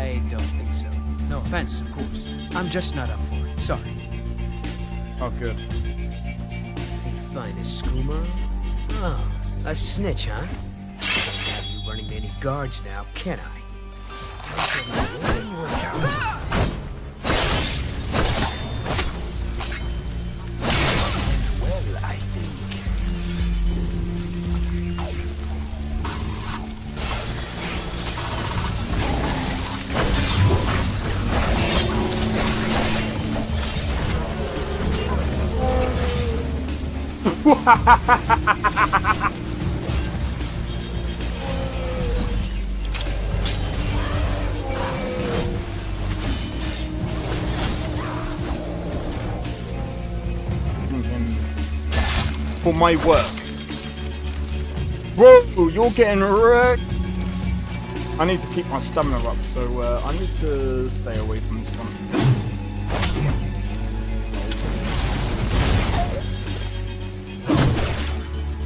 I don't think so. No offense, of course. I'm just not up for it. Sorry. Oh, good. Finest skooma? Oh, a snitch, huh? Can't have you running to any guards now, can I? Well, I think. For my work. Bro, you're getting wrecked. I need to keep my stamina up, so I need to stay away from this one.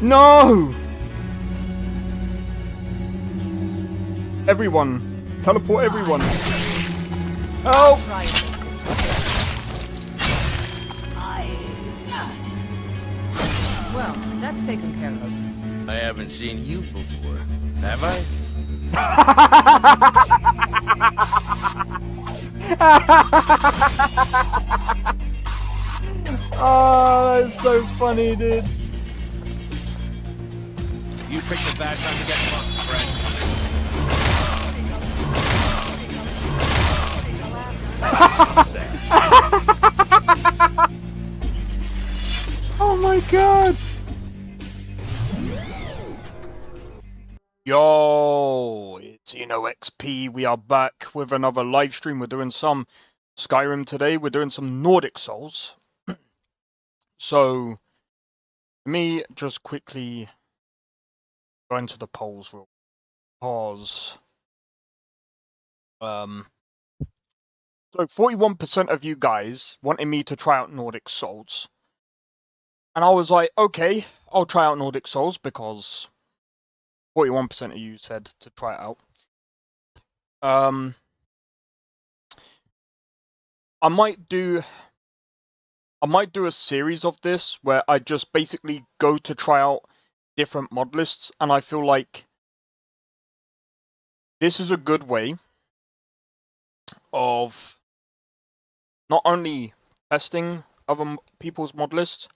No! Everyone. Teleport everyone. Oh! Well, that's taken care of. I haven't seen you before, have I? Oh, that's so funny, dude. You picked a bad time to get lost, friend. Oh my god! Yo, it's XP. We are back with another live stream. We're doing some Skyrim today. We're doing some Nordic Souls. So, let me just quickly go into the polls real pause. So 41% of you guys wanted me to try out Nordic Souls. And I was like, okay, I'll try out Nordic Souls because 41% of you said to try it out. I might do a series of this where I just basically go to try out different mod lists, and I feel like this is a good way of not only testing other people's mod lists,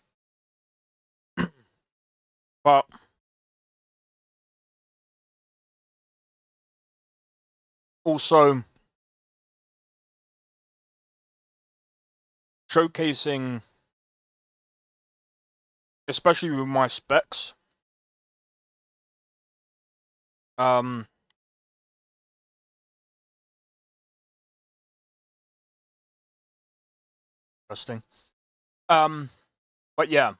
but also showcasing, especially with my specs, interesting. But yeah,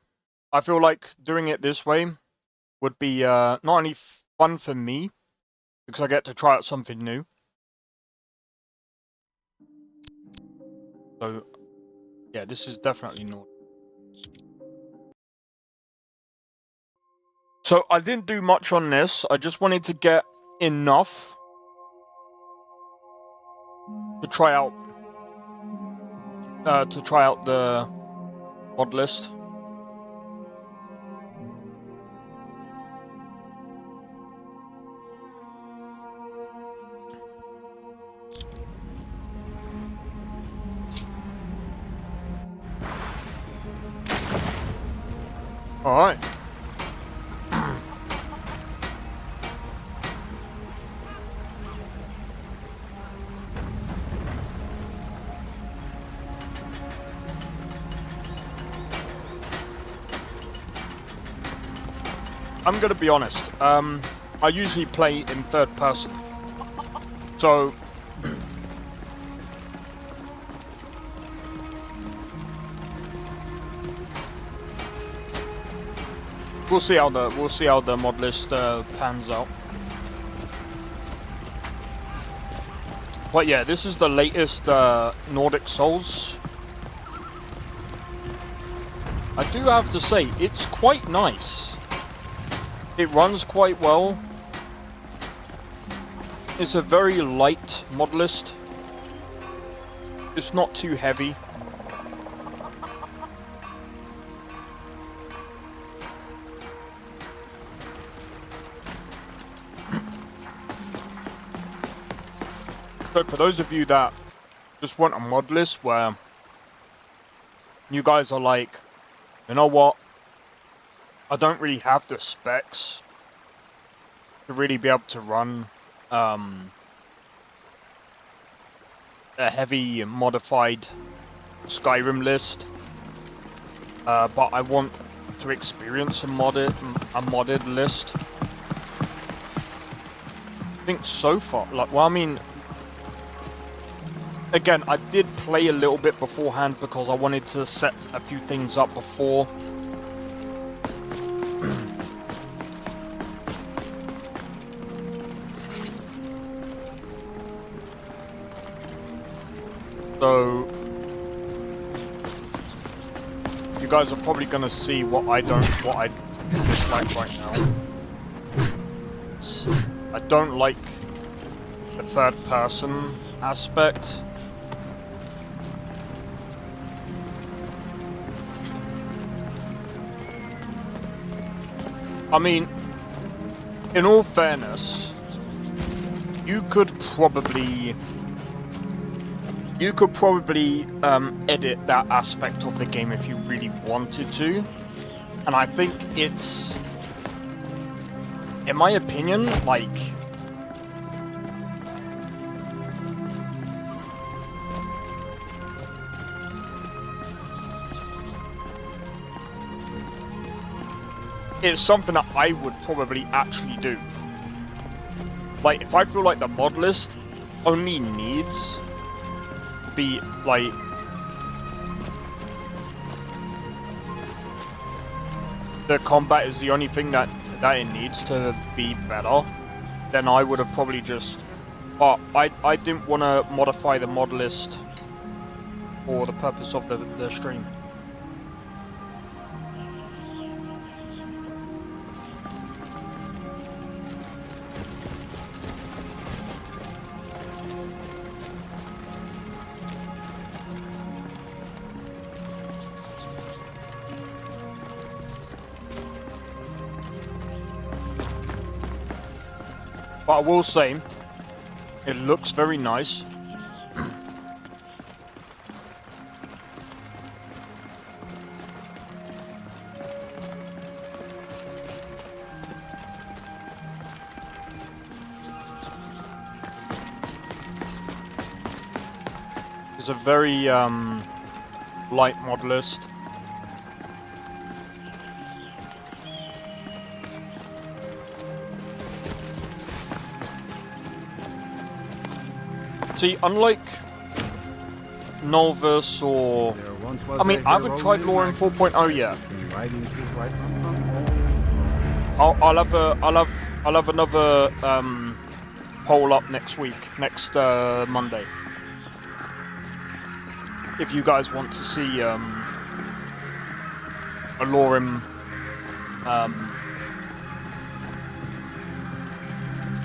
I feel like doing it this way would be not only fun for me, because I get to try out something new. So yeah, this is definitely not. So I didn't do much on this. I just wanted to get enough to try out the mod list. All right. I'm gonna be honest. I usually play in third person, so we'll see how the mod list pans out. But yeah, this is the latest Nordic Souls. I do have to say, it's quite nice. It runs quite well. It's a very light mod list. It's not too heavy. So for those of you that just want a mod list where you guys are like, you know what, I don't really have the specs to really be able to run a heavy modified Skyrim list, but I want to experience a modded list. I think so far, like, well, I mean, again, I did play a little bit beforehand because I wanted to set a few things up before. So, you guys are probably gonna see what I dislike right now. I don't like the third person aspect. I mean, in all fairness, you could probably edit that aspect of the game if you really wanted to, and I think it's, in my opinion, like, it's something that I would probably actually do. Like, if I feel like the mod list only needs to be, like, the combat is the only thing that it needs to be better, then I would have probably just, but I didn't want to modify the mod list for the purpose of the stream. But I will say, it looks very nice. It's a very light mod list. See, unlike Novus or, I mean, I haven't tried Lore in 4.0 yet. I'll have another poll up next week, next Monday. If you guys want to see a Lorem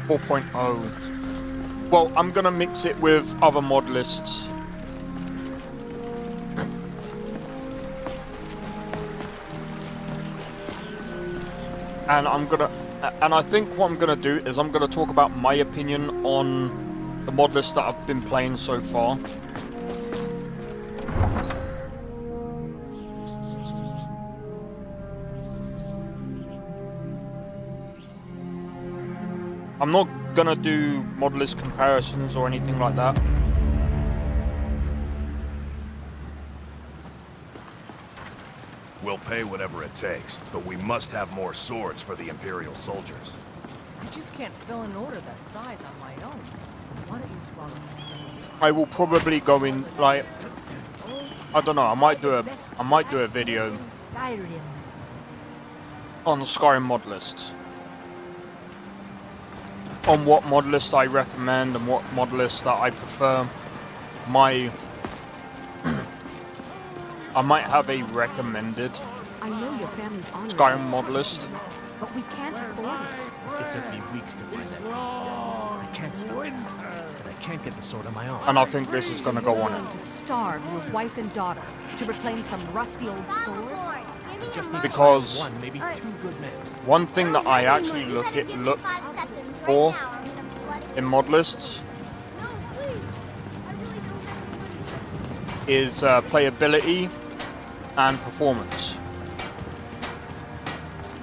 4.0. Well, I'm gonna mix it with other mod lists. And I think what I'm gonna do is I'm gonna talk about my opinion on the mod list that I've been playing so far. I'm not gonna do mod list comparisons or anything like that. We'll pay whatever it takes, but we must have more swords for the Imperial soldiers. I just can't fill an order that size on my own. Why don't you swallow this? I will probably go in, like, I don't know, I might do a video on the Skyrim mod lists. On what mod list I recommend and what mod list that I prefer. I might have a recommended I know your family's Skyrim mod list. But we can't afford it. It took me weeks to find that. I can't stop. But I can't get the sword on my own. And I think this is gonna go on it. To starve your wife and daughter to reclaim some rusty old sword? Just need Because- to find one, maybe two good men. One thing that I actually look for in mod lists is playability and performance.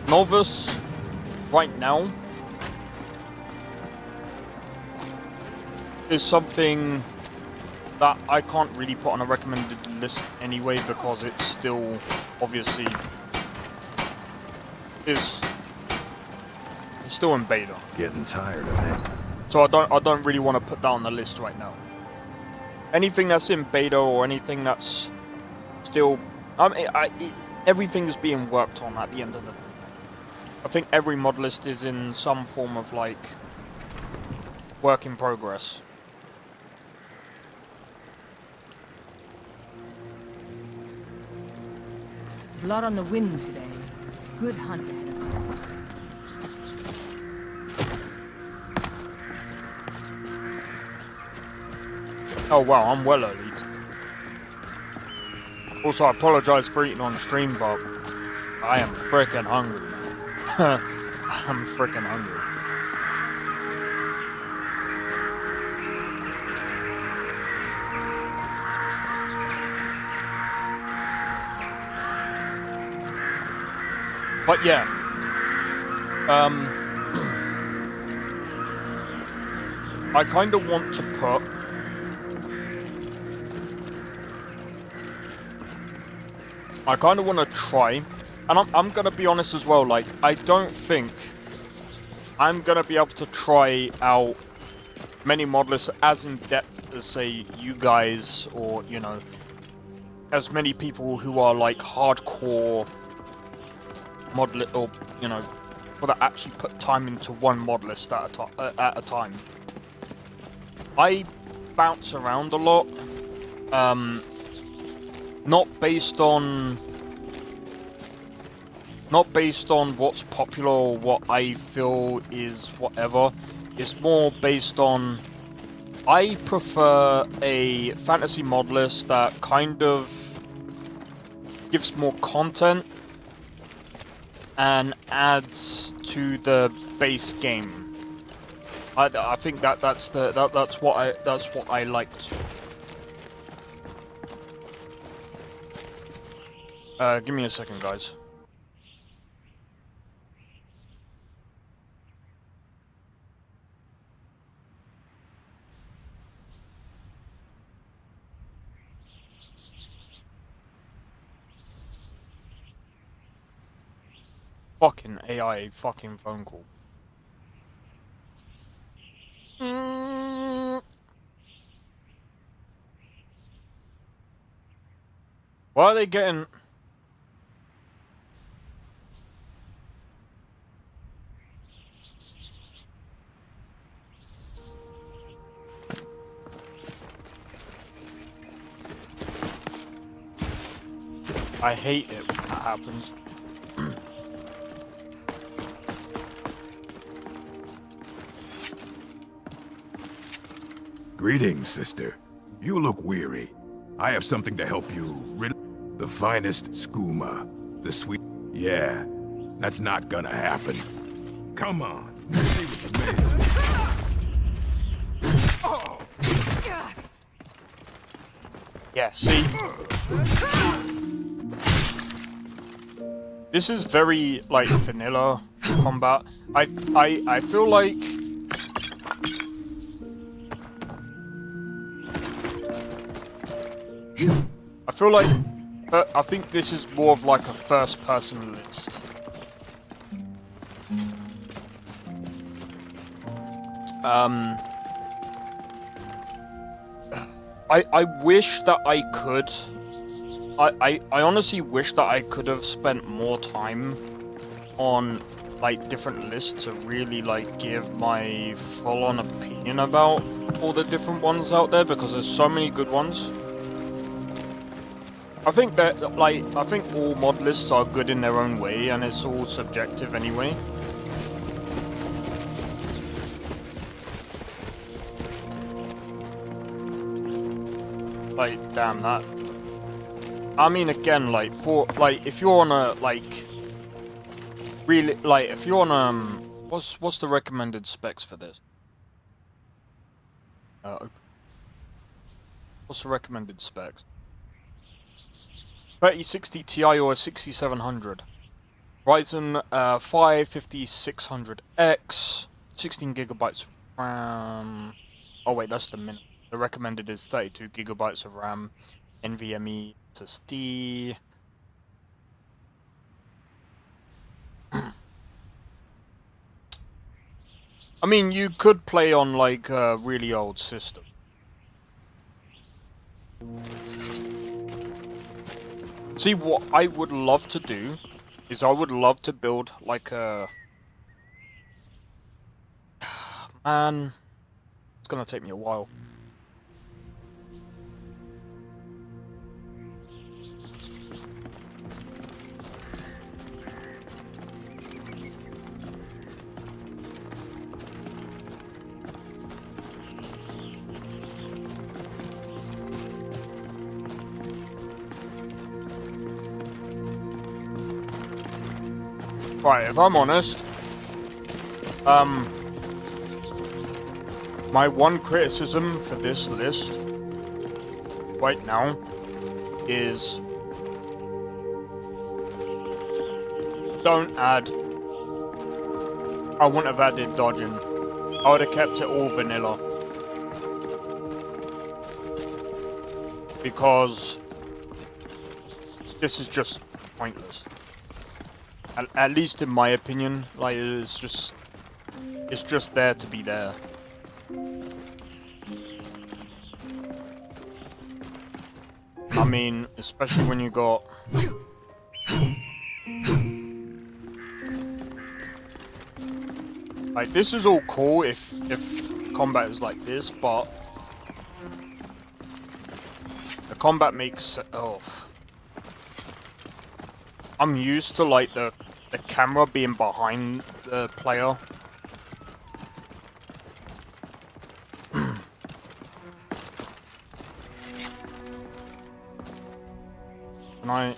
Novice, right now, is something that I can't really put on a recommended list anyway, because it's still obviously it's still in beta. Getting tired of it. So I don't really want to put that on the list right now. Anything that's in beta or anything that's still, everything's being worked on at the end of the day. I think every mod list is in some form of like work in progress. Blood on the wind today. Good hunt ahead of us. Oh wow, I'm well early. Also, I apologize for eating on stream, but I am freaking hungry. I'm freaking hungry. But yeah, I kind of want to put I kind of want to try, and I'm going to be honest as well, like, I don't think I'm going to be able to try out many mod lists as in depth as, say, you guys, or, you know, as many people who are, like, hardcore mod list, or, you know, people that actually put time into one mod list at a time. I bounce around a lot, not based on what's popular or what I feel is whatever. It's more based on, I prefer a fantasy mod list that kind of gives more content and adds to the base game. I think that's what I liked. Give me a second, guys. Fucking AI fucking phone call. Why are they getting... I hate it when that happens. Greetings, sister. You look weary. I have something to help you the finest skooma. The sweet... Yeah, that's not gonna happen. Come on, let's see what you made of. Yeah, see? This is very, like, vanilla combat. I feel like... I think this is more of like a first-person list. I wish that I could. I honestly wish that I could have spent more time on like different lists to really like give my full-on opinion about all the different ones out there, because there's so many good ones. I think that, like, I think all mod lists are good in their own way, and it's all subjective anyway. Like, damn that. I mean, again, like, if you're on a, like, really, like, if you're on, what's the recommended specs for this? What's the recommended specs? 3060 Ti or a 6700. Ryzen 5 5600X, 16 gigabytes of RAM. Oh wait, that's the minimum. The recommended is 32 gigabytes of RAM, NVMe SSD. I mean, you could play on like a really old system. See, what I would love to do is I would love to build like a... Man, it's gonna take me a while. Right, if I'm honest, my one criticism for this list right now is don't add. I wouldn't have added dodging. I would have kept it all vanilla. Because this is just pointless. At least in my opinion, like it's just there to be there. I mean, especially when you got like this is all cool if combat is like this, but the combat makes I'm used to like the camera being behind the player. And I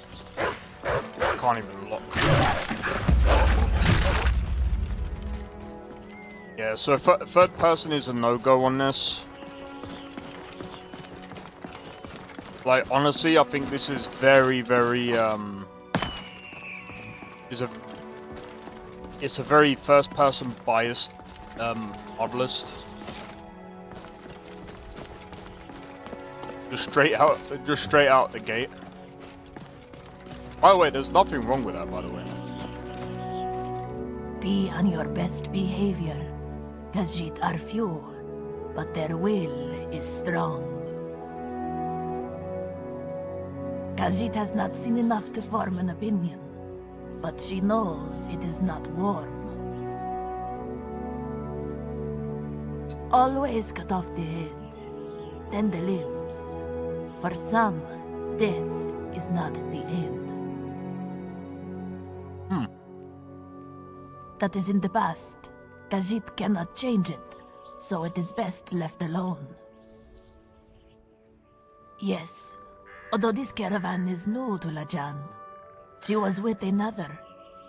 can't even look. Yeah, so third person is a no-go on this. Like honestly, I think this is very it's a very first-person biased Modlist. Just straight out the gate. By the way, there's nothing wrong with that, by the way. Be on your best behavior. Khajiit are few, but their will is strong. Khajiit has not seen enough to form an opinion, but she knows it is not warm. Always cut off the head, then the limbs. For some, death is not the end. That is in the past. Khajiit cannot change it, so it is best left alone. Yes, although this caravan is new to Lajan, she was with another,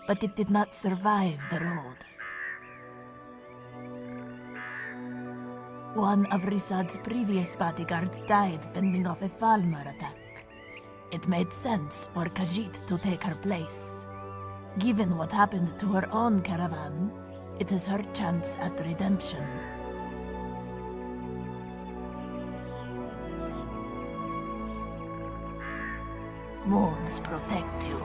but it did not survive the road. One of Risad's previous bodyguards died fending off a Falmer attack. It made sense for Khajiit to take her place. Given what happened to her own caravan, it is her chance at redemption. Moons protect you.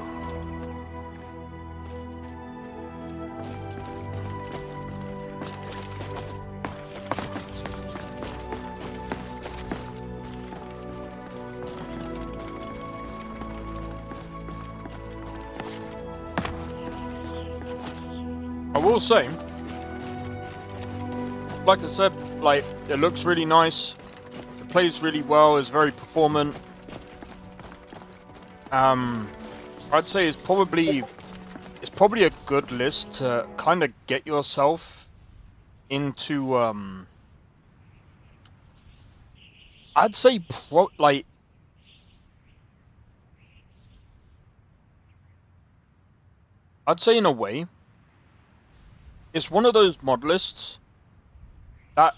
I will say, like I said, like it looks really nice. It plays really well. It's very performant. I'd say it's probably a good list to kind of get yourself into I'd say I'd say in a way it's one of those mod lists that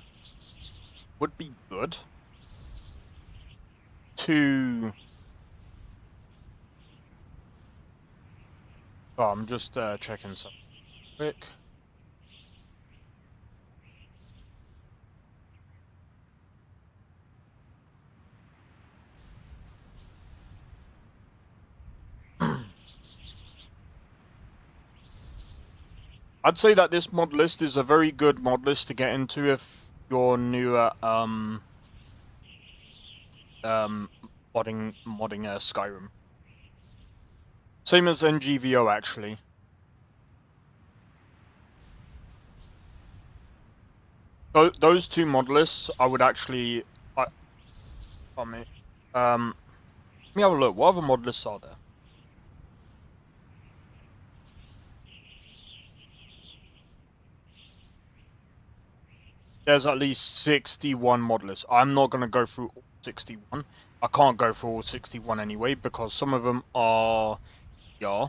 would be good to I'm just checking something quick. I'd say that this mod list is a very good mod list to get into if you're new at modding Skyrim. Same as NGVO actually. Those two mod lists I would actually let me have a look. What other mod lists are there? There's at least 61 mod lists. I'm not going to go through all 61. I can't go through all 61 anyway, because some of them are, yeah,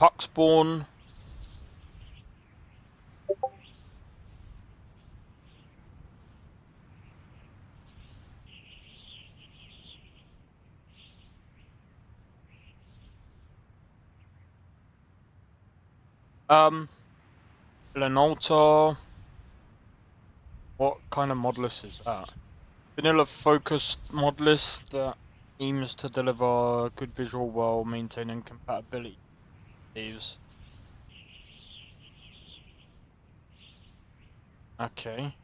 Puckspawn, Lenalta. What kind of mod list is that? Vanilla focused mod list that aims to deliver good visual while maintaining compatibility. Okay.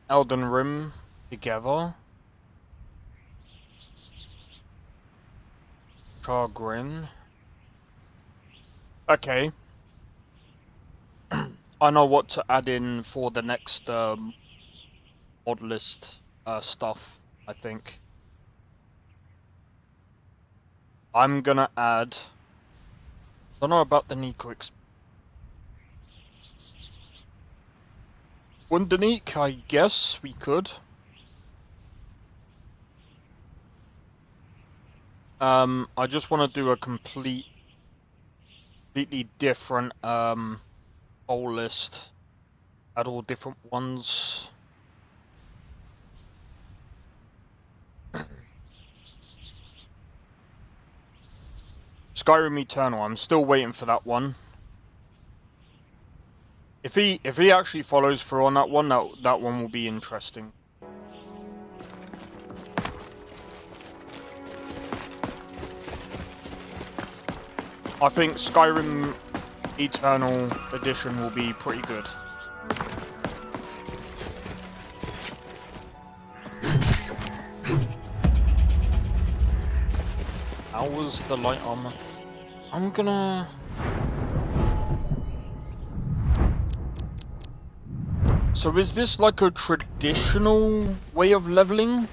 Elden Ring together. Chagrin. Okay. I know what to add in for the next mod list stuff, I think. I'm gonna add... I don't know about the Nico Wundanique, I guess we could. I just want to do a completely different whole list. Add all different ones. Skyrim Eternal, I'm still waiting for that one. If he actually follows through on that one, that one will be interesting. I think Skyrim Eternal Edition will be pretty good. How was the light armor? I'm gonna... So is this like a traditional way of leveling?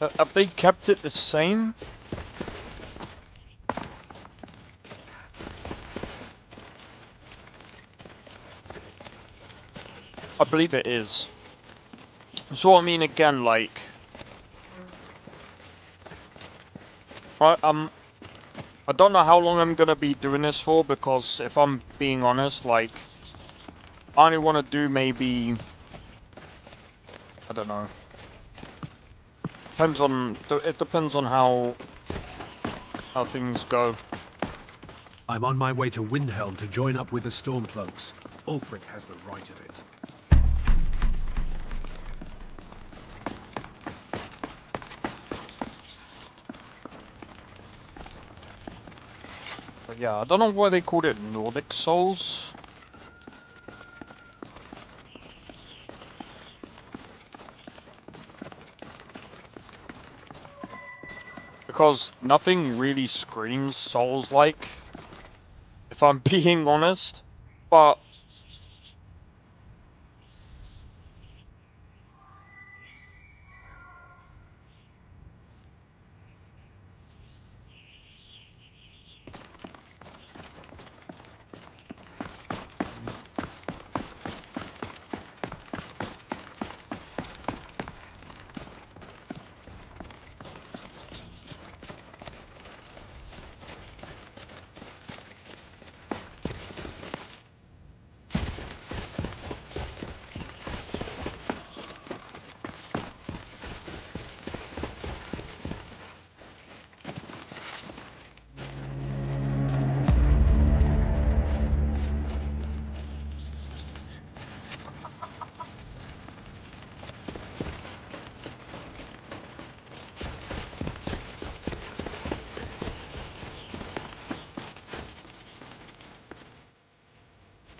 Have they kept it the same? I believe it is. So I mean, again, like... I don't know how long I'm gonna be doing this for, because if I'm being honest, like... I only want to do maybe... I don't know. It depends on how things go. I'm on my way to Windhelm to join up with the Stormcloaks. Ulfric has the right of it. But yeah, I don't know why they called it Nordic Souls. Because nothing really screams Souls-like, if I'm being honest, but...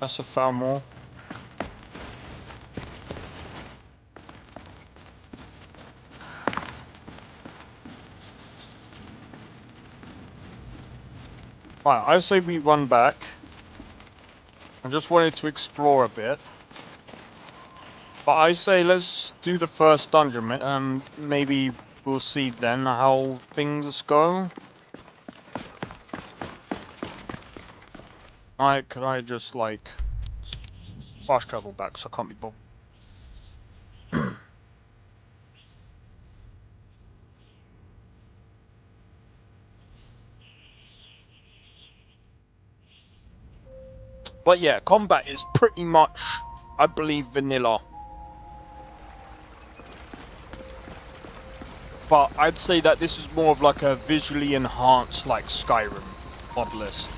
That's a foul more. Right, I say we run back. I just wanted to explore a bit. But I say let's do the first dungeon. Maybe we'll see then how things go. Could I just like fast travel back so I can't be bothered? But yeah, combat is pretty much, I believe, vanilla. But I'd say that this is more of like a visually enhanced like Skyrim Modlist.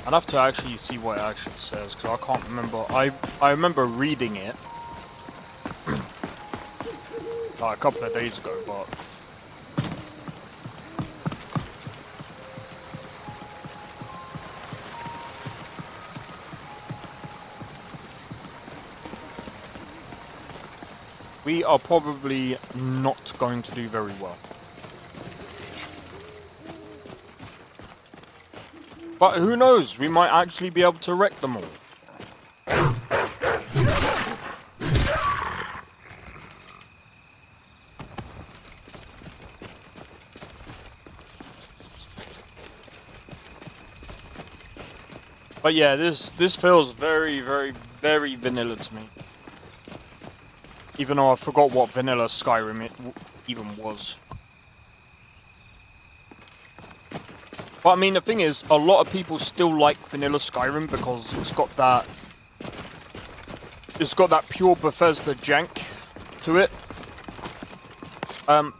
I'd have to actually see what it actually says because I can't remember. I remember reading it like a couple of days ago, but we are probably not going to do very well. But who knows, we might actually be able to wreck them all. But yeah, this feels very, very, very vanilla to me. Even though I forgot what vanilla Skyrim it even was. But I mean, the thing is, a lot of people still like vanilla Skyrim because it's got that pure Bethesda jank to it.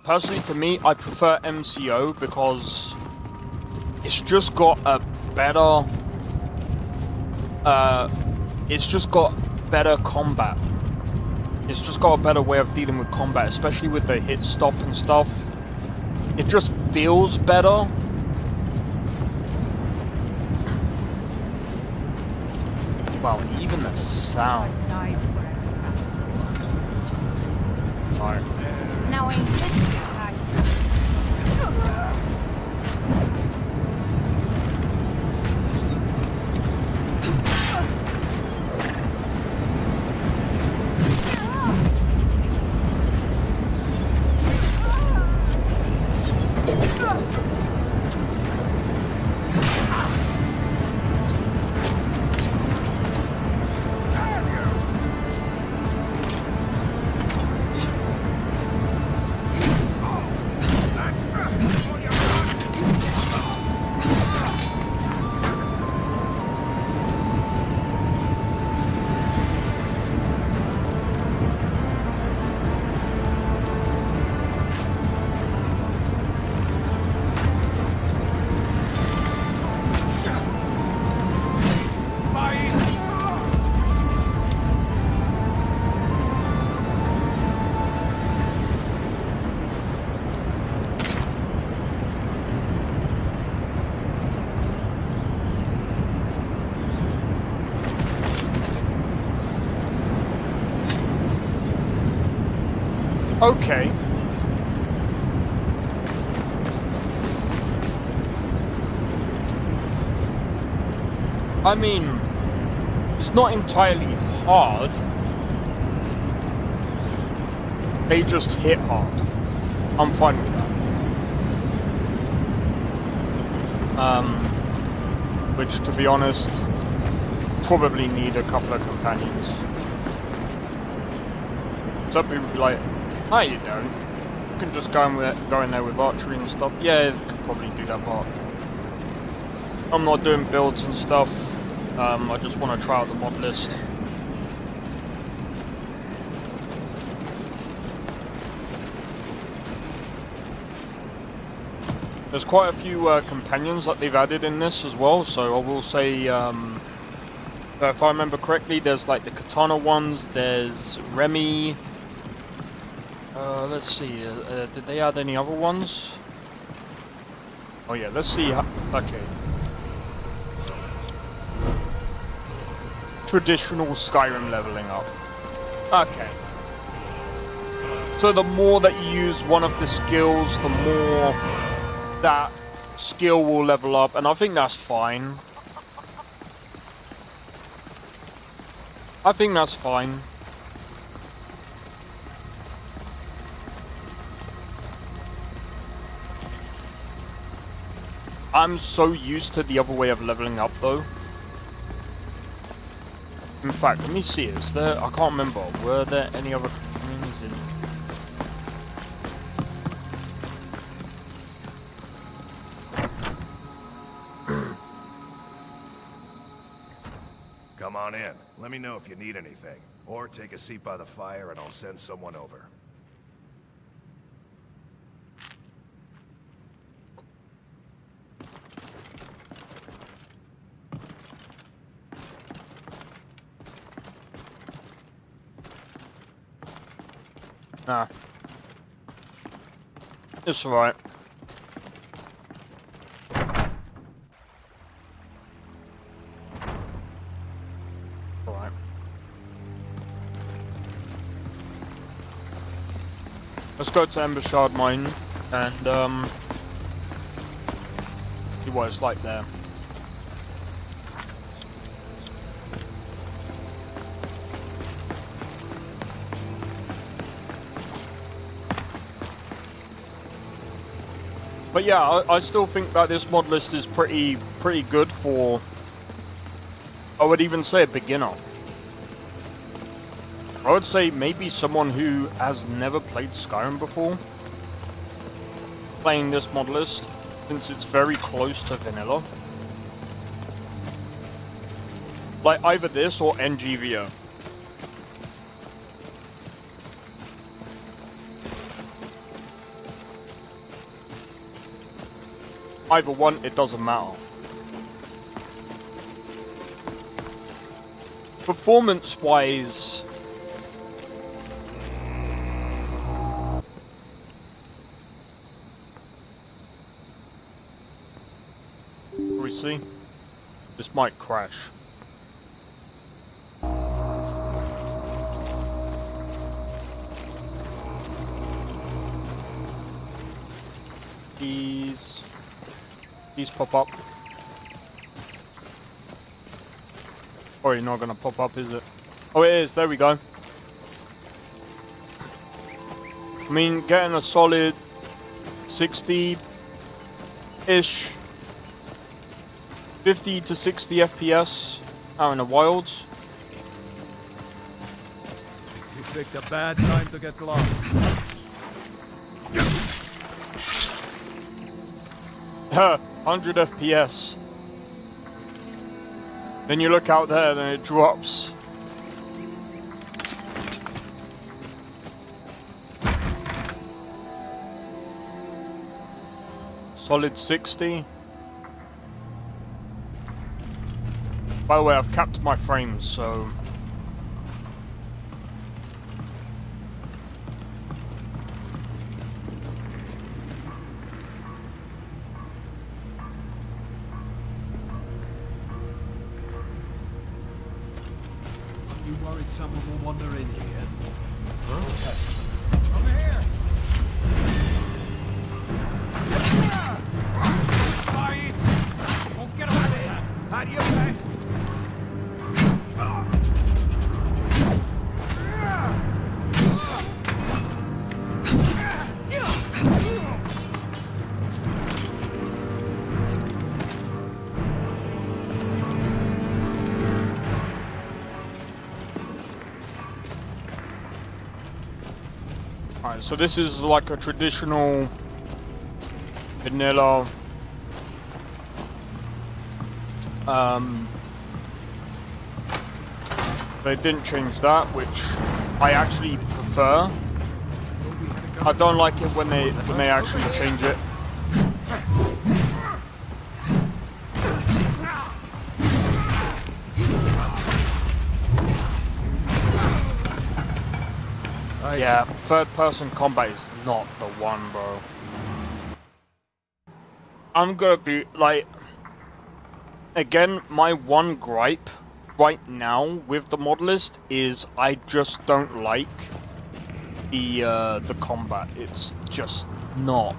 Personally, for me, I prefer MCO because it's just got a better, combat. It's just got a better way of dealing with combat, especially with the hit stop and stuff. It just feels better. Wow, even the sound. Alright. Now ain't this Okay. I mean, it's not entirely hard. They just hit hard. I'm fine with that. Which, to be honest, probably need a couple of companions. Some people would be like, "No, you don't. You can just go in there with archery and stuff." Yeah, you could probably do that, but I'm not doing builds and stuff. I just want to try out the mod list. There's quite a few companions that they've added in this as well, so I will say, if I remember correctly, there's like the katana ones, there's Remy. Let's see, did they add any other ones? Oh yeah, let's see Okay. Traditional Skyrim leveling up. Okay. So the more that you use one of the skills, the more that skill will level up, and I think that's fine. I think that's fine. I'm so used to the other way of leveling up though. In fact, let me see, is there, I can't remember, were there any other things in... Come on in. Let me know if you need anything. Or take a seat by the fire and I'll send someone over. Nah. It's alright. Alright. Let's go to Ember Shard Mine and see what it's like there. But yeah, I still think that this mod list is pretty good for, I would even say, a beginner. I would say maybe someone who has never played Skyrim before, playing this mod list, since it's very close to vanilla. Like either this or NGVO. Either one, it doesn't matter. Performance-wise, we see, this might crash. These pop up. Or you're not gonna pop up, is it? Oh, it is. There we go. I mean, getting a solid 60-ish, 50 to 60 FPS out in the wilds. You picked a bad time to get lost. 100 FPS. Then you look out there, then it drops. Solid 60. By the way, I've capped my frames, so... You worried someone will wander in here? Huh? Over here! Boys! Won't get away with that! How do you best? Alright, so this is like a traditional vanilla they didn't change that, which I actually prefer. I don't like it when they actually change it. Yeah, third person combat is not the one, bro. I'm gonna be like, again, my one gripe right now with the Modlist is I just don't like the combat. It's just not.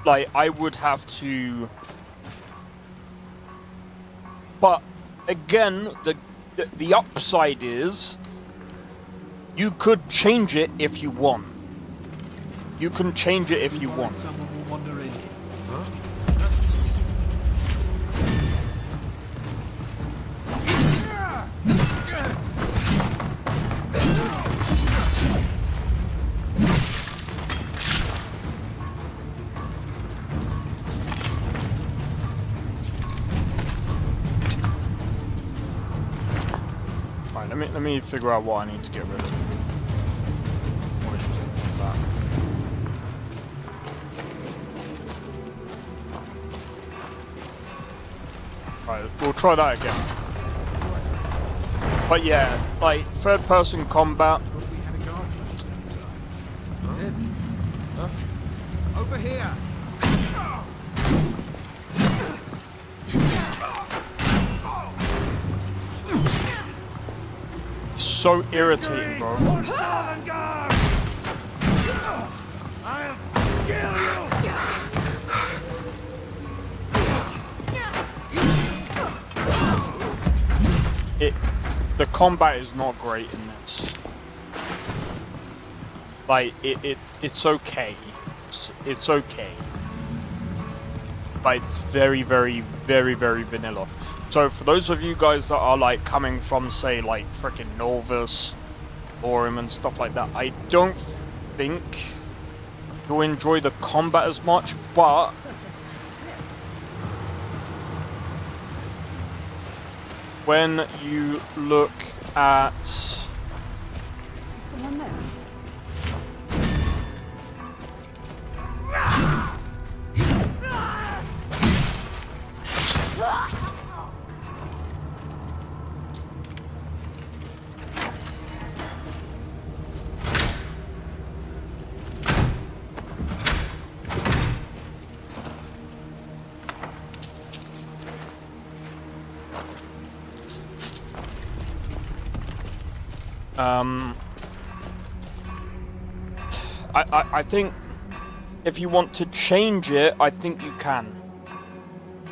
Like, I would have to, but again, the upside is you could change it if you want. You can change it if you want. Someone will wander in. Huh? Right, let me figure out what I need to get rid of. What is that? Right, we'll try that again. But yeah, like third-person combat. Thought we had a guard inside. Huh? Over here. So irritating, bro. I'll kill you! The combat is not great in this. Like it's okay. It's okay. But it's very vanilla. So for those of you guys that are like coming from, say, like frickin' Novus, Orim and stuff like that, I don't think you'll enjoy the combat as much, but when you look at Is someone there? I think if you want to change it, I think you can.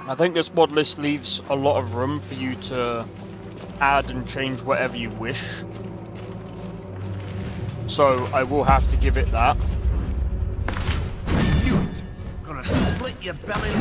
I think this mod list leaves a lot of room for you to add and change whatever you wish. So I will have to give it that. Gonna split your belly.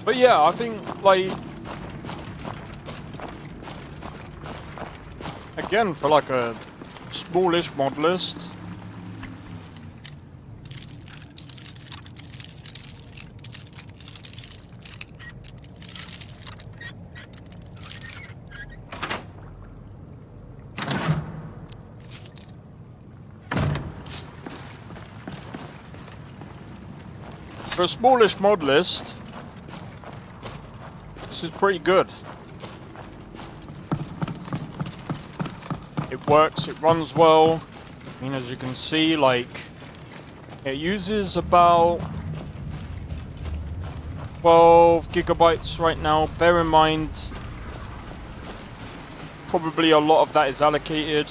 But yeah, I think, like, again, for like a smallish mod list, for a smallish mod list, this is pretty good. It works, it runs well. I mean, as you can see, like, it uses about 12 gigabytes right now. Bear in mind, probably a lot of that is allocated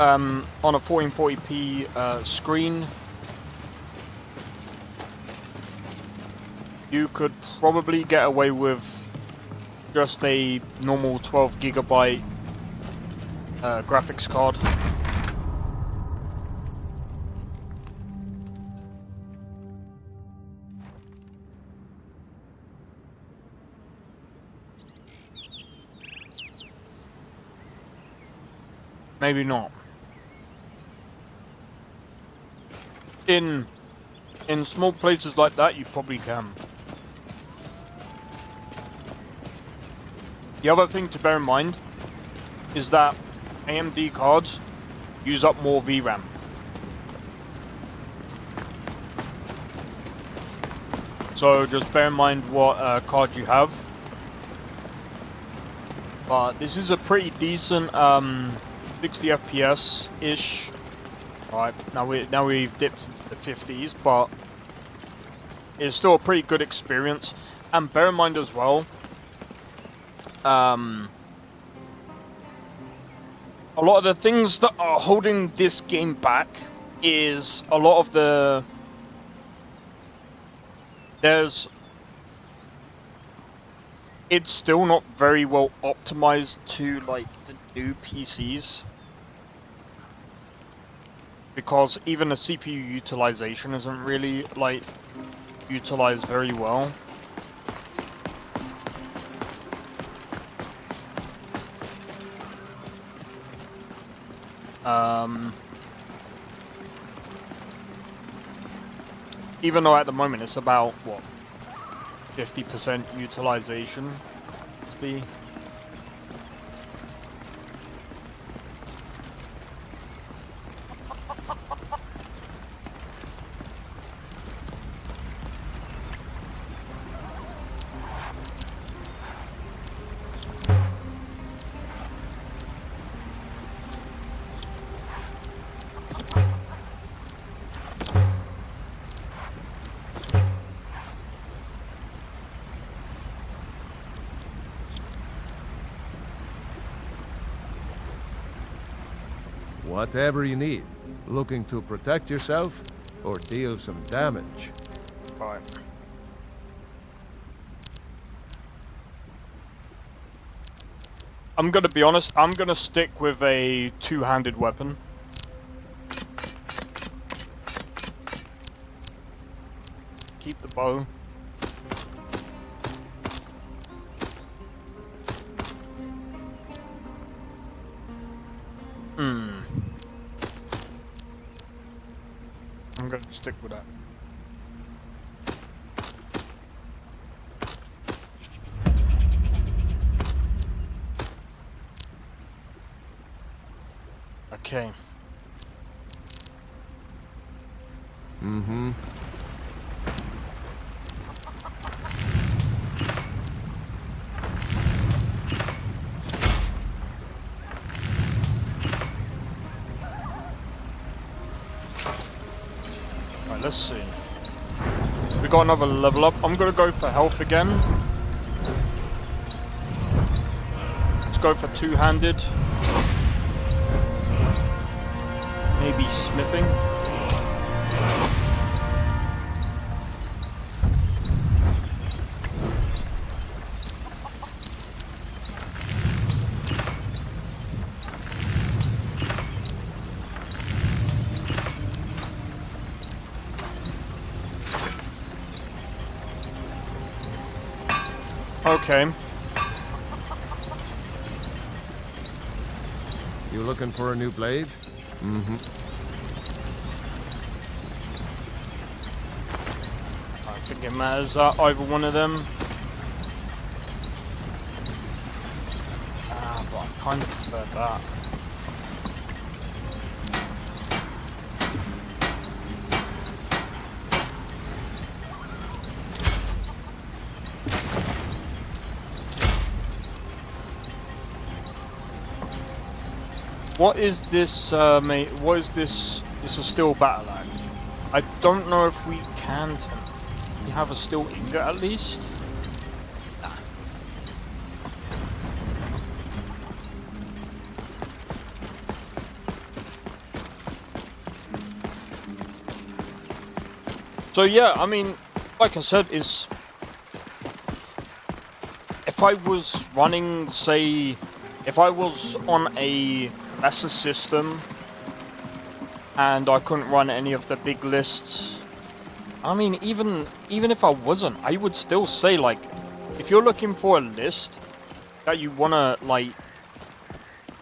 on a 1440p screen. You could probably get away with just a normal 12 gigabyte graphics card. Maybe not. In small places like that, you probably can. The other thing to bear in mind is that AMD cards use up more VRAM. So just bear in mind what card you have. But this is a pretty decent 60 FPS-ish. Alright, now we've dipped into the 50s, but it's still a pretty good experience. And bear in mind as well, a lot of the things that are holding this game back is a lot of the... It's still not very well optimized to like the new PCs. Because even the CPU utilization isn't really like utilized very well. Even though at the moment it's about what 50% utilization. It's the Whatever you need. Looking to protect yourself or deal some damage? Alright. I'm gonna be honest, I'm gonna stick with a two-handed weapon. Keep the bow. I'm gonna stick with that. Okay. Mm-hmm. Right, let's see. We got another level up. I'm gonna go for health again. Let's go for two-handed. Maybe smithing. Okay. You looking for a new blade? Mm-hmm. I think it matters either one of them. But I kind of prefer that. What is this, mate? What is this? It's a steel battle axe. I don't know if we can we have a steel ingot at least. Nah. So yeah, I mean, like I said, if I was running, say, if I was on a lesser system and I couldn't run any of the big lists, I mean, even if I wasn't, I would still say, like, if you're looking for a list that you wanna, like,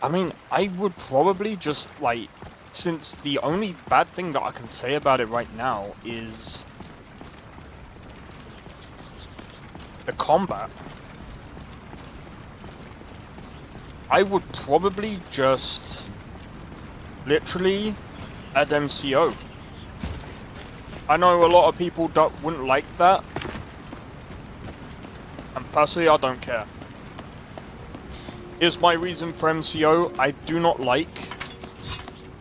I mean, I would probably just, like, since the only bad thing that I can say about it right now is the combat, I would probably just literally add MCO. I know a lot of people wouldn't like that, and personally I don't care. Here's my reason for MCO. I do not like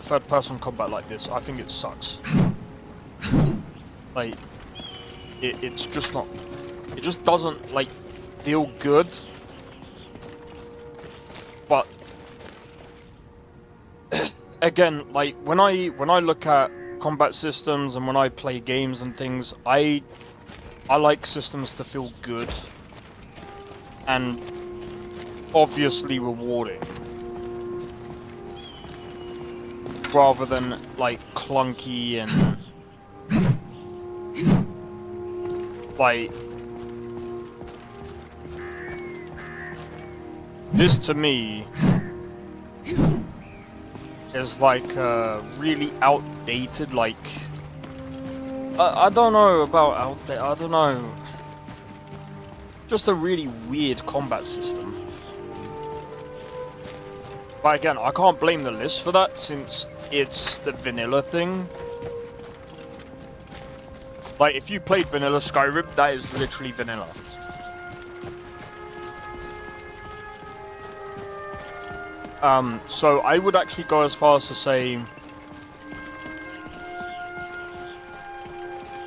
third person combat like this. I think it sucks. Like, it's just not, it just doesn't, like, feel good. But again, like, when I look at combat systems and when I play games and things, I like systems to feel good and obviously rewarding, rather than, like, clunky and, like, this to me is like really outdated, like, I don't know about outdated, I don't know, just a really weird combat system. But again, I can't blame the list for that, since it's the vanilla thing. Like, if you played vanilla Skyrim, that is literally vanilla. So I would actually go as far as to say,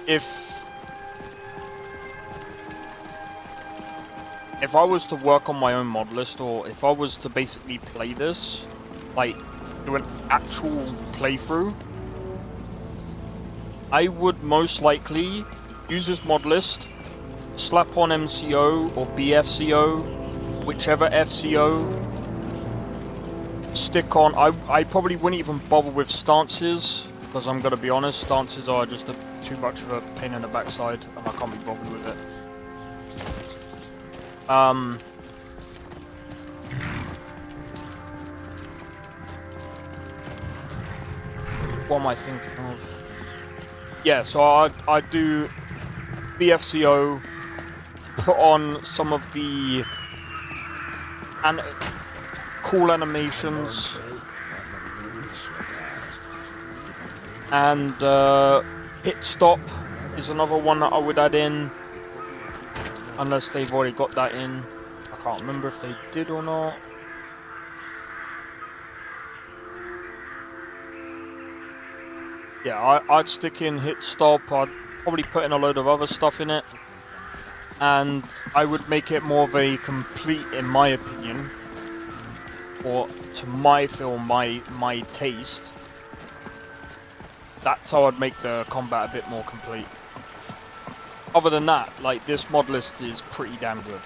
if I was to work on my own mod list, or if I was to basically play this, like, do an actual playthrough, I would most likely use this mod list, slap on MCO or BFCO, whichever FCO, stick on, I probably wouldn't even bother with stances, because I'm gonna be honest, stances are just too much of a pain in the backside, and I can't be bothered with it. What am I thinking of? Yeah, so I do BFCO, put on some of the cool animations, and hit stop is another one that I would add in, unless they've already got that in. I can't remember if they did or not. Yeah, I'd stick in hit stop. I'd probably put in a load of other stuff in it, and I would make it more of a complete, in my opinion, or to my feel, my taste. That's how I'd make the combat a bit more complete. Other than that, like, this mod list is pretty damn good.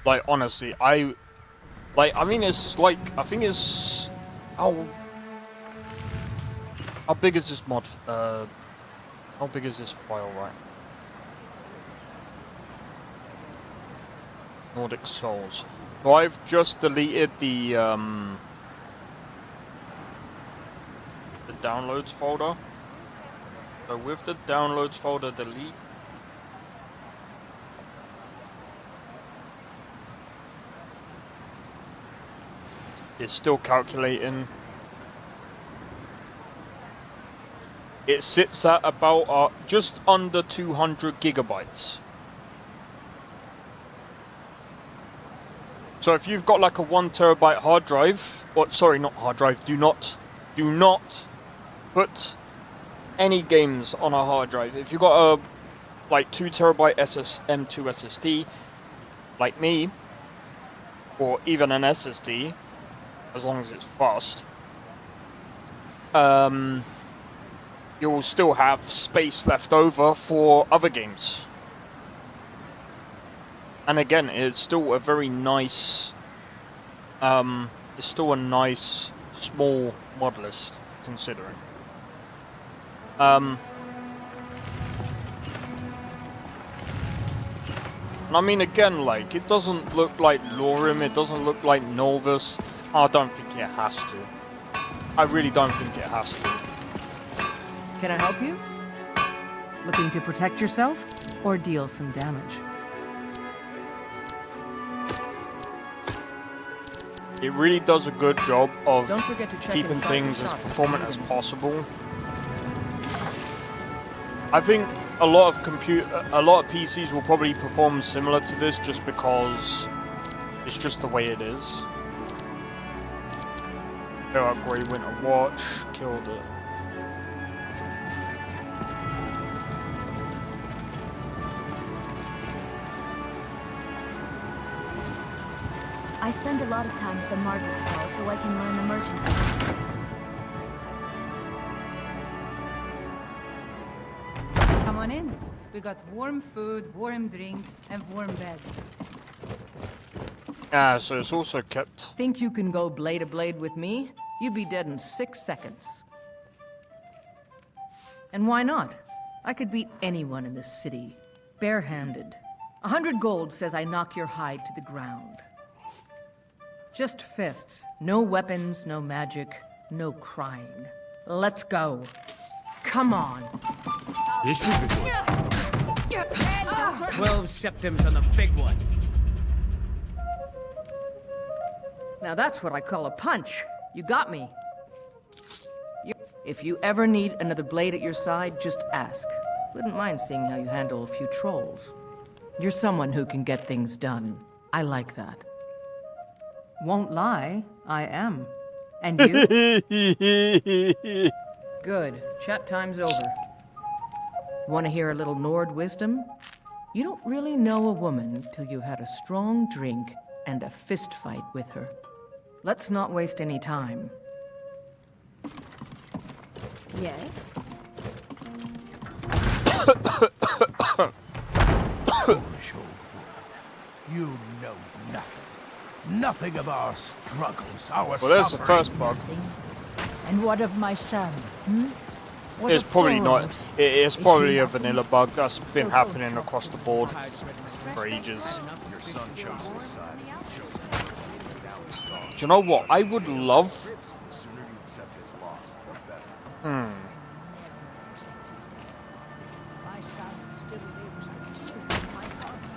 Like, honestly, I mean, it's like, I think it's, how big is this mod? How big is this file, right? Nordic Souls. So I've just deleted the downloads folder. So with the downloads folder delete, it's still calculating. It sits at about just under 200 gigabytes. So if you've got like a 1 terabyte hard drive, or sorry, not hard drive, do not put any games on a hard drive. If you've got a like 2 terabyte M2 SSD, like me, or even an SSD, as long as it's fast, you'll still have space left over for other games. And again, it's still a very nice, it's still a nice small mod list, considering. And I mean, again, like, it doesn't look like Lorim, it doesn't look like Novus. I don't think it has to. I really don't think it has to. Can I help you? Looking to protect yourself or deal some damage? It really does a good job of Don't forget to check keeping inside things the as shop. performant as possible. I think a lot of PCs will probably perform similar to this just because it's just the way it is. Go upgrade Winter Watch, killed it. I spend a lot of time at the market stall so I can learn the merchant's trade. Come on in. We got warm food, warm drinks, and warm beds. Ah, so it's also kept. Think you can go blade to blade with me? You'd be dead in 6 seconds. And why not? I could beat anyone in this city, barehanded. 100 gold says I knock your hide to the ground. Just fists. No weapons, no magic, no crying. Let's go. Come on. This should be good. 12 septims on the big one. Now that's what I call a punch. You got me. If you ever need another blade at your side, just ask. Wouldn't mind seeing how you handle a few trolls. You're someone who can get things done. I like that. Won't lie, I am. And you? Good. Chat time's over. Want to hear a little Nord wisdom? You don't really know a woman till you had a strong drink and a fist fight with her. Let's not waste any time. Yes? Foolish old woman. You know nothing. Nothing of our struggles, our Well, there's the suffering. first bug. And what of my son? What It's of probably Thorald? not. It's probably a vanilla bug that's been happening across the board for ages. Your son chose his side. Do you know what? I would love. The sooner you accept his loss, the better.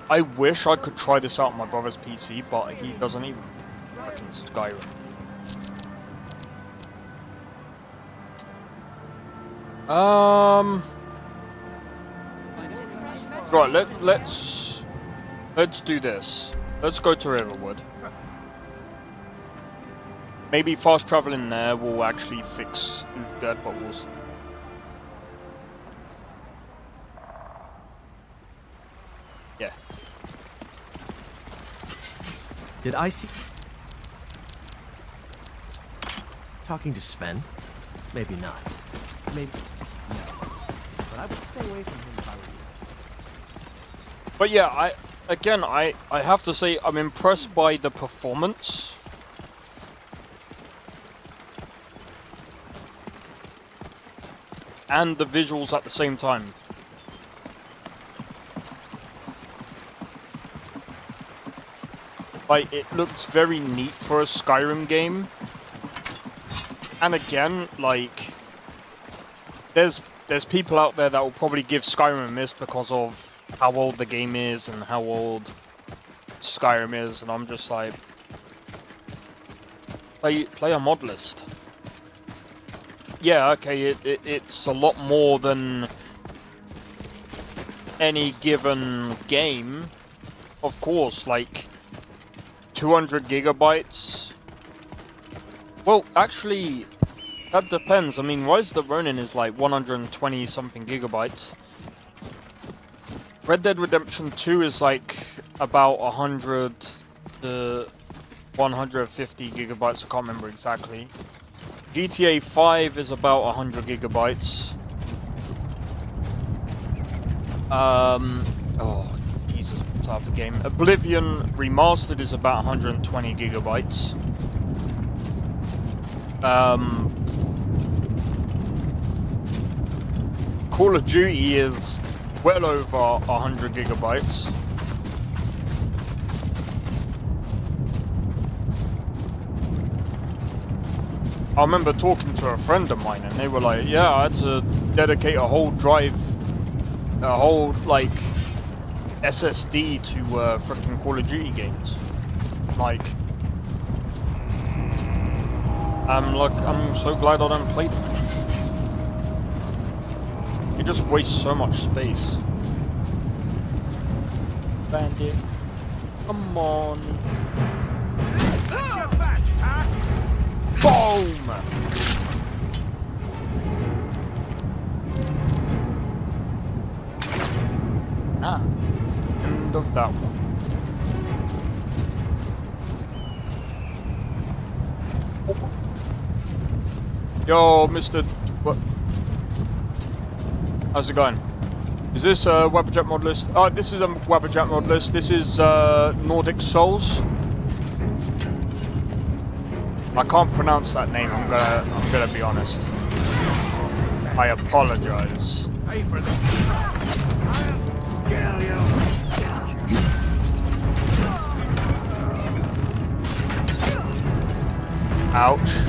I wish I could try this out on my brother's PC, but he doesn't even fucking Skyrim. Right, let's do this. Let's go to Riverwood. Maybe fast traveling there will actually fix Ulfgard, but we'll see. Yeah. Did I see... Talking to Sven? Maybe not. Maybe... no. But I would stay away from him if I were you. But yeah, I have to say I'm impressed by the performance. And the visuals at the same time. Like, it looks very neat for a Skyrim game. And again, like, there's people out there that will probably give Skyrim a miss because of how old the game is and how old Skyrim is, and I'm just like, play a Modlist. Yeah, okay, it's a lot more than any given game, of course, like 200 gigabytes. Well, actually, that depends. I mean, Rise of the Ronin is like 120 something gigabytes. Red Dead Redemption 2 is like about 100 to 150 gigabytes, I can't remember exactly. GTA 5 is about 100 gigabytes. Oh, Jesus, what type of game? Oblivion Remastered is about 120 gigabytes. Call of Duty is well over 100 gigabytes. I remember talking to a friend of mine and they were like, yeah, I had to dedicate a whole drive, a whole, like, SSD to freaking Call of Duty games. Like, I'm so glad I don't play them. You just waste so much space. Bandit, come on. Boom! Ah, end of that one. Yo, Mr. What? How's it going? Is this Webberjack Modlist? Oh, this is a Webberjack Modlist. This is Nordic Souls. I can't pronounce that name. I'm gonna be honest. I apologize. Pay for this. I'll kill you. Ouch.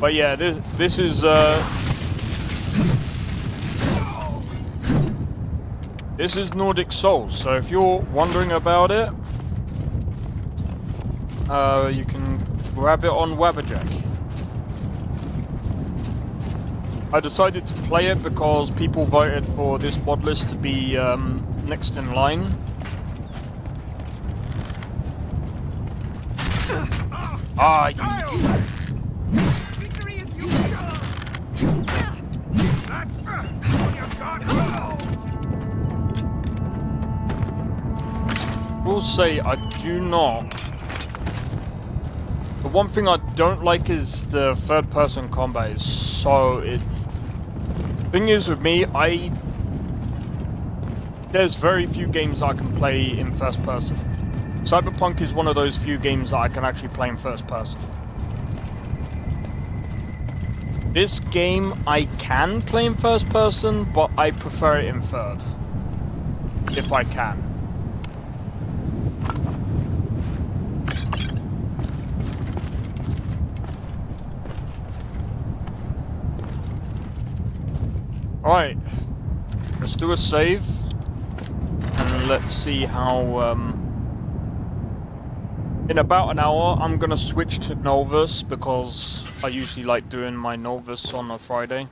But yeah, this is Nordic Souls. So if you're wondering about it, you can grab it on Webberjack. I decided to play it because people voted for this mod list to be next in line. Ah, I will say I do not. The one thing I don't like is the third-person combat. Is so Thing is with me, there's very few games I can play in first person. Cyberpunk is one of those few games that I can actually play in first person. This game I can play in first person, but I prefer it in third. If I can. Alright, let's do a save, and let's see how, in about an hour I'm gonna switch to Novus, because I usually like doing my Novus on a Friday.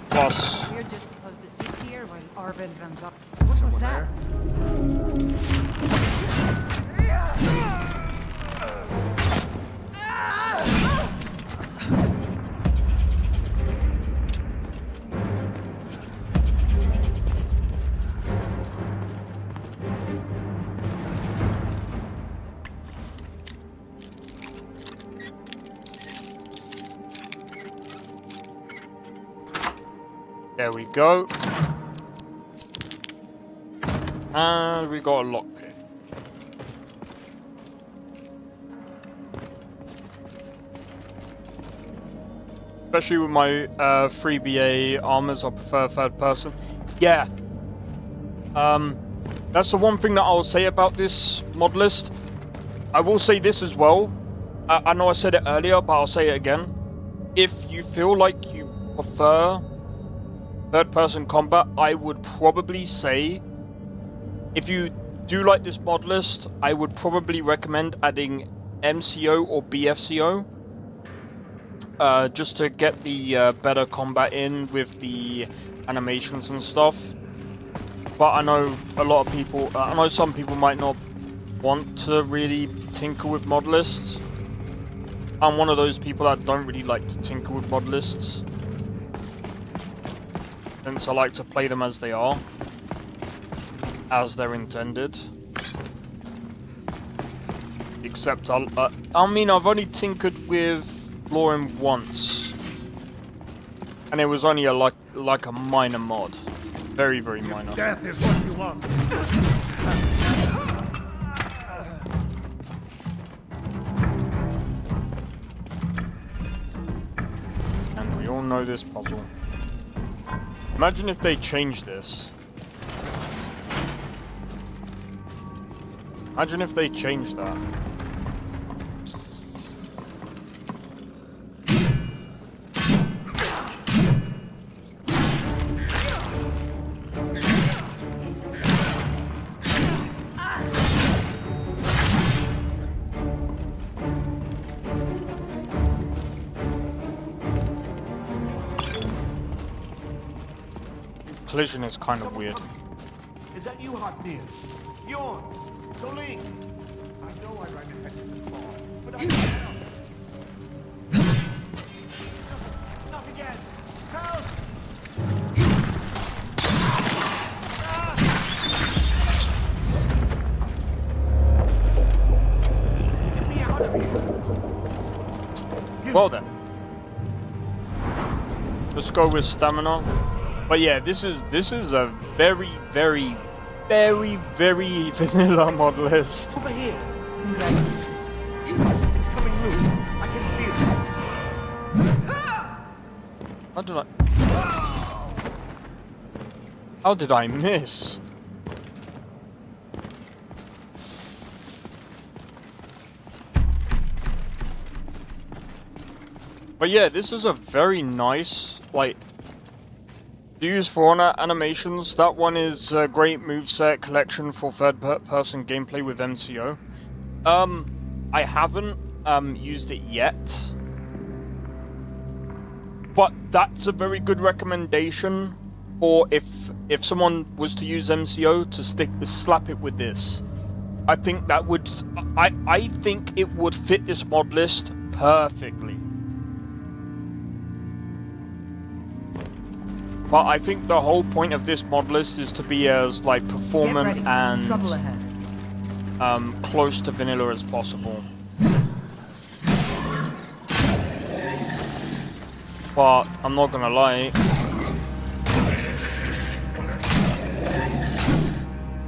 Plus... We're just supposed to sit here while Arvid runs up. What was that? There we go. And we got a lockpick. Especially with my 3BA armors, I prefer third person. Yeah. That's the one thing that I'll say about this mod list. I will say this as well. I know I said it earlier, but I'll say it again. If you feel like you prefer third-person combat, I would probably say, if you do like this mod list, I would probably recommend adding MCO or BFCO. just to get the better combat in with the animations and stuff. But I know a lot of people, I know some people might not want to really tinker with mod lists. I'm one of those people that don't really like to tinker with mod lists, since I like to play them as they are, as they're intended. Except I mean, I've only tinkered with Lauren once, and it was only like a minor mod, very minor. Death is what you want. And we all know this puzzle. Imagine if they changed this. Imagine if they changed that. Collision is kind of weird. Is that you, Hotnir? Bjorn? Soling? I know I ran ahead of the car, but I can't help. Not again! Help! Get me out of here! Well then. Let's go with stamina. But yeah, this is a very vanilla mod list. Over here! Congratulations. It's coming loose. I can feel it. How did I miss? But yeah, this is a very nice, like, to use for honor animations. That one is a great moveset collection for third-person gameplay with MCO. I haven't used it yet, but that's a very good recommendation for if someone was to use MCO to slap it with this. I think that would I think it would fit this mod list perfectly. But I think the whole point of this mod list is to be as like performant and close to vanilla as possible. But I'm not gonna lie,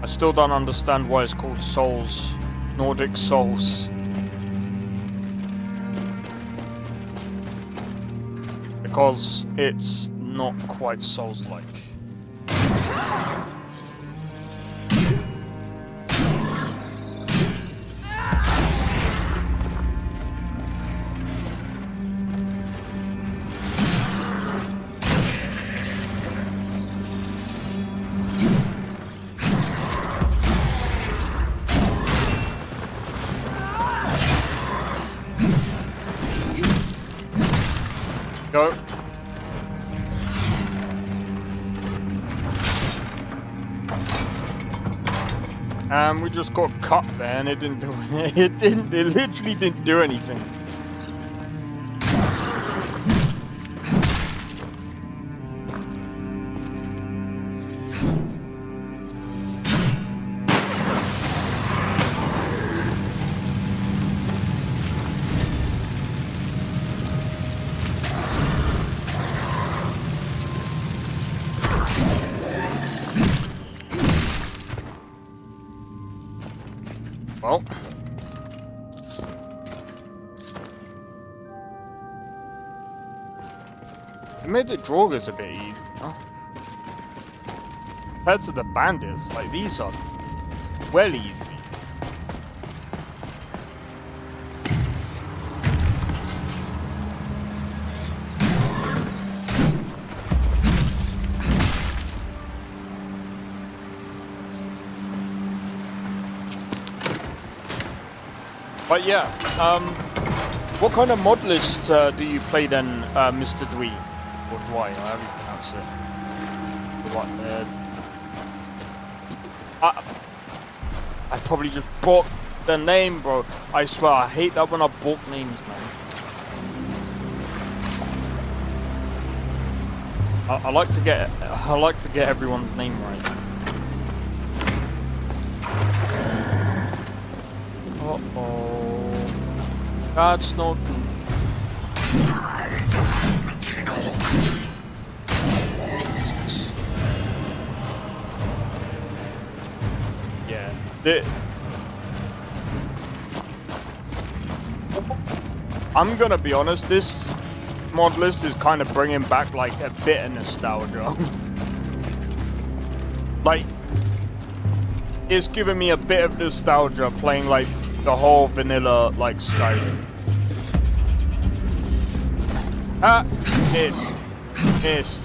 I still don't understand why it's called Souls, Nordic Souls. Because it's not quite Souls-like. Go. We just got cut there, and it didn't do it. It literally didn't do anything. Well, it made the Draugrs a bit easy, huh? Compared to the bandits, like these are well easy. But yeah, What kind of mod list do you play then, Mr. Dwee? Or Dwyer, however you pronounce it. What, I probably just bought the name, bro. I swear, I hate that when I bought names, man. I like to get everyone's name right. Uh-oh. That's not good. Yeah. I'm gonna be honest, this Modlist is kind of bringing back like a bit of nostalgia. Like, it's giving me a bit of nostalgia playing like the whole vanilla like Skyrim. Ah, missed.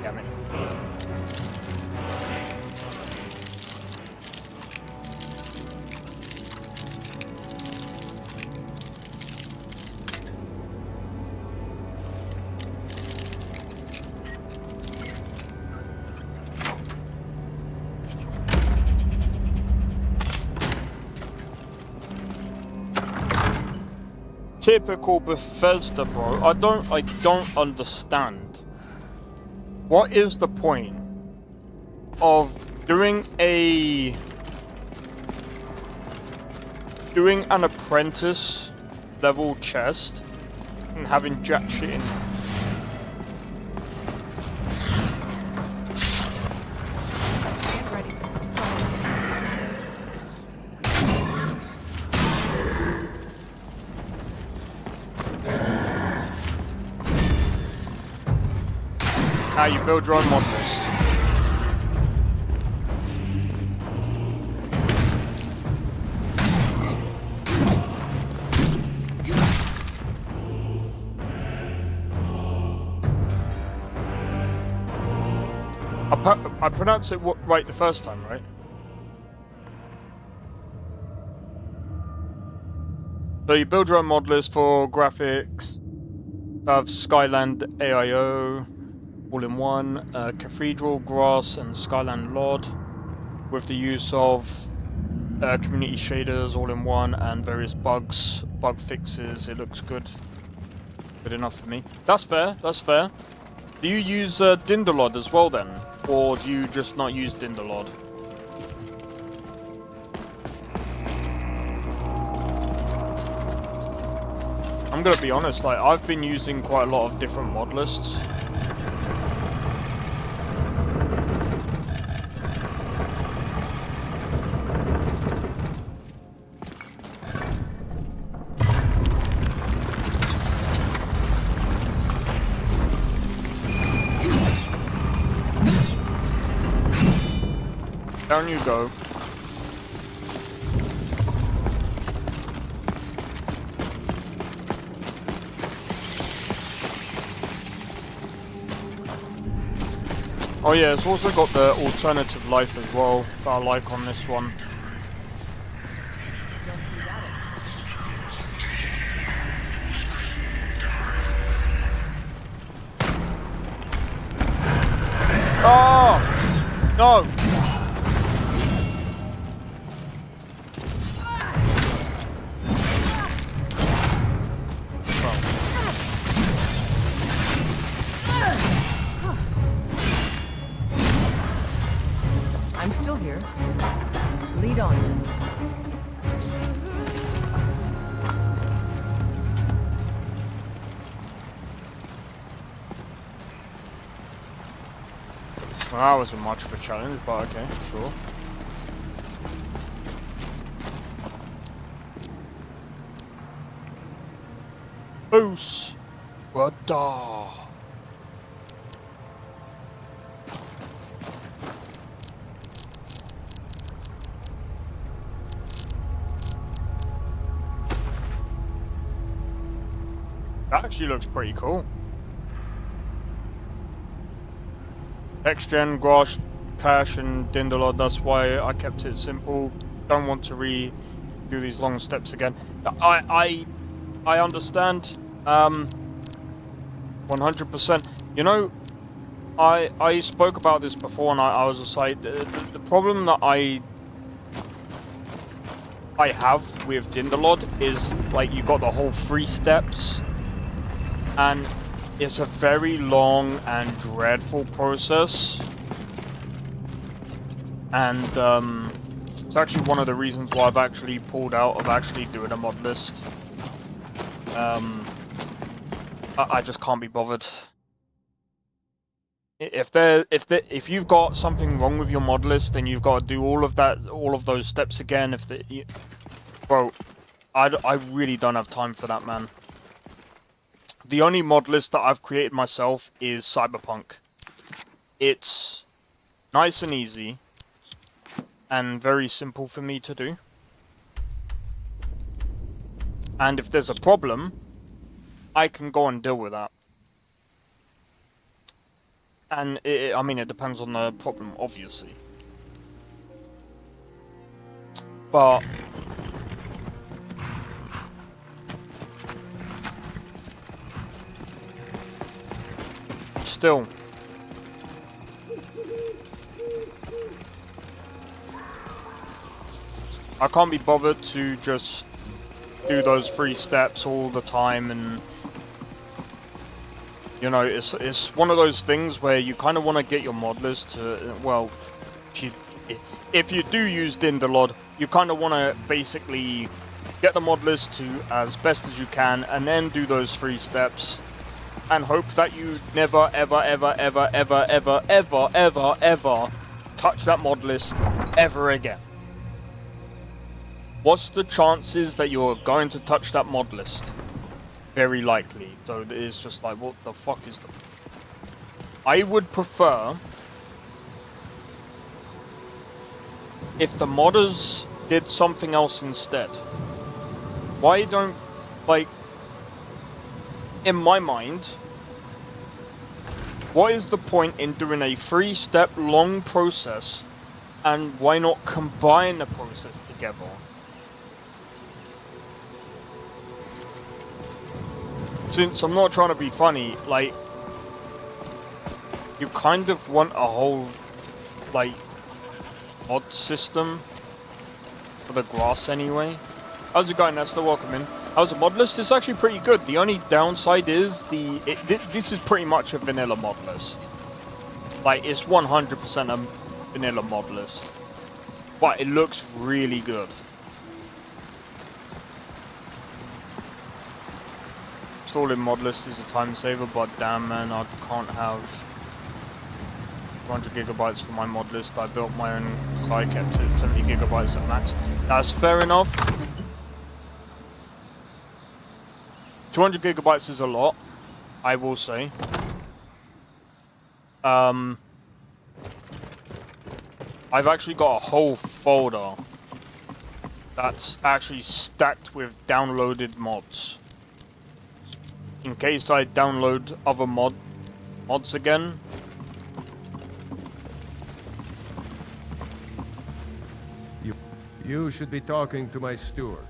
Damn it. Typical Bethesda, bro. I don't understand. What is the point of doing an apprentice level chest and having jack shit in it? Now you build your own Modlist. I pronounced it right the first time, right? So you build your own Modlist for graphics of Skyland AIO. All in one, Cathedral, Grass, and Skyland Lord, with the use of community shaders all in one and various bug fixes. It looks good. Good enough for me. That's fair, that's fair. Do you use Dinderlod as well then? Or do you just not use Dinderlod? I'm gonna be honest, like, I've been using quite a lot of different mod lists. Down you go. Oh yeah, it's also got the alternative life as well that I like on this one. Oh! No! I'm still here. Lead on. Well, that wasn't much of a challenge, but okay, sure. Boos! What the? That actually looks pretty cool. Next-gen, Grosh, Cash, and Dindalod. That's why I kept it simple. Don't want to do these long steps again. I understand. 100%. You know, I spoke about this before, and I was just like, the problem that I have with Dindalod is like you got the whole 3 steps, and it's a very long and dreadful process, and it's actually one of the reasons why I've actually pulled out of actually doing a mod list. I just can't be bothered. If you've got something wrong with your mod list, then you've got to do all of those steps again. Bro, I really don't have time for that, man. The only mod list that I've created myself is Cyberpunk. It's nice and easy, and very simple for me to do. And if there's a problem, I can go and deal with that. And I mean, it depends on the problem, obviously. But still, I can't be bothered to just do those 3 steps all the time, and you know, it's one of those things where you kind of want to get your mod list to, well, if you do use Dindalod, you kind of want to basically get the mod list to as best as you can, and then do those 3 steps, and hope that you never, ever, ever, ever, ever, ever, ever, ever, ever touch that mod list ever again. What's the chances that you're going to touch that mod list? Very likely. So it's just like, what the fuck is the... I would prefer if the modders did something else instead. Why don't, like, in my mind, what is the point in doing a 3-step long process, and why not combine the process together? Since I'm not trying to be funny, like, you kind of want a whole, like, mod system for the grass anyway. How's it going, Nestor? Welcome in. How's the mod list? It's actually pretty good. The only downside is this is pretty much a vanilla mod list. Like, it's 100% a vanilla mod list. But it looks really good. Installing Modlist is a time saver, but damn, man, I can't have 200 gigabytes for my mod list. I built my own, so I kept it at 70 gigabytes at max. That's fair enough. 200 gigabytes is a lot, I will say. I've actually got a whole folder that's actually stacked with downloaded mods. In case I download other mods again. You should be talking to my steward.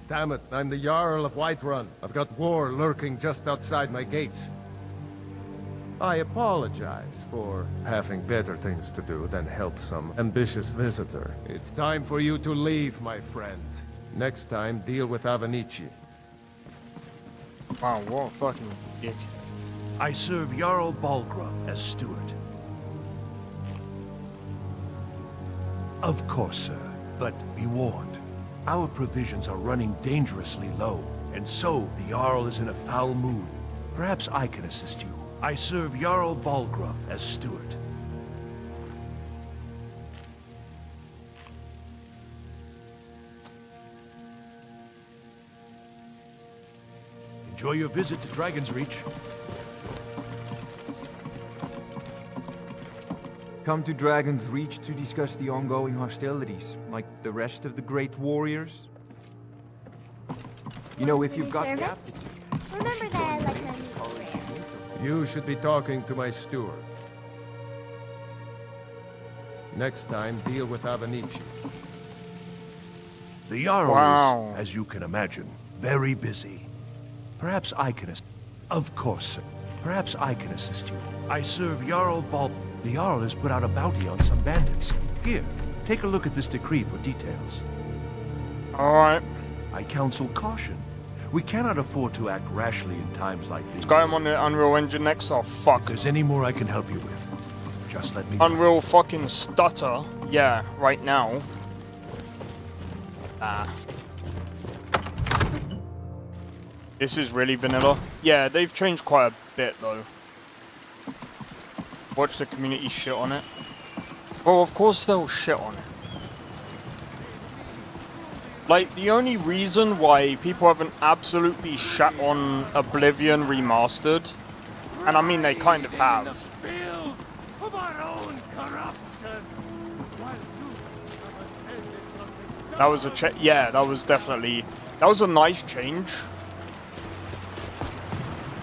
Damn it, I'm the Jarl of Whiterun. I've got war lurking just outside my gates. I apologize for having better things to do than help some ambitious visitor. It's time for you to leave, my friend. Next time, deal with Avenici. Wow, what a fucking dick. I serve Jarl Balgruuf as steward. Of course, sir. But be warned. Our provisions are running dangerously low, and so the Jarl is in a foul mood. Perhaps I can assist you. I serve Jarl Balgruuf as steward. Enjoy your visit to Dragon's Reach. Come to Dragon's Reach to discuss the ongoing hostilities, like the rest of the great warriors. You know, if you've got the aptitude. Remember that I like my meat rare. You should be talking to my steward. Next time, deal with Avenici. The Jarl Wow. is, as you can imagine, very busy. Perhaps I can Of course, sir. Perhaps I can assist you. I serve Jarl Bal... The Jarl has put out a bounty on some bandits. Here, take a look at this decree for details. Alright. I counsel caution. We cannot afford to act rashly in times like these. Skyrim on the Unreal Engine next. Oh, fuck. If there's any more I can help you with, just let me... Unreal fucking stutter. Yeah, right now. This is really vanilla. Yeah, they've changed quite a bit though. Watch the community shit on it. Well, of course they'll shit on it. Like, the only reason why people haven't absolutely shat on Oblivion Remastered, and I mean they kind of have. That was yeah, that was definitely, that was a nice change.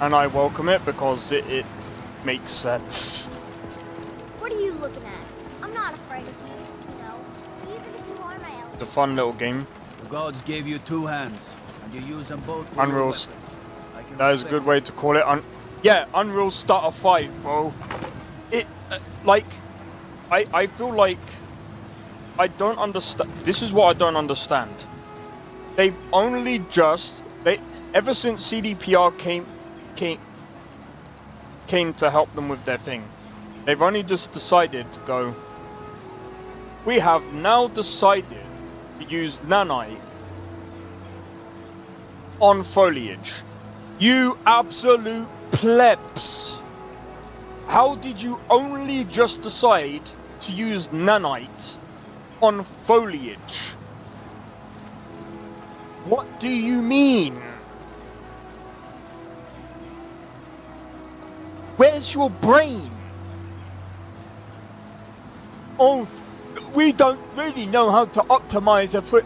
And I welcome it because it makes sense. What are you looking at? I'm not afraid of you, you know, even if you are my ally. It's a fun little game. The gods gave you two hands, and you use them both for Unreal. your weapon. That is a good way to call it. Yeah, Unreal Starter 5, bro. It, like, I feel like I don't understand. This is what I don't understand. They've only just, ever since CDPR came to help them with their thing, they've only just decided to go, we have now decided to use nanite on foliage. You absolute plebs! How did you only just decide to use nanite on foliage? What do you mean? Where's your brain? Oh, we don't really know how to optimize a foot.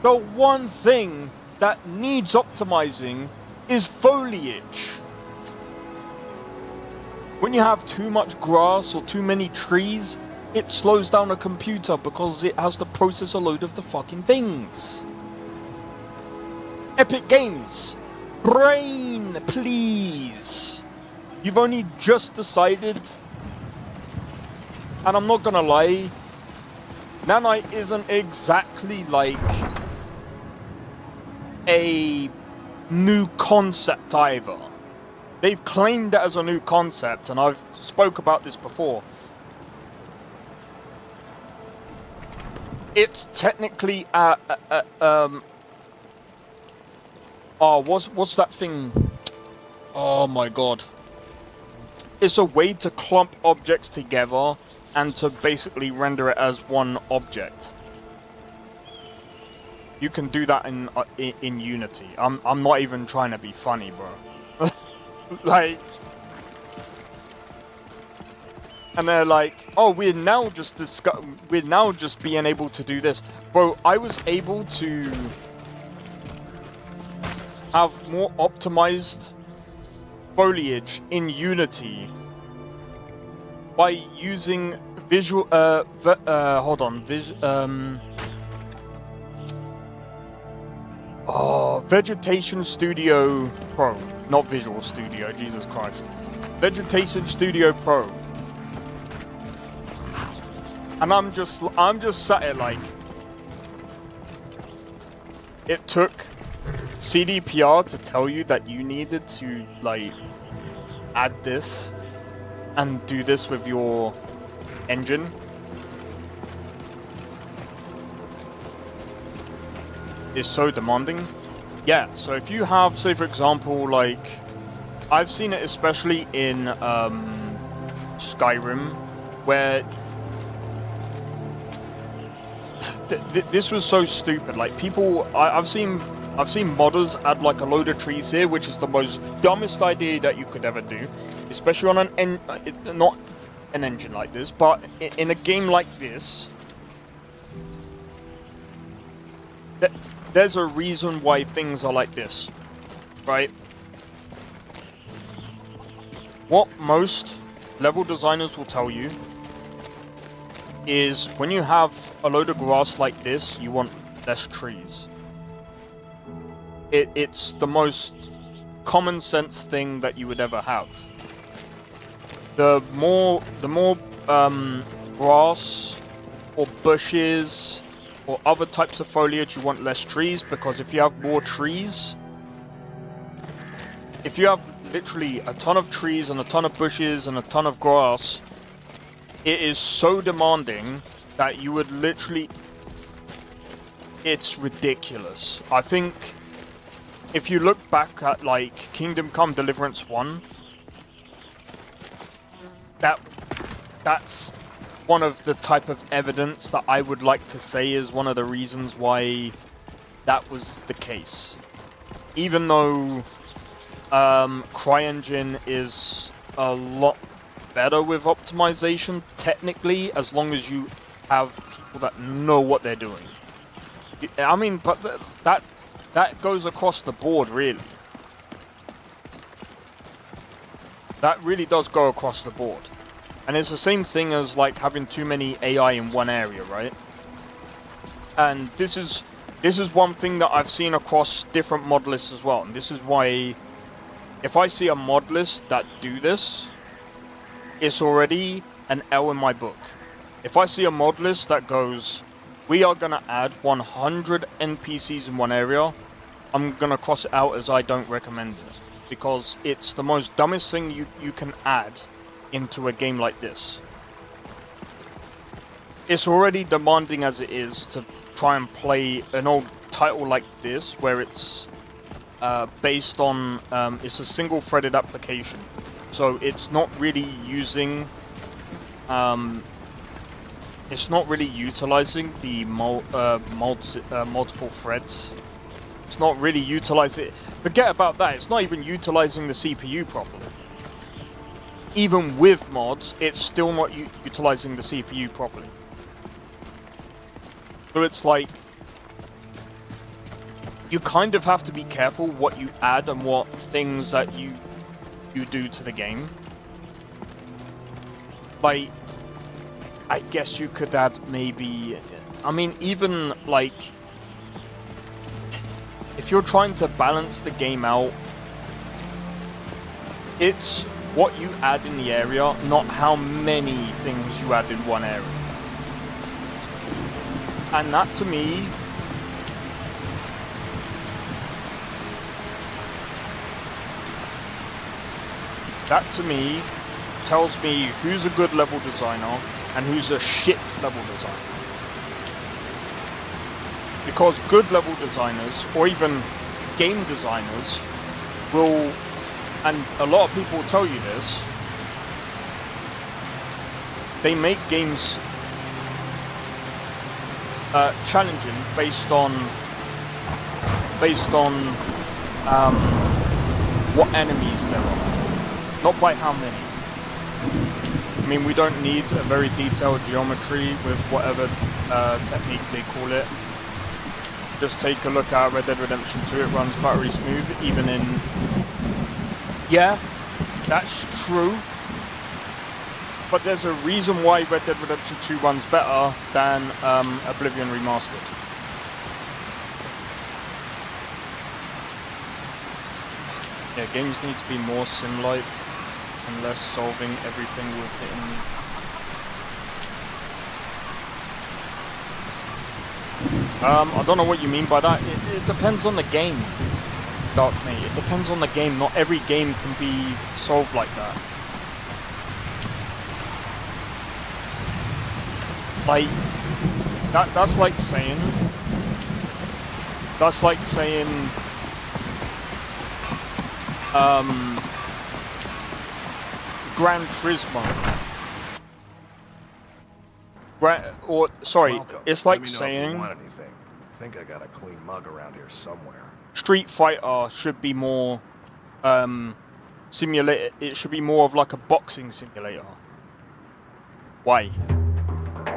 The one thing that needs optimizing is foliage. When you have too much grass or too many trees, it slows down a computer because it has to process a load of the fucking things. Epic Games, brain, please. You've only just decided, and I'm not gonna lie, nanite isn't exactly like a new concept either. They've claimed it as a new concept, and I've spoke about this before. It's technically what's that thing? Oh my god. It's a way to clump objects together and to basically render it as one object. You can do that in Unity. I'm not even trying to be funny, bro. Like, and they're like, oh, we're now just being able to do this. Bro, I was able to have more optimized foliage in Unity by using visual Vegetation Studio Pro, not Visual Studio, Jesus Christ. Vegetation Studio Pro. And I'm just sat here like, it took CDPR to tell you that you needed to like add this and do this with your engine. Is so demanding. Yeah, so if you have, say for example, like, I've seen it especially in Skyrim, where this was so stupid. Like, people, I've seen modders add like a load of trees here, which is the most dumbest idea that you could ever do, especially on not an engine like this, but in a game like this. There's a reason why things are like this, right? What most level designers will tell you is when you have a load of grass like this, you want less trees. It's the most common sense thing that you would ever have. The more grass or bushes or other types of foliage, you want less trees, because if you have more trees, if you have literally a ton of trees and a ton of bushes and a ton of grass, it is so demanding that you would literally, it's ridiculous. I think if you look back at like Kingdom Come Deliverance 1, that's one of the type of evidence that I would like to say is one of the reasons why that was the case. Even though CryEngine is a lot better with optimization, technically, as long as you have people that know what they're doing. I mean, but that goes across the board, really. That really does go across the board. And it's the same thing as like having too many AI in one area, right? And this is one thing that I've seen across different mod lists as well. And this is why if I see a mod list that do this, it's already an L in my book. If I see a mod list that goes, we are going to add 100 NPCs in one area, I'm going to cross it out as I don't recommend it. Because it's the most dumbest thing you can add into a game like this. It's already demanding as it is to try and play an old title like this, where it's based on, it's a single-threaded application. So it's not really using, it's not really utilizing the multiple threads. It's not really utilizing, forget about that, it's not even utilizing the CPU properly. Even with mods, it's still not utilizing the CPU properly. So it's like, you kind of have to be careful what you add and what things that you do to the game. Like, I guess you could add maybe, I mean, even like, if you're trying to balance the game out, it's what you add in the area, not how many things you add in one area. And that to me, tells me who's a good level designer and who's a shit level designer. Because good level designers, or even game designers, will, and a lot of people will tell you this, they make games challenging based on what enemies there are, not by how many. I mean, we don't need a very detailed geometry with whatever technique they call it. Just take a look at Red Dead Redemption 2, it runs buttery smooth, even in... Yeah, that's true. But there's a reason why Red Dead Redemption 2 runs better than Oblivion Remastered. Yeah, games need to be more sim-like and less solving everything within. I don't know what you mean by that. It depends on the game, Darkmate. It depends on the game. Not every game can be solved like that. Like, that's like saying, Gran Turismo. It's like saying, I think I got a clean mug around here somewhere. Street Fighter should be more simulated. It should be more of like a boxing simulator. Why?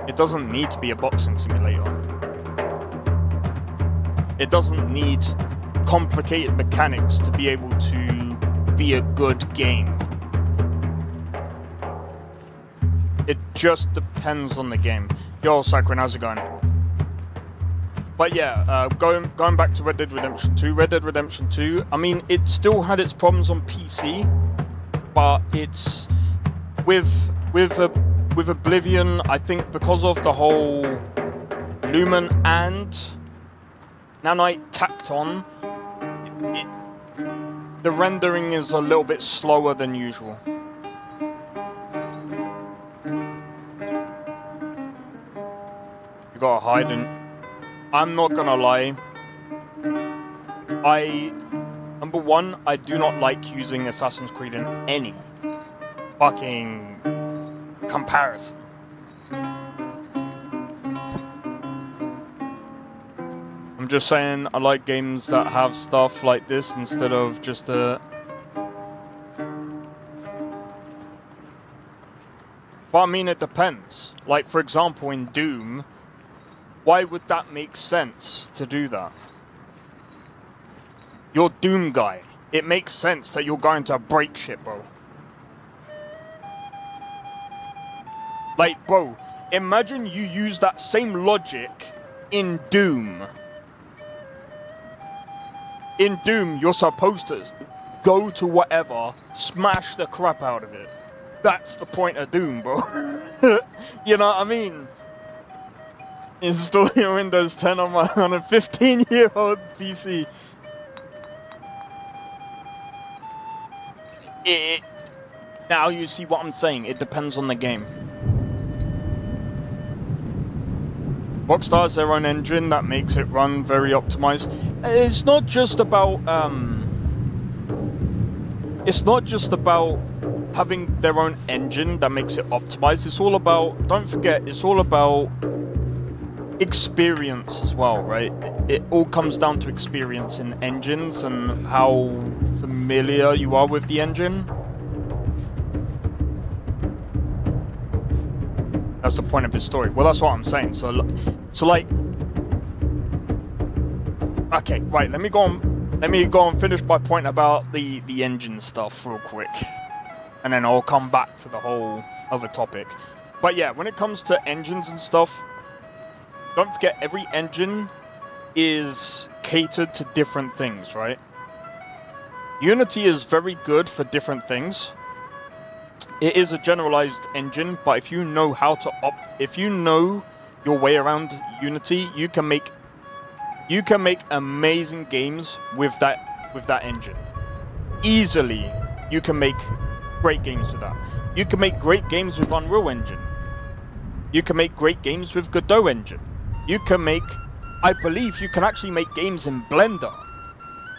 It doesn't need to be a boxing simulator. It doesn't need complicated mechanics to be able to be a good game. It just depends on the game. Yo, Sakrin, how's it going? But yeah, going back to Red Dead Redemption 2. Red Dead Redemption 2, I mean, it still had its problems on PC, but it's with Oblivion, I think because of the whole Lumen and Nanite tacked on, the rendering is a little bit slower than usual. You gotta hide, and I'm not gonna lie, number one, I do not like using Assassin's Creed in any fucking comparison. I'm just saying I like games that have stuff like this instead of just a... But I mean, it depends. Like, for example, in Doom, why would that make sense to do that? You're Doom guy. It makes sense that you're going to break shit, bro. Like, bro, imagine you use that same logic in Doom. In Doom, you're supposed to go to whatever, smash the crap out of it. That's the point of Doom, bro. You know what I mean? Install your Windows 10 on a 15-year-old PC. Now you see what I'm saying. It depends on the game. Rockstar has their own engine that makes it run very optimized. It's not just about having their own engine that makes it optimized. It's all about, don't forget, it's all about experience as well, right? It all comes down to experience in engines and how familiar you are with the engine. That's the point of this story. Well, that's what I'm saying. So like, okay, right. Let me go on. Finish my point about the engine stuff real quick, and then I'll come back to the whole other topic. But yeah, when it comes to engines and stuff, don't forget every engine is catered to different things, right? Unity is very good for different things. It is a generalized engine, but if you know how to if you know your way around Unity, you can make amazing games with that engine. Easily, you can make great games with that. You can make great games with Unreal Engine. You can make great games with Godot Engine. You can make, I believe you can actually make games in Blender.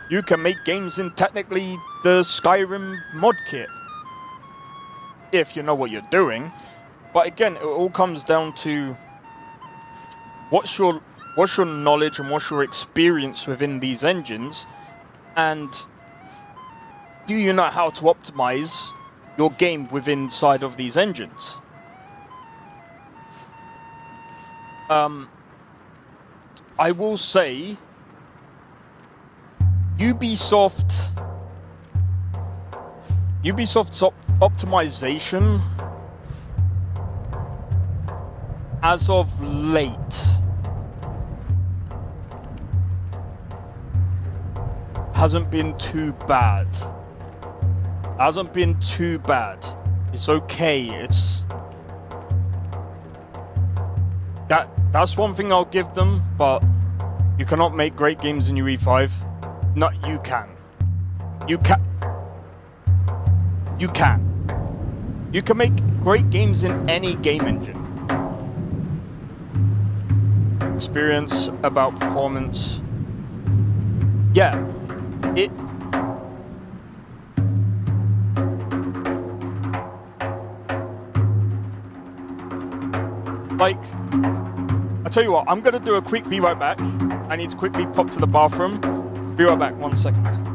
You can make games in technically the Skyrim mod kit, if you know what you're doing. But again, it all comes down to what's your knowledge and what's your experience within these engines, and do you know how to optimize your game within inside of these engines? I will say Ubisoft's optimization as of late hasn't been too bad. It's okay. That's one thing I'll give them, but you cannot make great games in UE5. Not you can. You can make great games in any game engine. Experience about performance. Yeah, like, I tell you what, I'm gonna do a quick be right back. I need to quickly pop to the bathroom. Be right back, 1 second.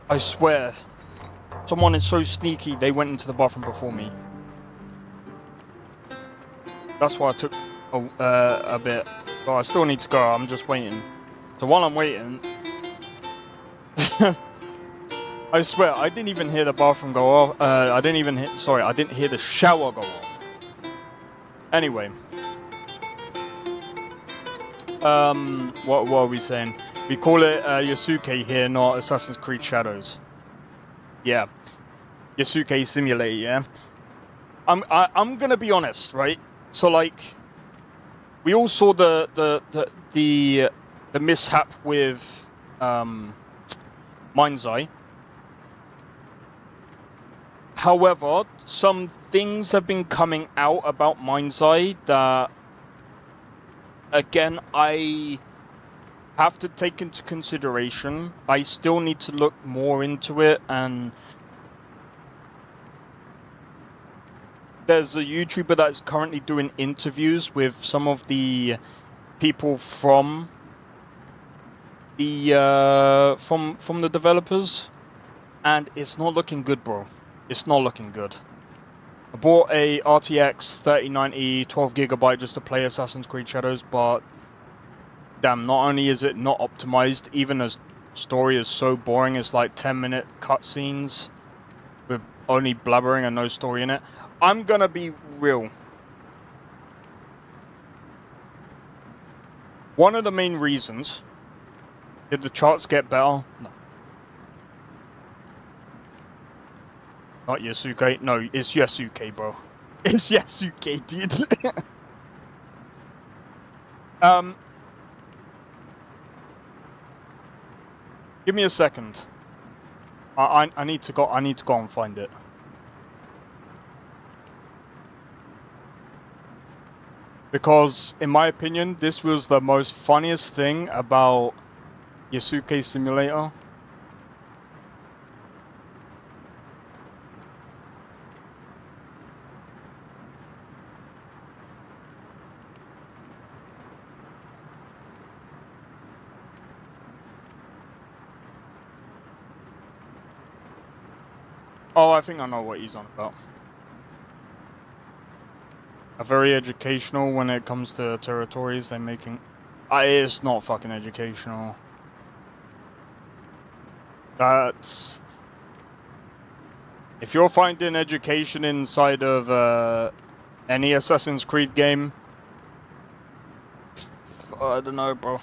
I swear. Someone is so sneaky, they went into the bathroom before me. That's why I took a bit. But I still need to go, I'm just waiting. So while I'm waiting... I swear, I didn't even hear the bathroom go off. I didn't even hear... Sorry, I didn't hear the shower go off. Anyway. What are we saying? We call it Yasuke here, not Assassin's Creed Shadows. Yeah. Yasuke Simulator, yeah? I'm gonna be honest, right? So, like... We all saw the mishap with... Mind's Eye. However, some things have been coming out about Mind's Eye that, again, I have to take into consideration. I still need to look more into it, and there's a YouTuber that's currently doing interviews with some of the people from the from the developers, and it's not looking good, bro. It's not looking good. I bought a RTX 3090 12GB just to play Assassin's Creed Shadows, but damn, not only is it not optimized, even the story is so boring. It's like 10-minute cutscenes with only blabbering and no story in it. I'm gonna be real. One of the main reasons... Did the charts get better? No. Not Yasuke. No, it's Yasuke, bro. It's Yasuke, dude. Give me a second. I need to go. I need to go and find it. Because, in my opinion, this was the most funniest thing about Yasuke Simulator. Oh, I think I know what he's on about. A very educational when it comes to territories they're making. It's not fucking educational. That's... If you're finding education inside of any Assassin's Creed game, I don't know, bro.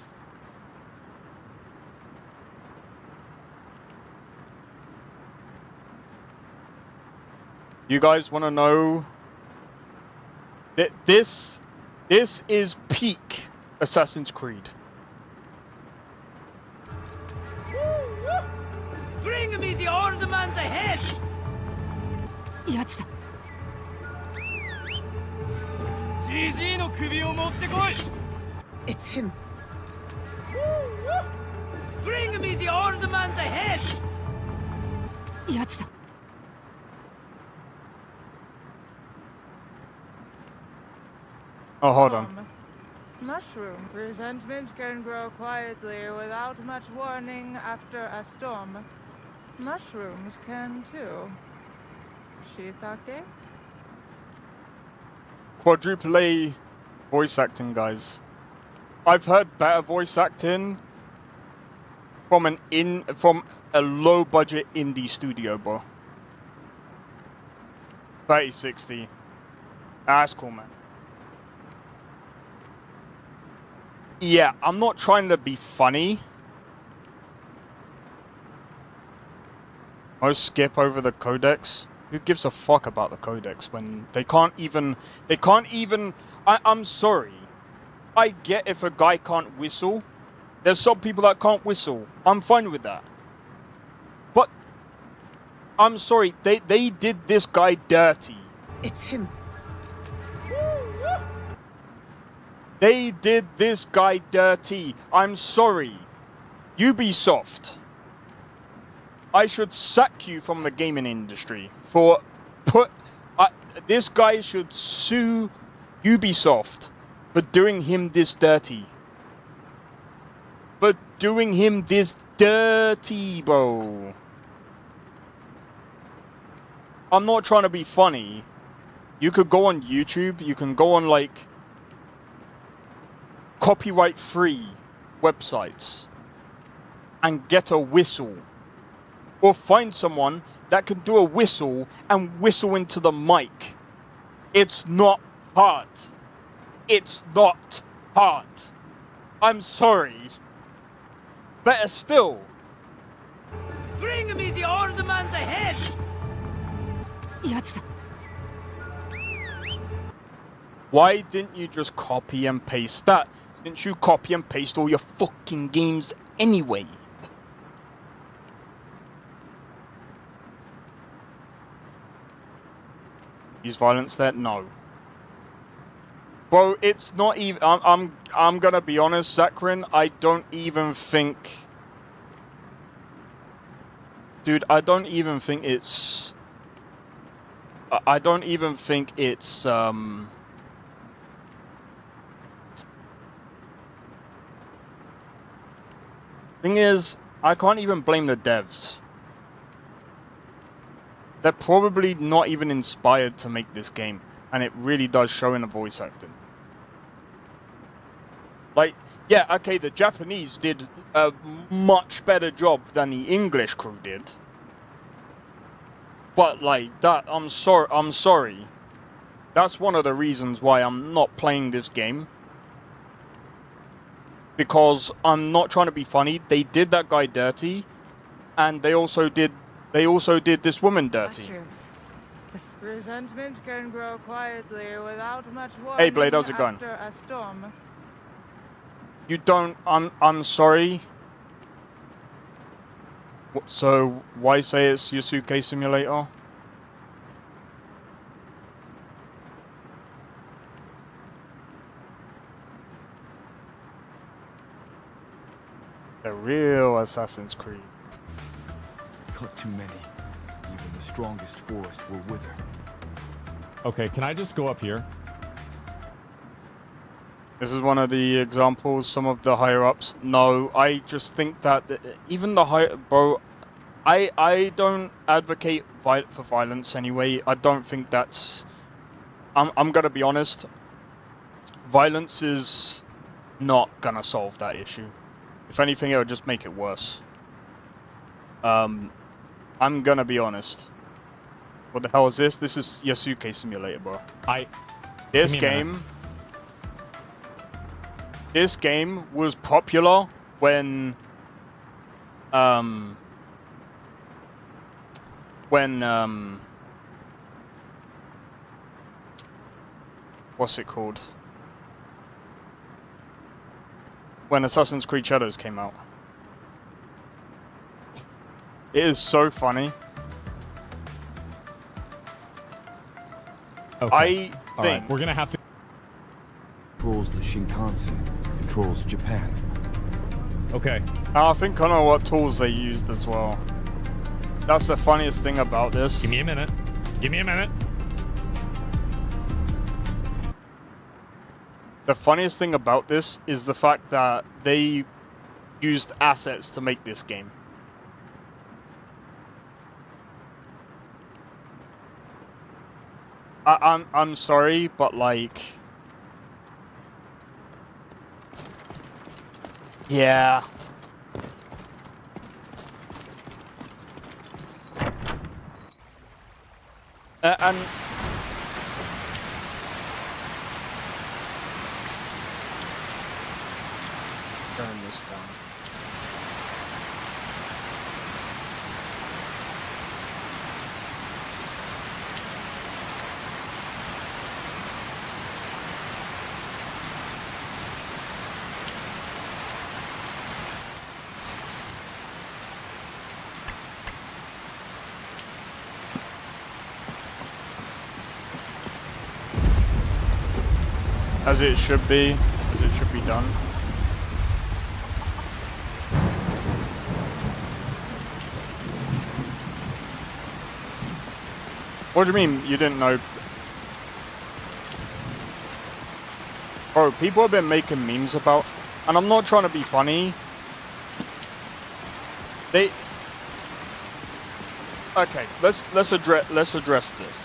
You guys want to know? This is peak Assassin's Creed. Bring me the ornaments ahead! It's him. Bring me the ornaments ahead! Oh, hold on. Mushroom presentment can grow quietly without much warning after a storm. Mushrooms can too. Shiitake? Quadruple A voice acting, guys. I've heard better voice acting from a low budget indie studio, bro. 3060. That's cool, man. Yeah, I'm not trying to be funny. Most skip over the codex. Who gives a fuck about the codex when they can't even... I'm sorry. I get if a guy can't whistle. There's some people that can't whistle. I'm fine with that. But... I'm sorry, they did this guy dirty. It's him. They did this guy dirty. I'm sorry. Ubisoft. I should sack you from the gaming industry for this guy should sue Ubisoft for doing him this dirty. For doing him this dirty, bro. I'm not trying to be funny. You could go on YouTube, you can go on like copyright-free websites and get a whistle. Or find someone that can do a whistle and whistle into the mic. It's not hard. It's not hard. I'm sorry. Better still. Bring me the old man's head! Why didn't you just copy and paste that? Didn't you copy and paste all your fucking games anyway? Use violence there? No. Bro, it's not even. I'm gonna be honest, Zakrin. I don't even think. Dude, I don't even think it's. I don't even think it's. Thing is, I can't even blame the devs. They're probably not even inspired to make this game, and it really does show in the voice acting. Like, yeah, okay, the Japanese did a much better job than the English crew did. But like that, I'm sorry. That's one of the reasons why I'm not playing this game. Because I'm not trying to be funny. They did that guy dirty, and they also did this woman dirty. Mushrooms. This resentment can grow quietly without much warning. Hey Blade, how's it going? After a storm. You don't. I'm sorry. So why say it's Yasuke Simulator? The real Assassin's Creed. Caught too many. Even the strongest forest will wither. Okay, can I just go up here? This is one of the examples, some of the higher-ups. No, I just think that even the bro, I don't advocate for violence anyway. I don't think that's... I'm gonna be honest. Violence is not gonna solve that issue. If anything, it would just make it worse. I'm gonna be honest. What the hell is this? This is Yasuke Simulator, bro. This game was popular when what's it called? When Assassin's Creed Shadows came out. It is so funny. Okay. I think... Alright, we're gonna have to... Controls the Shinkansen, controls Japan. Okay. I think I know what tools they used as well. That's the funniest thing about this. Give me a minute. Give me a minute. The funniest thing about this is the fact that they used assets to make this game. I'm sorry, but like... Yeah. And... Turn this down. As it should be, as it should be done. What do you mean you didn't know? Bro, people have been making memes about, and I'm not trying to be funny. Okay, let's address this.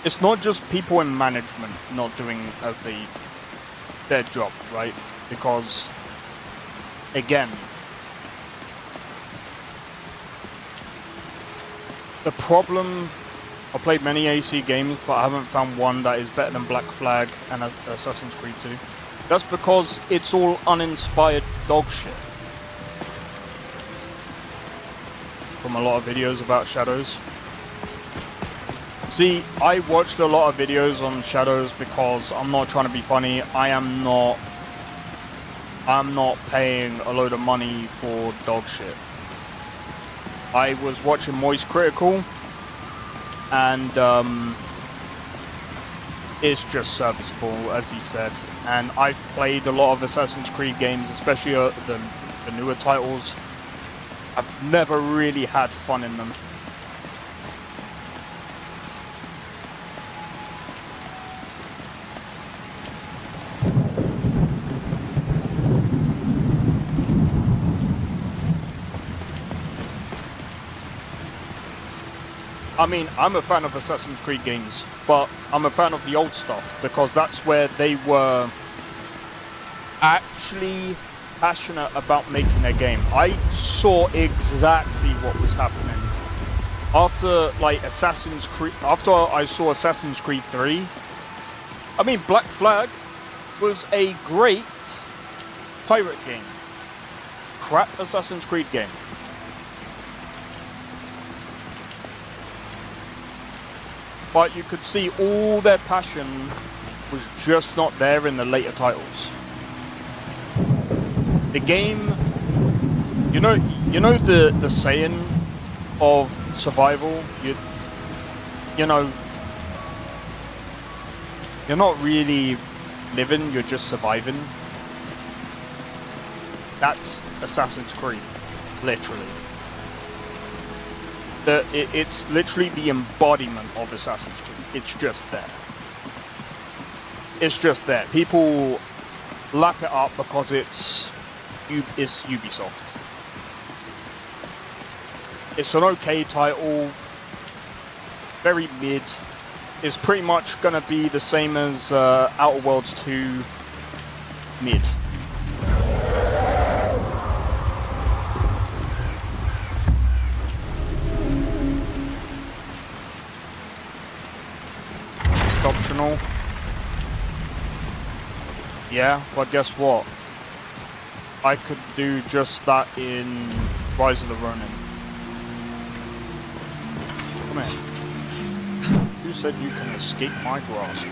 It's not just people in management not doing their job, right? Because again, the problem, I played many AC games, but I haven't found one that is better than Black Flag and Assassin's Creed 2. That's because it's all uninspired dog shit. From a lot of videos about Shadows. See, I watched a lot of videos on Shadows because I'm not trying to be funny. I'm not paying a load of money for dog shit. I was watching Moist Critical, and it's just serviceable, as he said. And I've played a lot of Assassin's Creed games, especially the newer titles. I've never really had fun in them. I mean, I'm a fan of Assassin's Creed games, but I'm a fan of the old stuff because that's where they were actually passionate about making their game. I saw exactly what was happening after, like, Assassin's Creed. After I saw Assassin's Creed 3, I mean, Black Flag was a great pirate game. Crap Assassin's Creed game. But you could see all their passion was just not there in the later titles. The game, you know the saying of survival. You know, you're not really living, you're just surviving. That's Assassin's Creed, literally. It's literally the embodiment of Assassin's Creed. It's just there. It's just there. People lap it up because it's Ubisoft. It's an okay title, very mid. It's pretty much gonna be the same as Outer Worlds 2 mid. Optional. Yeah, but guess what? I could do just that in Rise of the Ronin. Come here. Who said you can escape my grasp?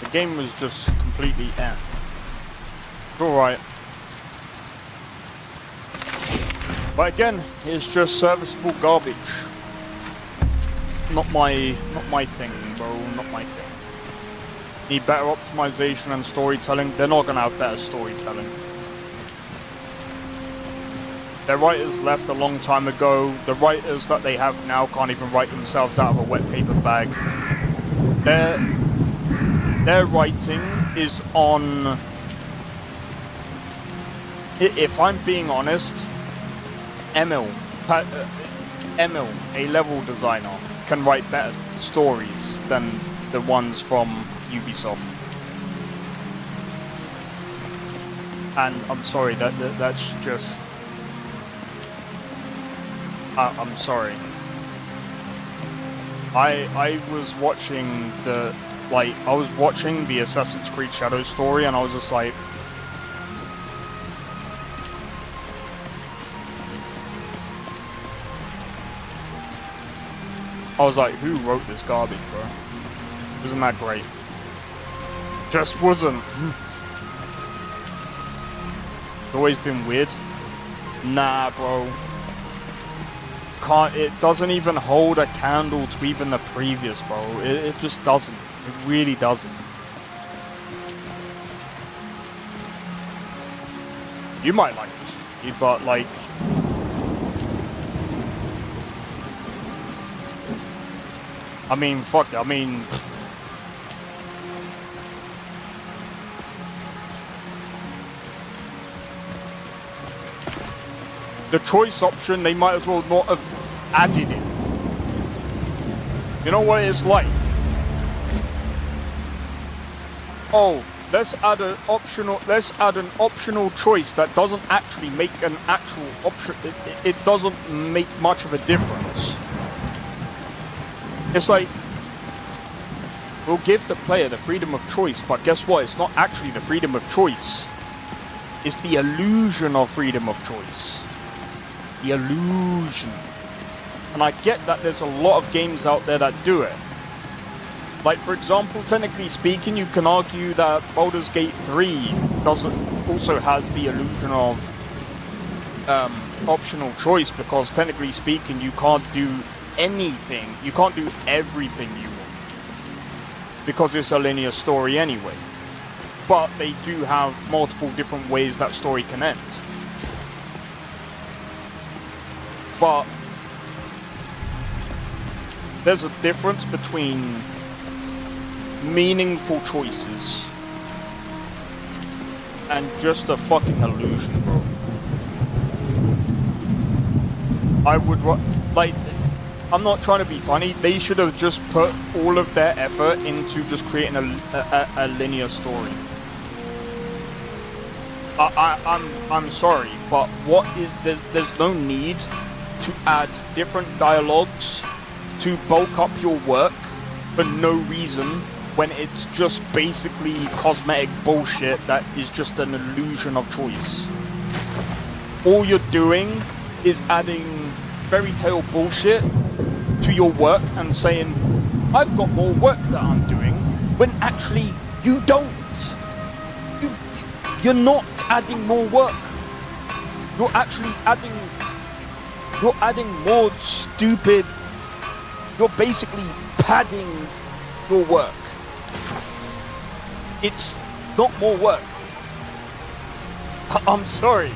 The game was just completely It's alright. But again, it's just serviceable garbage. Not my thing, bro, not my thing. Need better optimization and storytelling. They're not gonna have better storytelling. Their writers left a long time ago. The writers that they have now can't even write themselves out of a wet paper bag. Their writing is on, if I'm being honest, Emil, a level designer, can write better stories than the ones from Ubisoft. And I'm sorry, that's just, I'm sorry. I was watching I was watching the Assassin's Creed Shadows story, and I was just like, who wrote this garbage, bro? Isn't that great? Just wasn't. It's always been weird. Nah, bro. It doesn't even hold a candle to even the previous, bro. It just doesn't. It really doesn't. You might like this, but like, I mean, fuck it. I mean, the choice option, they might as well not have added it. You know what it's like? Oh, let's add an optional choice that doesn't actually make an actual option. It doesn't make much of a difference. It's like, we'll give the player the freedom of choice, but guess what? It's not actually the freedom of choice. It's the illusion of freedom of choice. The illusion. And I get that there's a lot of games out there that do it. Like, for example, technically speaking, you can argue that Baldur's Gate 3 also has the illusion of optional choice, because technically speaking, you can't do anything. You can't do everything you want, because it's a linear story anyway. But they do have multiple different ways that story can end. But there's a difference between meaningful choices and just a fucking illusion, bro. I would like, I'm not trying to be funny, they should have just put all of their effort into just creating a linear story. I'm sorry, but what is there's no need to add different dialogues to bulk up your work for no reason, when it's just basically cosmetic bullshit that is just an illusion of choice. All you're doing is adding fairy tale bullshit to your work and saying, I've got more work that I'm doing, when actually you don't. You're not adding more work. You're actually adding more stupid. You're basically padding your work. It's not more work. I'm sorry.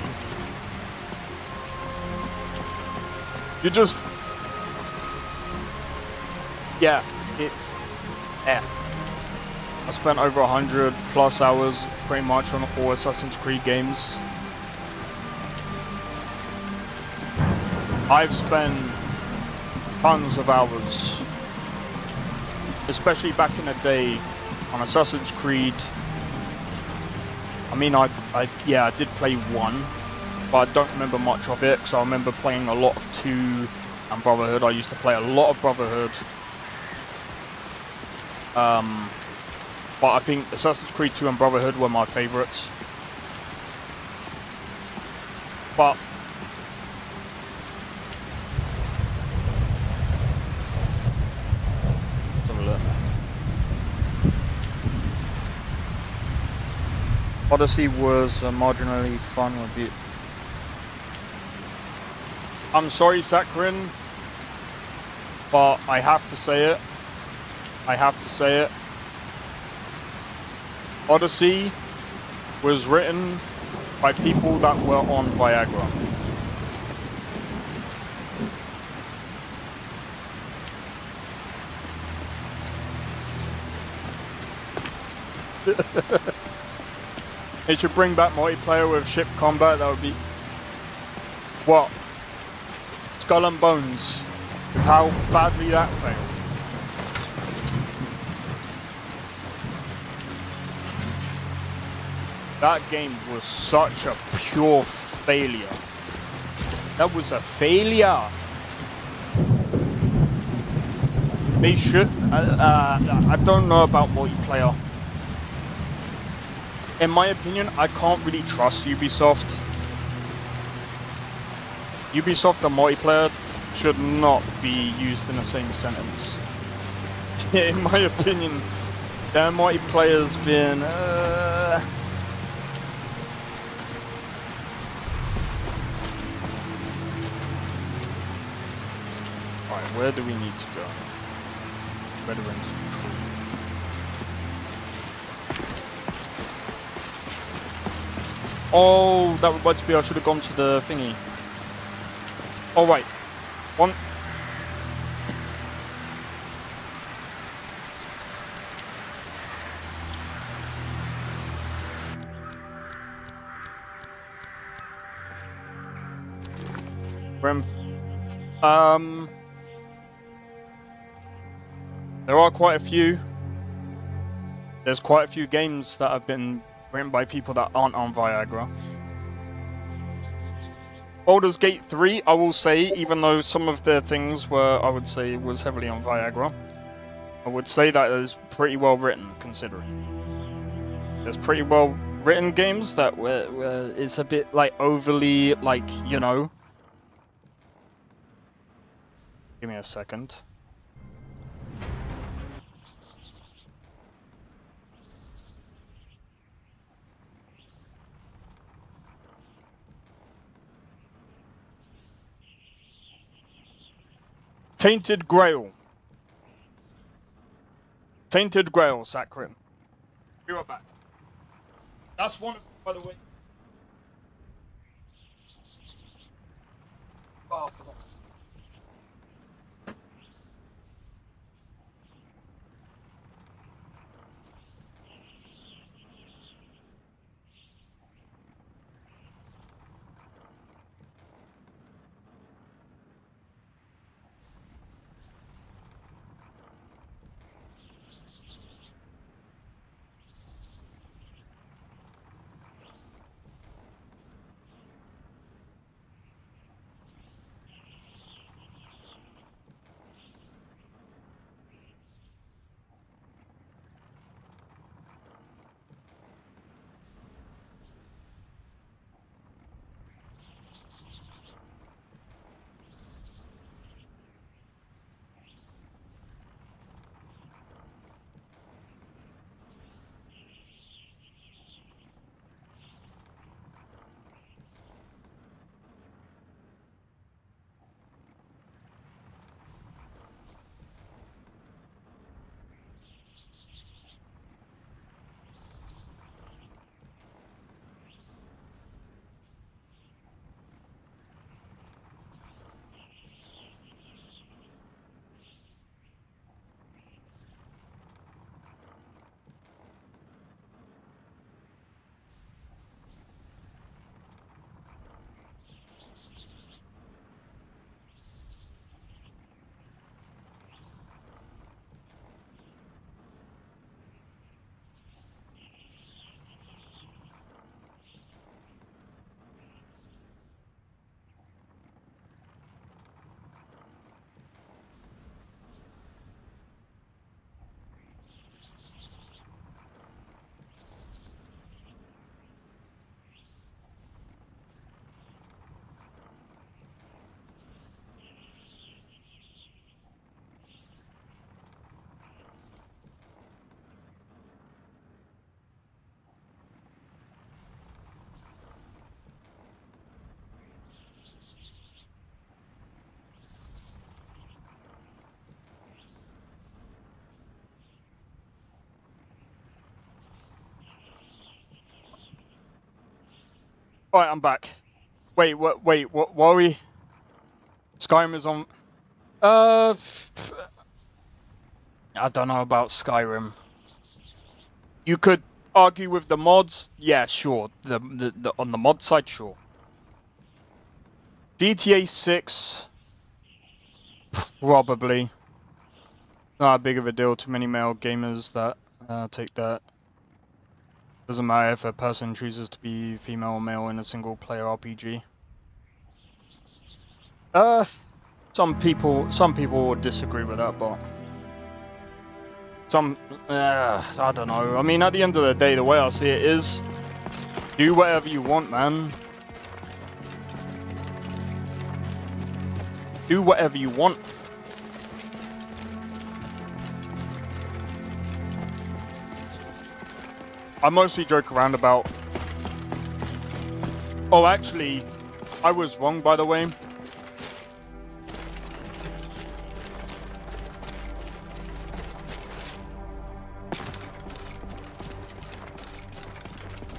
You just... Yeah, it's... Yeah. I spent over 100 plus hours pretty much on all Assassin's Creed games. I've spent tons of hours, especially back in the day on Assassin's Creed. I mean, I did play 1, but I don't remember much of it, because I remember playing a lot of 2 and Brotherhood. I used to play a lot of Brotherhood. But I think Assassin's Creed 2 and Brotherhood were my favourites. But let's have a look. Odyssey was marginally fun with you. I'm sorry, Sakharin, but I have to say it. I have to say it. Odyssey was written by people that were on Viagra. They should bring back multiplayer with ship combat. That would be... What? Skull and Bones. How badly that failed. That game was such a pure failure. That was a failure. They should... I don't know about multiplayer. In my opinion, I can't really trust Ubisoft. Ubisoft and multiplayer should not be used in the same sentence. In my opinion, their multiplayer's been... Alright, where do we need to go? Veterans Retreat. Oh, that reminds me, I should have gone to the thingy. Oh, wait. One. There are quite a few. There's quite a few games that have been written by people that aren't on Viagra. Baldur's Gate 3, I will say, even though some of their things were, I would say, was heavily on Viagra, I would say that is pretty well written, considering. There's pretty well written games that where it's a bit, like, overly, like, you know. Give me a second. Tainted Grail. Tainted Grail, Skyrim. Be right back. That's one of, by the way. Oh, come on. Alright, I'm back. Wait, what are we? Skyrim is on... I don't know about Skyrim. You could argue with the mods, yeah, sure. The on the mod side, sure. GTA 6, probably. Not big of a deal to many male gamers that take that. Doesn't matter if a person chooses to be female or male in a single player RPG. Some people would disagree with that, but I don't know. I mean, at the end of the day, the way I see it is, do whatever you want, man. Do whatever you want. I mostly joke around about... Oh, actually, I was wrong, by the way.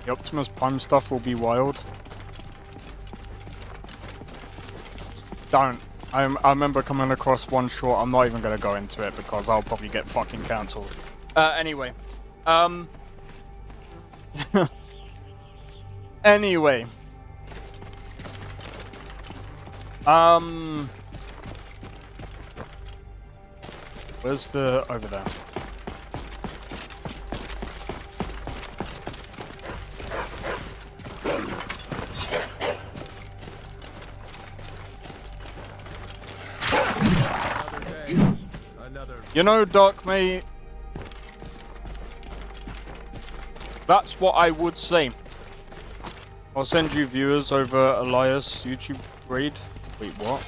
The Optimus Prime stuff will be wild. Don't. I remember coming across one short. I'm not even gonna go into it because I'll probably get fucking cancelled. Anyway. Anyway. Where's the... over there. You know, Doc, mate, that's what I would say. I'll send you viewers over Elias' YouTube raid. Wait, what?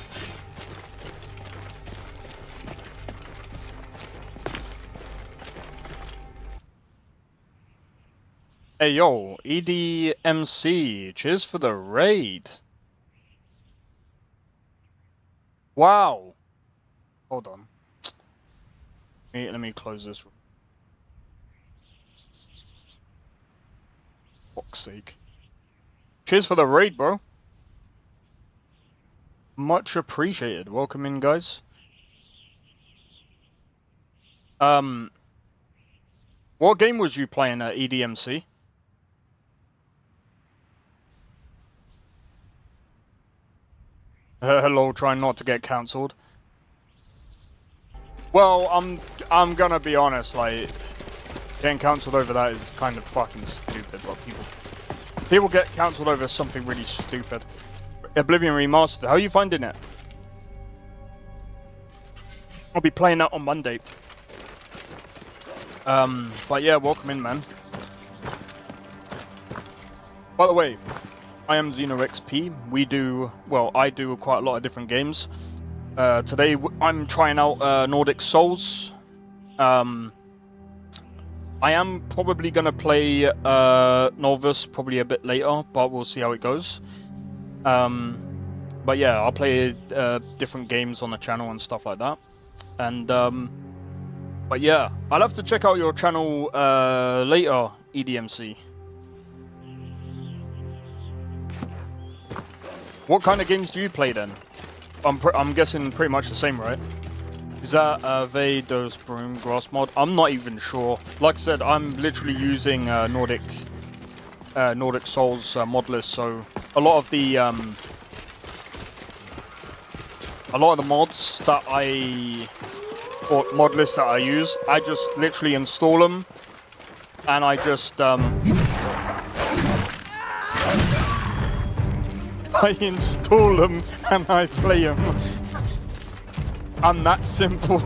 Hey, yo, EDMC, cheers for the raid. Wow. Hold on. Let me close this. For fuck's sake. Cheers for the raid, bro. Much appreciated. Welcome in, guys. What game was you playing at EDMC? Hello, trying not to get cancelled. Well, I'm gonna be honest, like, getting cancelled over that is kind of fucking stupid, but people get cancelled over something really stupid. Oblivion Remastered, how are you finding it? I'll be playing that on Monday. But yeah, welcome in, man. By the way, I am XP. I do quite a lot of different games. Today I'm trying out Nordic Souls. I am probably gonna play Novice probably a bit later, but we'll see how it goes. But yeah, I'll play different games on the channel and stuff like that. And but yeah, I'll have to check out your channel later, EDMC. What kind of games do you play then? I'm guessing pretty much the same, right? Is that Vados Broom Grass mod? I'm not even sure. Like I said, I'm literally using Nordic Souls Modlist, so a lot of the mods that or Modlist that I use, I just literally install them, and I just I install them and I play them. I'm that simple.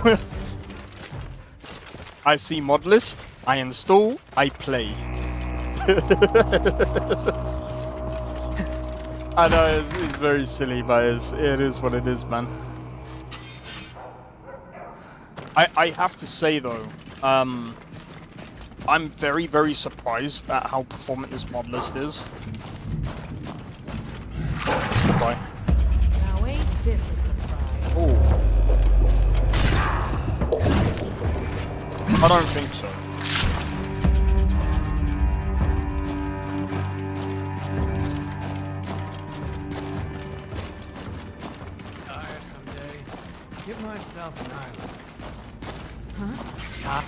I see Modlist, I install, I play. I know it's very silly, but it is what it is, man. I have to say though, I'm very, very surprised at how performant this Modlist is. Bye. Now ain't this a surprise? Oh. I don't think so. Tired someday. Give myself an island. Huh?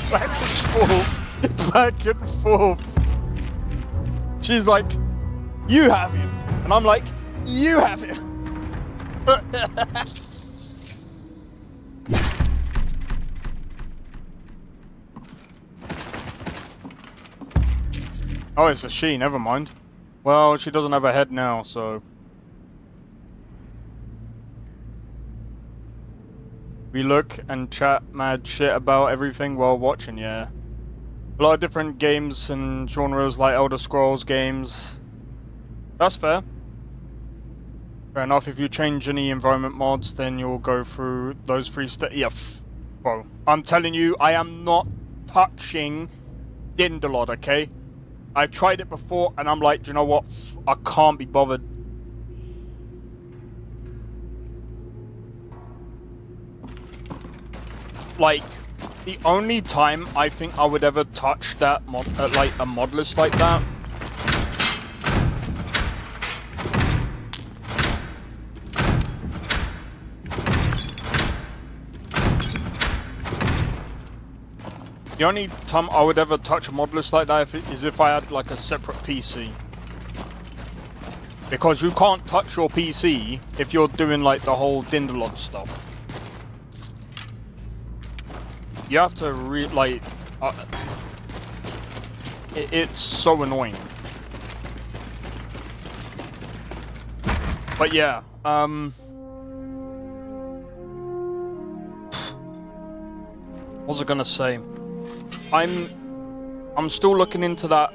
Back and forth. Back and forth. She's like, you have him. And I'm like, you have him. Oh, it's a she, never mind. Well, she doesn't have a head now, so... We look and chat mad shit about everything while watching, yeah. A lot of different games and genres like Elder Scrolls games. That's fair. Fair enough, if you change any environment mods, then you'll go through those 3 steps. Yeah, bro, I'm telling you, I am not touching Dindalod, okay? I tried it before, and I'm like, do you know what? I can't be bothered. like, the only time I think I would ever touch that like a Modlist like that the only time I would ever touch a Modlist like that is if I had like a separate PC. Because you can't touch your PC if you're doing like the whole Dindalod stuff. You have to it's so annoying. But yeah, what was I gonna say? I'm still looking into that,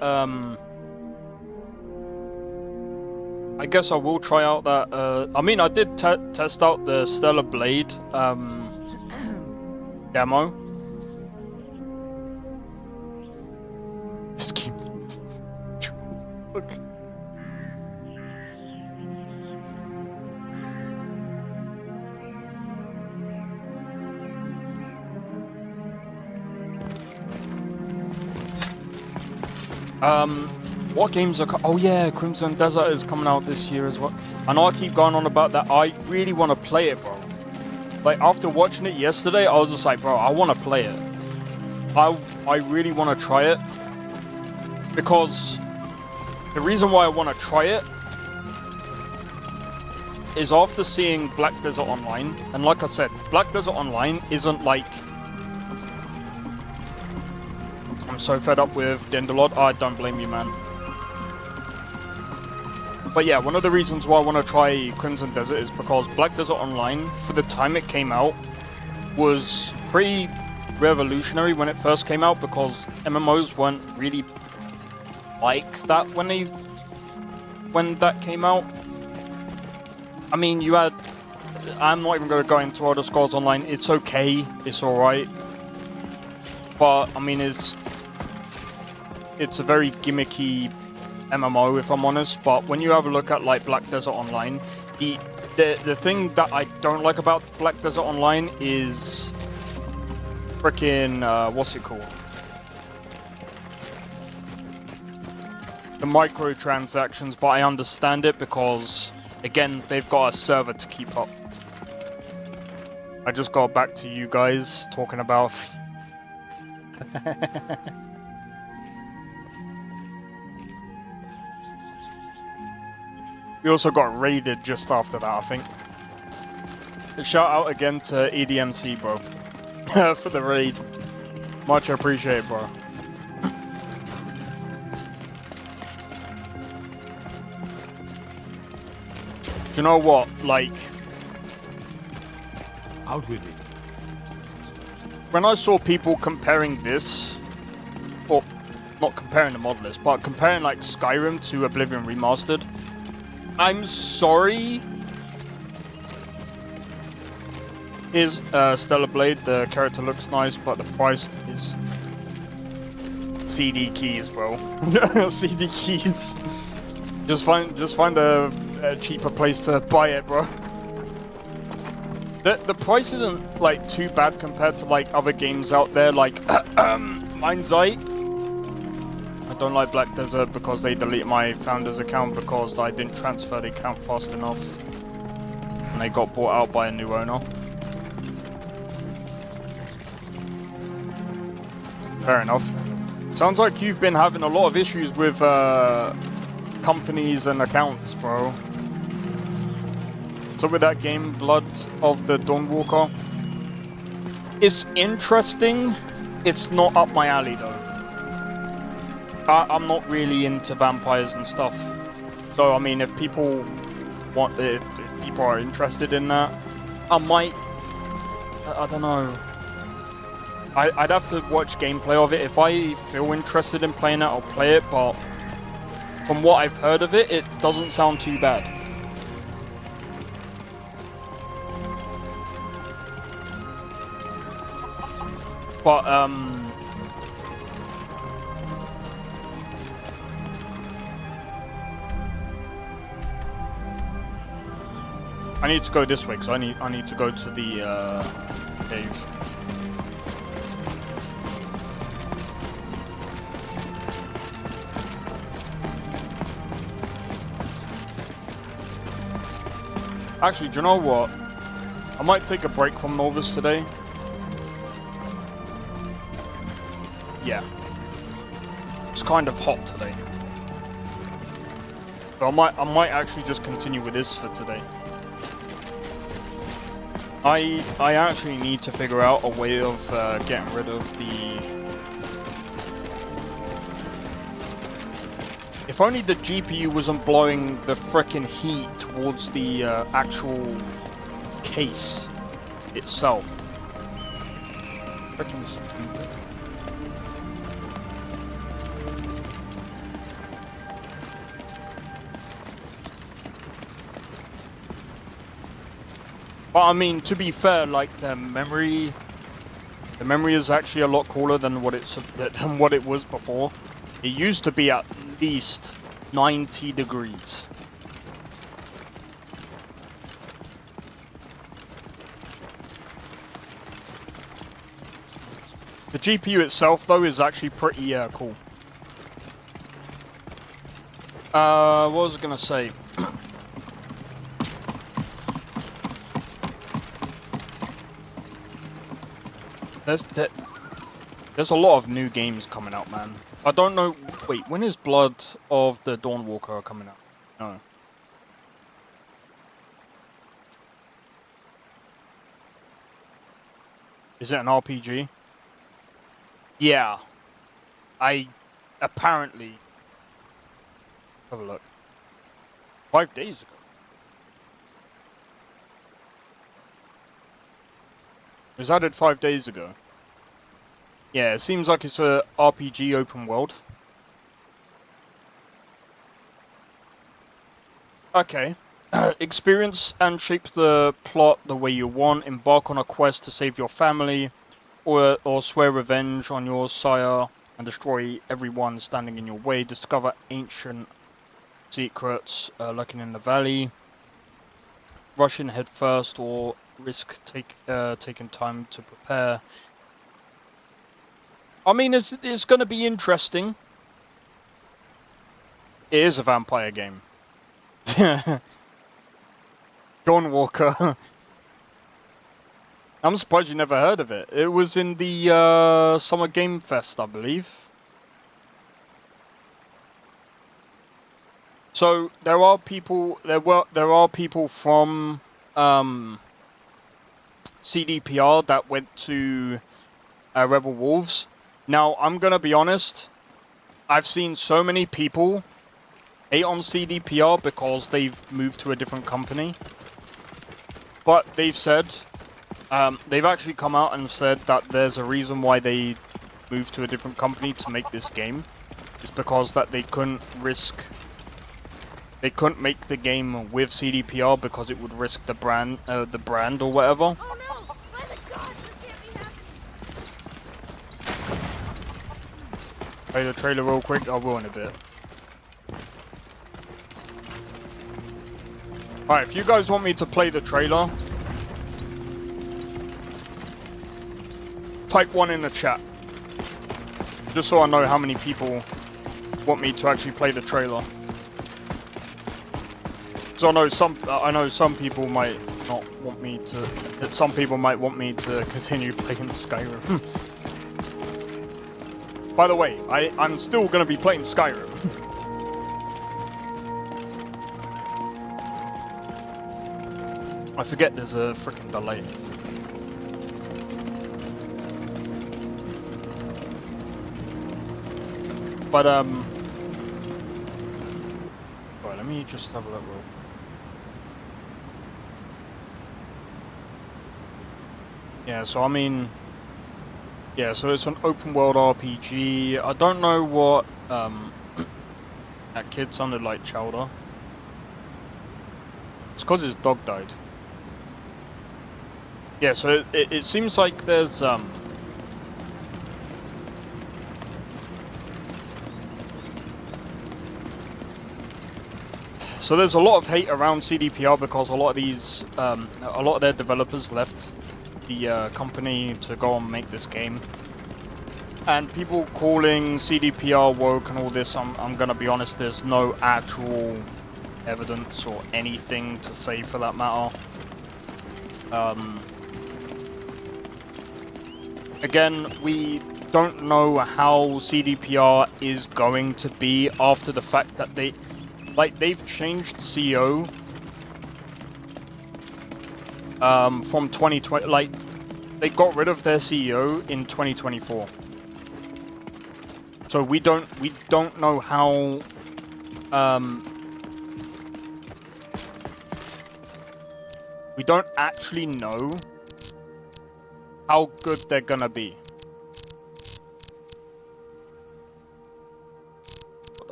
I guess I will try out that, I mean I did test out the Stellar Blade, demo. Just keep... Look. What games are... Oh yeah, Crimson Desert is coming out this year as well. I know I keep going on about that. I really want to play it, bro. Like, after watching it yesterday, I was just like, bro, I want to play it. I really want to try it. Because the reason why I want to try it is after seeing Black Desert Online. And like I said, Black Desert Online isn't like... I'm so fed up with Dindalod. I don't blame you, man. But yeah, one of the reasons why I want to try Crimson Desert is because Black Desert Online, for the time it came out, was pretty revolutionary when it first came out, because MMOs weren't really like that when that came out. I mean, you had... I'm not even going to go into Elder Scrolls Online. It's okay. It's alright. But, I mean, it's a very gimmicky MMO, if I'm honest. But when you have a look at like Black Desert Online, the thing that I don't like about Black Desert Online is freaking what's it called? The microtransactions. But I understand it because again, they've got a server to keep up. I just got back to you guys talking about. We also got raided just after that, I think. Shout out again to EDMC, bro. For the raid. Much appreciated, bro. Do you know what? Like... Out with it. When I saw people comparing this... Well, not comparing the Modlist, but comparing like Skyrim to Oblivion Remastered... I'm sorry. Here's Stellar Blade. The character looks nice, but the price is CD keys, bro. CD keys. Just find a cheaper place to buy it, bro. The price isn't like too bad compared to like other games out there, like Mind's Eye. I don't like Black Desert because they deleted my founder's account because I didn't transfer the account fast enough. And they got bought out by a new owner. Fair enough. Sounds like you've been having a lot of issues with companies and accounts, bro. So with that game, Blood of the Dawnwalker, it's interesting. It's not up my alley though. I'm not really into vampires and stuff. So I mean, if people are interested in that, I might. I don't know. I'd have to watch gameplay of it. If I feel interested in playing it, I'll play it. But from what I've heard of it, it doesn't sound too bad. But I need to go this way because I need to go to the cave. Actually, do you know what? I might take a break from Norvis today. Yeah. It's kind of hot today. So I might actually just continue with this for today. I actually need to figure out a way of getting rid of the... If only the GPU wasn't blowing the frickin' heat towards the actual case itself. Frickin' stupid. But I mean, to be fair, like the memory is actually a lot cooler than what it was before. It used to be at least 90 degrees. The GPU itself, though, is actually pretty cool. What was I gonna say? There's a lot of new games coming out, man. I don't know. Wait, when is Blood of the Dawnwalker coming out? No. Is it an RPG? Yeah. Apparently. Have a look. 5 days ago. It was added 5 days ago. Yeah, it seems like it's a RPG open world. Okay. Experience and shape the plot the way you want. Embark on a quest to save your family, or swear revenge on your sire and destroy everyone standing in your way. Discover ancient secrets lurking in the valley. Rush in head first, or risk taking time to prepare. I mean, it's going to be interesting. It is a vampire game. Dawnwalker. I'm surprised you never heard of it. It was in the Summer Game Fest, I believe. So there are people. There are people from CDPR that went to Rebel Wolves. Now, I'm gonna be honest, I've seen so many people hate on CDPR because they've moved to a different company. But they've said, they've actually come out and said that there's a reason why they moved to a different company to make this game. It's because that they couldn't make the game with CDPR because it would risk the brand or whatever. Oh no! By the gods, this can't be happening! Play the trailer real quick, I will in a bit. Alright, if you guys want me to play the trailer, type 1 in the chat. Just so I know how many people want me to actually play the trailer. So I know some people might not want me to. Some people might want me to continue playing Skyrim. By the way, I'm still gonna be playing Skyrim. I forget there's a freaking delay. But right, let me just have a look. Yeah, so I mean, yeah, so it's an open world RPG. I don't know what that kid sounded like Chowder. It's because his dog died. Yeah, so it seems like there's so there's a lot of hate around CDPR because a lot of these a lot of their developers left the company to go and make this game, and people calling CDPR woke and all this. I'm gonna be honest, there's no actual evidence or anything to say for that matter. Again, we don't know how CDPR is going to be after the fact that they've changed CEO from 2020. Like, they got rid of their CEO in 2024. So we don't know how we don't actually know how good they're gonna be.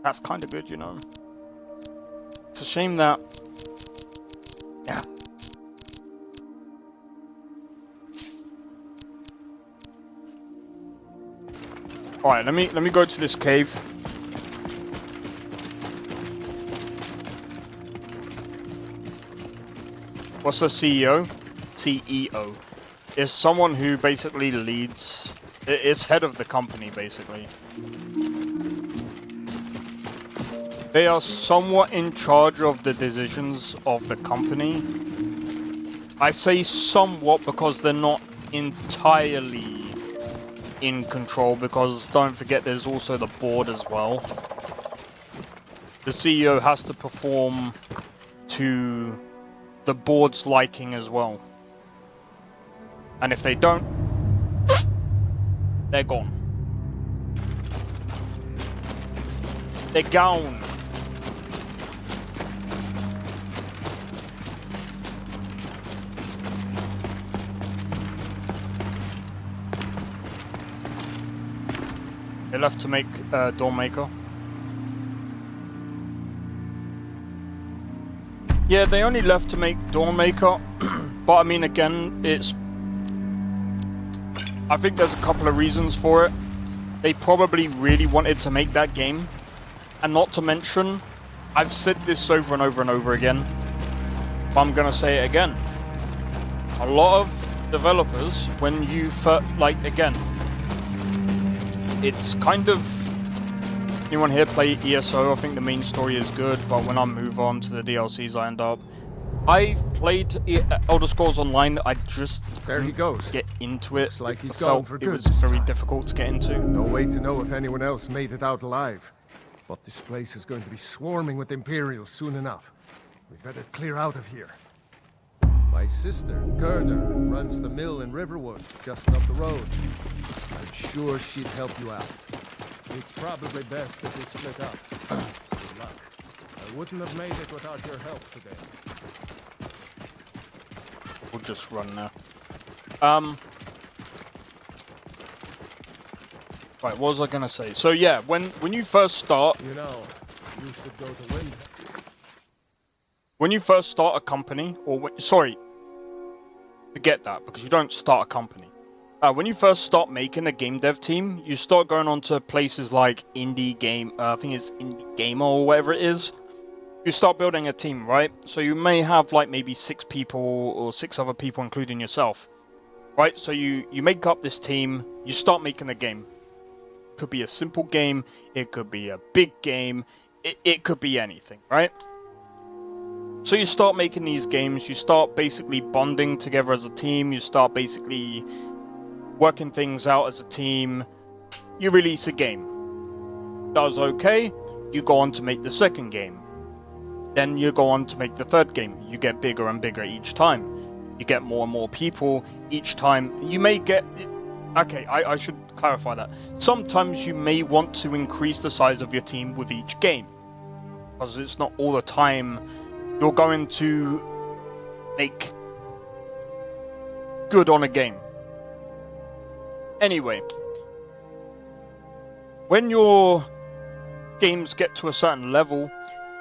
That's kind of good, you know. It's a shame that, yeah. All right, let me go to this cave. What's the CEO? CEO is someone who basically leads. Is head of the company, basically. They are somewhat in charge of the decisions of the company. I say somewhat because they're not entirely in control, because don't forget there's also the board as well. The CEO has to perform to the board's liking as well. And if they don't, they're gone. They're gone. They left to make Dawnmaker. Yeah, they only left to make Dawnmaker, but I mean, again, I think there's a couple of reasons for it. They probably really wanted to make that game, and not to mention, I've said this over and over and over again, but I'm gonna say it again. A lot of developers, when you again, it's kind of, anyone here play ESO? I think the main story is good, but when I move on to the DLCs, I end up. I've played Elder Scrolls Online. I just there he goes. Get into it. Looks like he's felt gone for it good. was very difficult to get into. No way to know if anyone else made it out alive, but this place is going to be swarming with Imperials soon enough. We better clear out of here. My sister, Gerda, runs the mill in Riverwood, just up the road. I'm sure she'd help you out. It's probably best if we split up. Good luck. I wouldn't have made it without your help today. We'll just run now. Right, what was I gonna say? So yeah, when you first start, you know, you should go to Wind. When you first start a company, or sorry, forget that, because you don't start a company. When you first start making a game dev team, you start going on to places like Indie Game, I think it's Indie Gamer or whatever it is. You start building a team, right? So you may have like maybe 6 people or 6 other people, including yourself, right? So you make up this team, you start making a game. It could be a simple game, it could be a big game, it could be anything, right? So you start making these games, you start basically bonding together as a team, you start basically working things out as a team, you release a game. Does okay, you go on to make the second game. Then you go on to make the third game. You get bigger and bigger each time. You get more and more people each time. You may get... Okay, I should clarify that. Sometimes you may want to increase the size of your team with each game, because it's not all the time you're going to make good on a game. Anyway, when your games get to a certain level,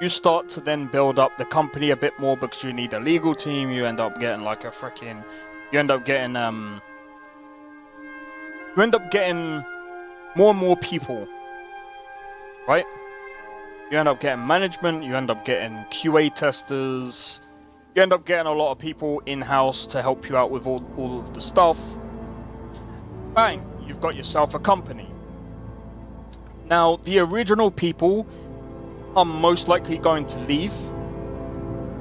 you start to then build up the company a bit more, because you need a legal team. You end up getting like a freaking, you end up getting more and more people, right? You end up getting management, you end up getting QA testers, you end up getting a lot of people in-house to help you out with all of the stuff. Bang! you've got yourself a company. Now, the original people are most likely going to leave.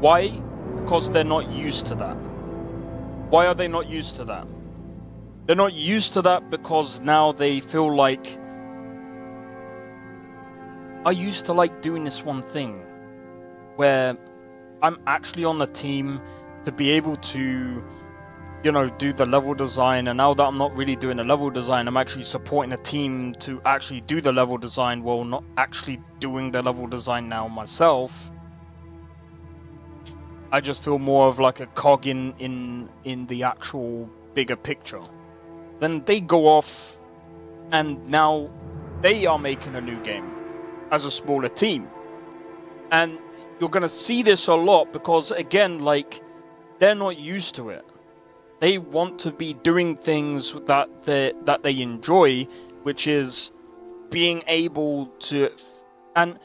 Why? Because they're not used to that. Why are they not used to that? They're not used to that because now they feel like, I used to like doing this one thing where I'm actually on the team to be able to, you know, do the level design, and now that I'm not really doing the level design, I'm actually supporting a team to actually do the level design while not actually doing the level design now myself. I just feel more of like a cog in the actual bigger picture. Then they go off, and now they are making a new game as a smaller team. And you're going to see this a lot because, again, like, they're not used to it. They want to be doing things that they enjoy, which is being able to... And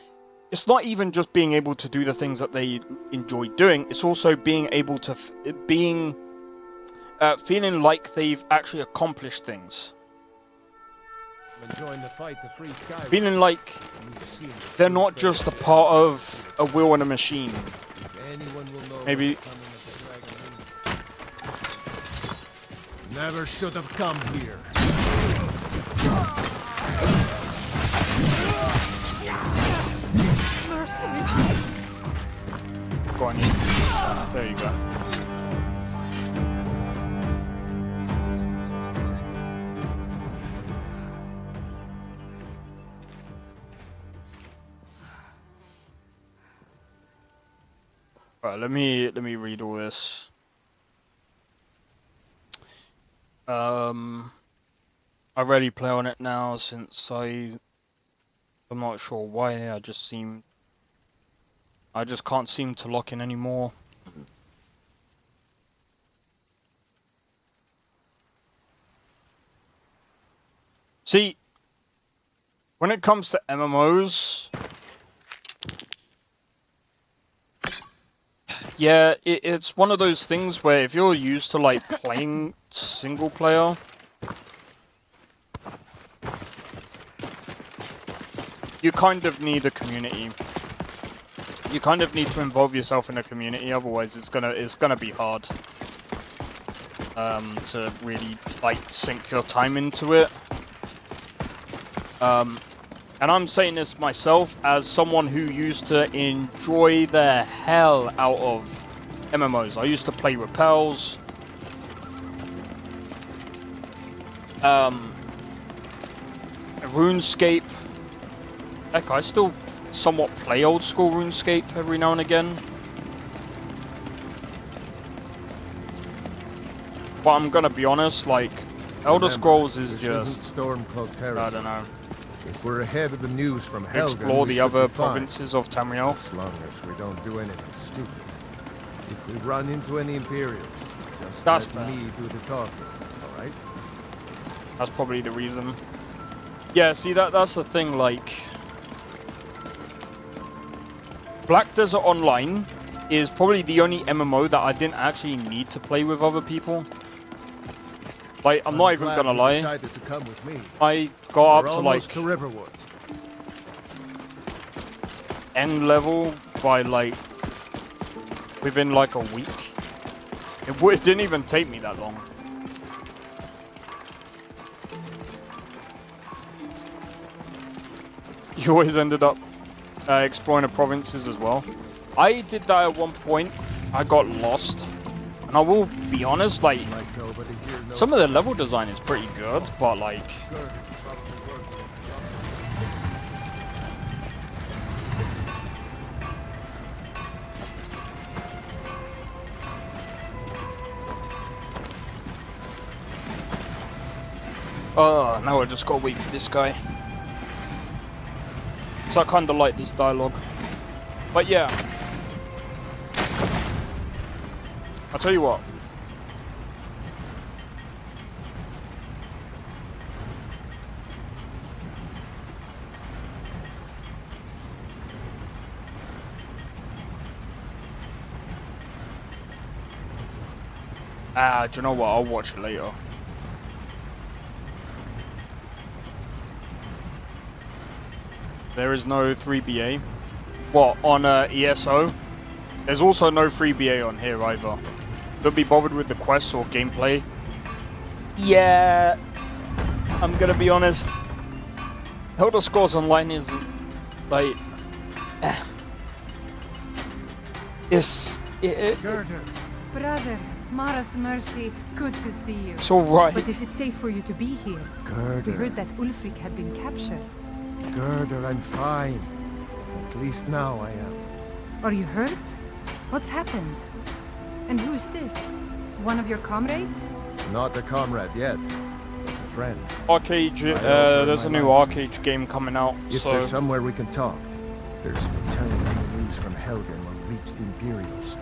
it's not even just being able to do the things that they enjoy doing, it's also being able to... feeling like they've actually accomplished things. Enjoying the fight to free Skyrim. Feeling like they're not just a part of a wheel and a machine. Maybe... Never should have come here. Go on, you. There you go. Right, let me read all this. I rarely play on it now since I'm not sure why. I just can't seem to lock in anymore. See, when it comes to MMOs, yeah, it's one of those things where if you're used to like playing single player, you kind of need a community. You kind of need to involve yourself in a community, otherwise it's gonna be hard to really like sink your time into it. And I'm saying this myself as someone who used to enjoy the hell out of MMOs. I used to play Repels. RuneScape. Heck, I still somewhat play old school RuneScape every now and again. But I'm gonna be honest, like, Elder Scrolls is just... I don't know. If we're ahead of the news from Helgen, explore the other provinces of Tamriel. As long as we don't do anything stupid. If we run into any Imperials, just let me do the talking, alright? That's probably the reason. Yeah, see, that's the thing, like... Black Desert Online is probably the only MMO that I didn't actually need to play with other people. Like, I'm not even gonna lie. I got up to like end level by like within like a week. It didn't even take me that long. You always ended up exploring the provinces as well. I did that at one point. I got lost. And I will be honest, like, some of the level design is pretty good, but like... Oh, now I just gotta wait for this guy. So I kinda like this dialogue. But yeah. I'll tell you what. Do you know what? I'll watch it later. There is no 3BA. What, on ESO? There's also no 3BA on here either. Don't be bothered with the quests or gameplay. Yeah, I'm gonna be honest. Elder Scrolls Online is like, Girder. Brother, Mara's mercy, it's good to see you. It's alright. But is it safe for you to be here? Girder. We heard that Ulfric had been captured. Girder, I'm fine. At least now I am. Are you hurt? What's happened? And who is this? One of your comrades? Not a comrade yet, but a friend. Arcade, there's a new arcade game coming out. Is so there somewhere we can talk? There's no telling when the news from Helgen will reach the Imperials.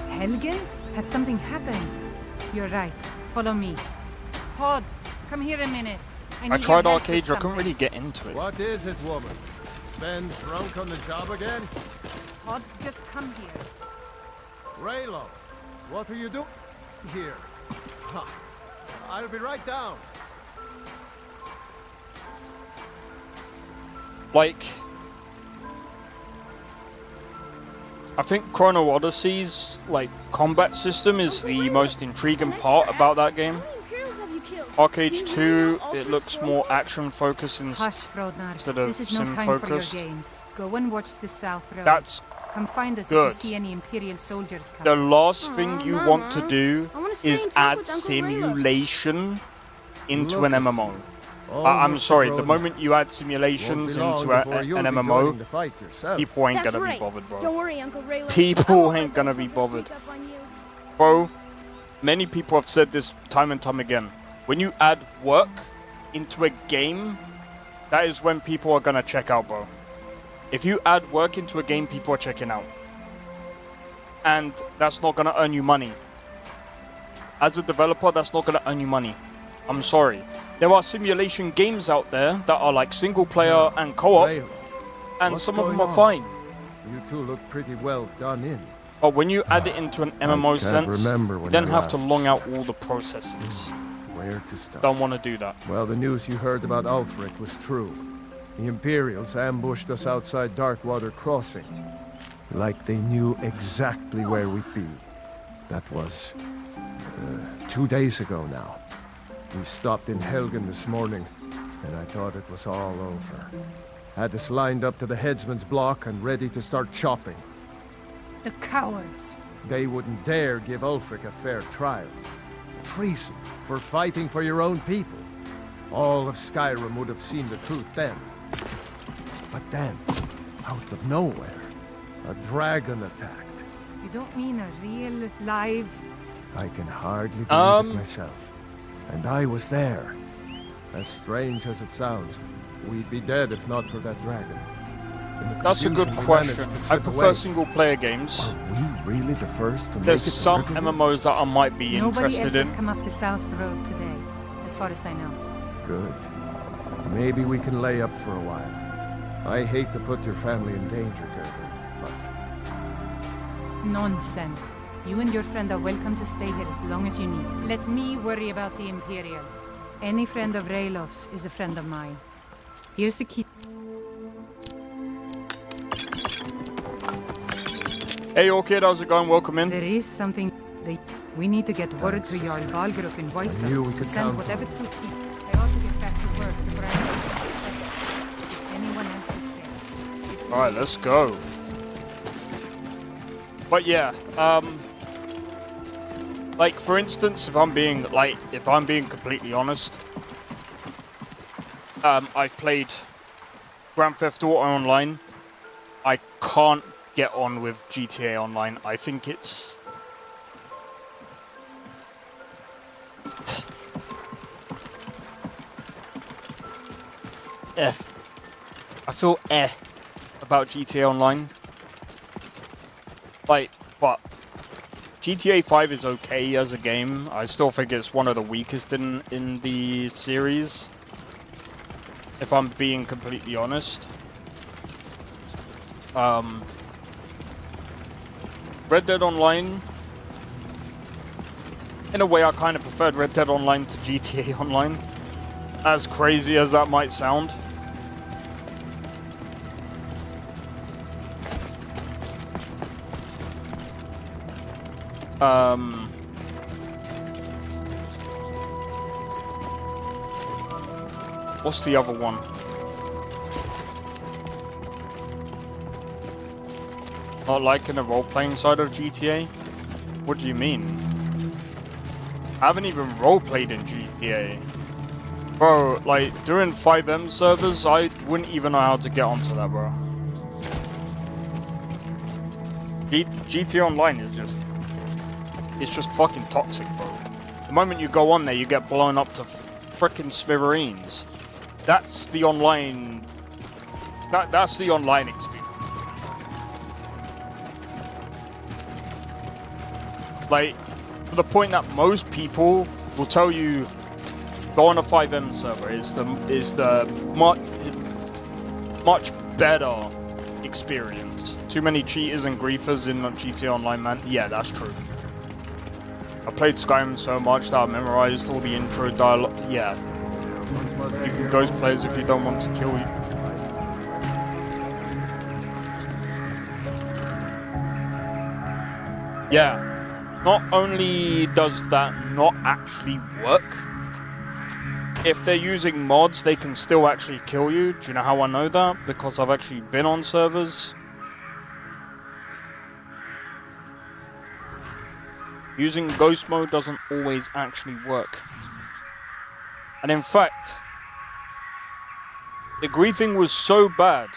Helgen? Has something happened? You're right. Follow me. Hod, come here a minute. I tried arcade, I couldn't really get into it. What is it, woman? Sven drunk on the job again? Hod, just come here. Rayloff, what are you doing here? Ha. I'll be right down. Like, I think Chrono Odyssey's like combat system is the most intriguing part about that game. Arcade 2, it looks more action focused Hush, Frodnar. instead of This is no sim time focused. for your games. Go and watch the South Road. That's Come find us good. if you see any Imperial soldiers The coming. last thing you want to do stay is in touch add with Uncle simulation into Look an at MMO. you. I'm Almost sorry, a the grown-up. moment you add simulations Won't be into long before you'll an be MMO, joining the fight yourself. people ain't That's gonna right. be bothered, bro. Don't worry, Uncle Raylan. I People won't let ain't gonna those be soldiers bothered. sneak up on you. Bro, many people have said this time and time again. When you add work into a game, that is when people are gonna check out, bro. If you add work into a game, people are checking out. And that's not gonna earn you money. As a developer, that's not gonna earn you money. I'm sorry. There are simulation games out there that are like single player and co-op, Rayloff, and what's some of them going are on? fine. You two look pretty well done in. But when you add it into an MMO can't sense, remember you when then I have to last long out all the processes. Where to start? Don't want to do that. Well, the news you heard about Ulfric was true. The Imperials ambushed us outside Darkwater Crossing. Like they knew exactly where we'd be. That was 2 days ago now. We stopped in Helgen this morning, and I thought it was all over. Had us lined up to the headsman's block and ready to start chopping. The cowards. They wouldn't dare give Ulfric a fair trial. Treason for fighting for your own people. All of Skyrim would have seen the truth then. But then, out of nowhere, a dragon attacked. You don't mean a real, live... I can hardly believe it myself. And I was there. As strange as it sounds, we'd be dead if not for that dragon. In the That's a good confusion, we managed question. to I slip prefer away. single player games. Are we really the first to There's make it to some Riverwood? MMOs that I might be Nobody else interested has in. come up the South Road today, as far as I know. Good. Maybe we can lay up for a while. I hate to put your family in danger, Gerber, but... Nonsense. You and your friend are welcome to stay here as long as you need. Let me worry about the Imperials. Any friend of Rayloff's is a friend of mine. Here's the key. Hey, all kid, how's it going? Welcome in. There is something... We need to get word to Jarl Balgruuf in knew we Whitefell to could send count whatever on it. troops he... I ought to get back to work before I... If anyone else is there. Alright, let's go. But yeah, like for instance, if I'm being completely honest, I've played Grand Theft Auto Online. I can't get on with GTA Online. I think it's... I feel about GTA Online. Like, but GTA 5 is okay as a game. I still think it's one of the weakest in the series, if I'm being completely honest. Red Dead Online, in a way I kind of preferred Red Dead Online to GTA Online, as crazy as that might sound. What's the other one? Not liking the role-playing side of GTA? What do you mean? I haven't even role-played in GTA. Bro, like, doing 5M servers, I wouldn't even know how to get onto that, bro. GTA Online is just... It's just fucking toxic, bro. The moment you go on there, you get blown up to frickin' smithereens. That's the online... That's the online experience. Like, to the point that most people will tell you, go on a 5M server is the much better experience. Too many cheaters and griefers in GTA Online, man. Yeah, that's true. I played Skyrim so much that I memorized all the intro dialogue. Yeah. You can ghost players if you don't want to kill you. Yeah. Not only does that not actually work, if they're using mods, they can still actually kill you. Do you know how I know that? Because I've actually been on servers. Using ghost mode doesn't always actually work. And in fact, the griefing was so bad.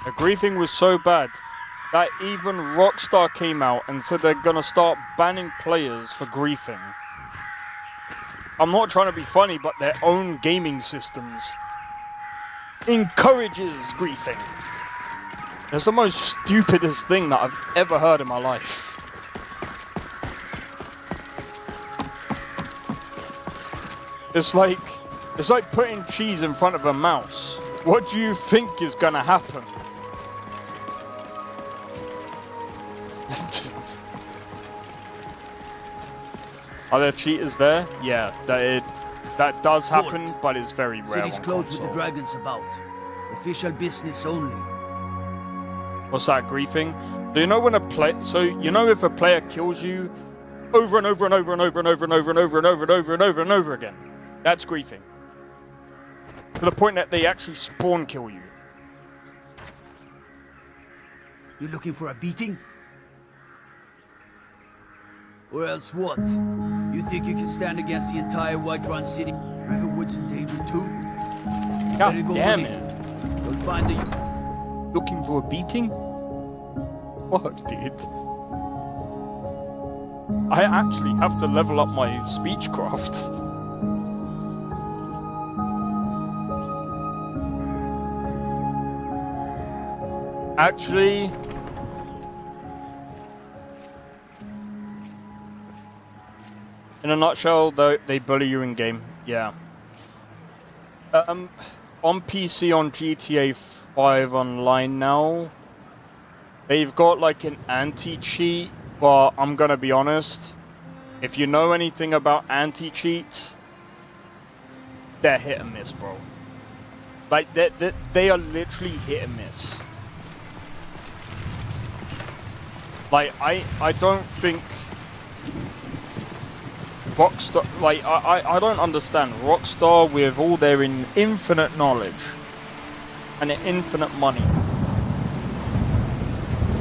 The griefing was so bad that even Rockstar came out and said they're gonna start banning players for griefing. I'm not trying to be funny, but their own gaming systems encourages griefing. It's the most stupidest thing that I've ever heard in my life. It's like putting cheese in front of a mouse. What do you think is gonna happen? Are there cheaters there? Yeah, that does happen, but it's very rare. City's closed with the dragons about. Official business only. What's that, griefing? Do you know when if a player kills you over and over and over and over and over and over and over and over and over and over and over again? That's griefing. To the point that they actually spawn kill you. You looking for a beating? Or else what? You think you can stand against the entire Whiterun city? Riverwood's in danger too? God damn it. You'll find the... Looking for a beating? What, dude? I actually have to level up my speechcraft. Actually... in a nutshell, they bully you in game. Yeah. On PC on GTA 5 Online now, they've got like an anti-cheat, but I'm gonna be honest, if you know anything about anti-cheats, they're hit and miss, bro. Like they are literally hit and miss. Like I don't think Rockstar, like, I don't understand. Rockstar, with all their infinite knowledge and infinite money,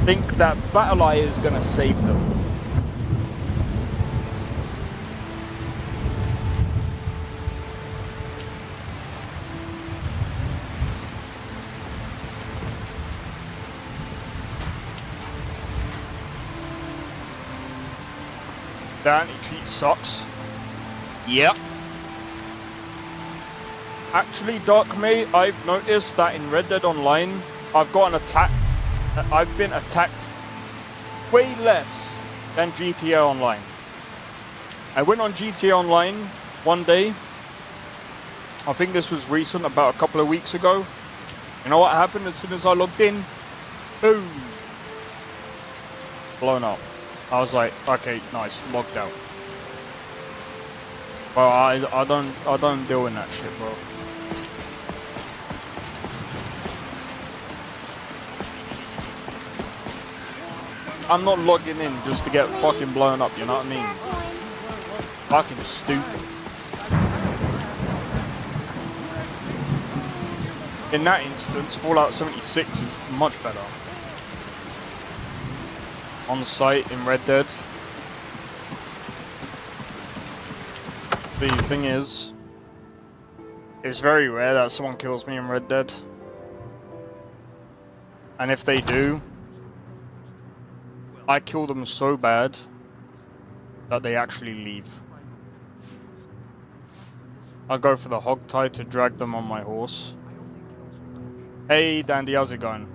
think that BattlEye is going to save them. The anti-cheat sucks. Yep. Actually, Dark May, I've noticed that in Red Dead Online, I've been attacked way less than GTA Online. I went on GTA Online one day. I think this was recent, about a couple of weeks ago. You know what happened as soon as I logged in? Boom! Blown up. I was like, okay, nice, logged out. Bro, I don't deal in that shit, bro. I'm not logging in just to get fucking blown up, you know what I mean? Fucking stupid. In that instance, Fallout 76 is much better. On site in Red Dead. The thing is, it's very rare that someone kills me in Red Dead. And if they do, I kill them so bad that they actually leave. I go for the hogtie to drag them on my horse. Hey Dandy, how's it going?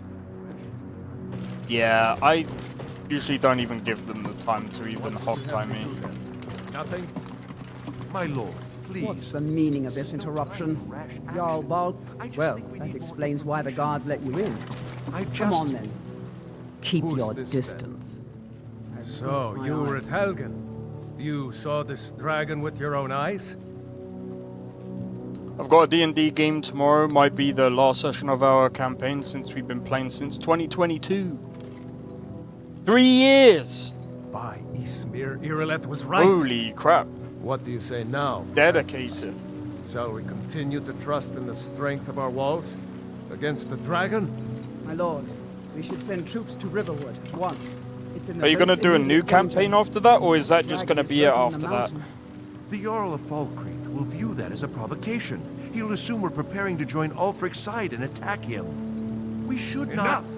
Yeah, I usually don't even give them the time to even hogtie me. Nothing? My lord, please. What's the meaning of this interruption? Jarl Balk? Well, that explains why the guards let you in. Come on then. Keep your distance. So, you were at Helgen. You saw this dragon with your own eyes? I've got a D&D game tomorrow. Might be the last session of our campaign since we've been playing since 2022. 3 years! By Ysmir, Irileth was right. Holy crap. What do you say now? Dedicated. Shall we continue to trust in the strength of our walls? Against the dragon? My lord, we should send troops to Riverwood at once. It's in the Are you going to most do a new immediate campaign danger. after that, or is that The just going to dragon be is it lurking in after the that? mountains. The Jarl of Falkreath will view that as a provocation. He'll assume we're preparing to join Ulfric's side and attack him. We should not... Enough!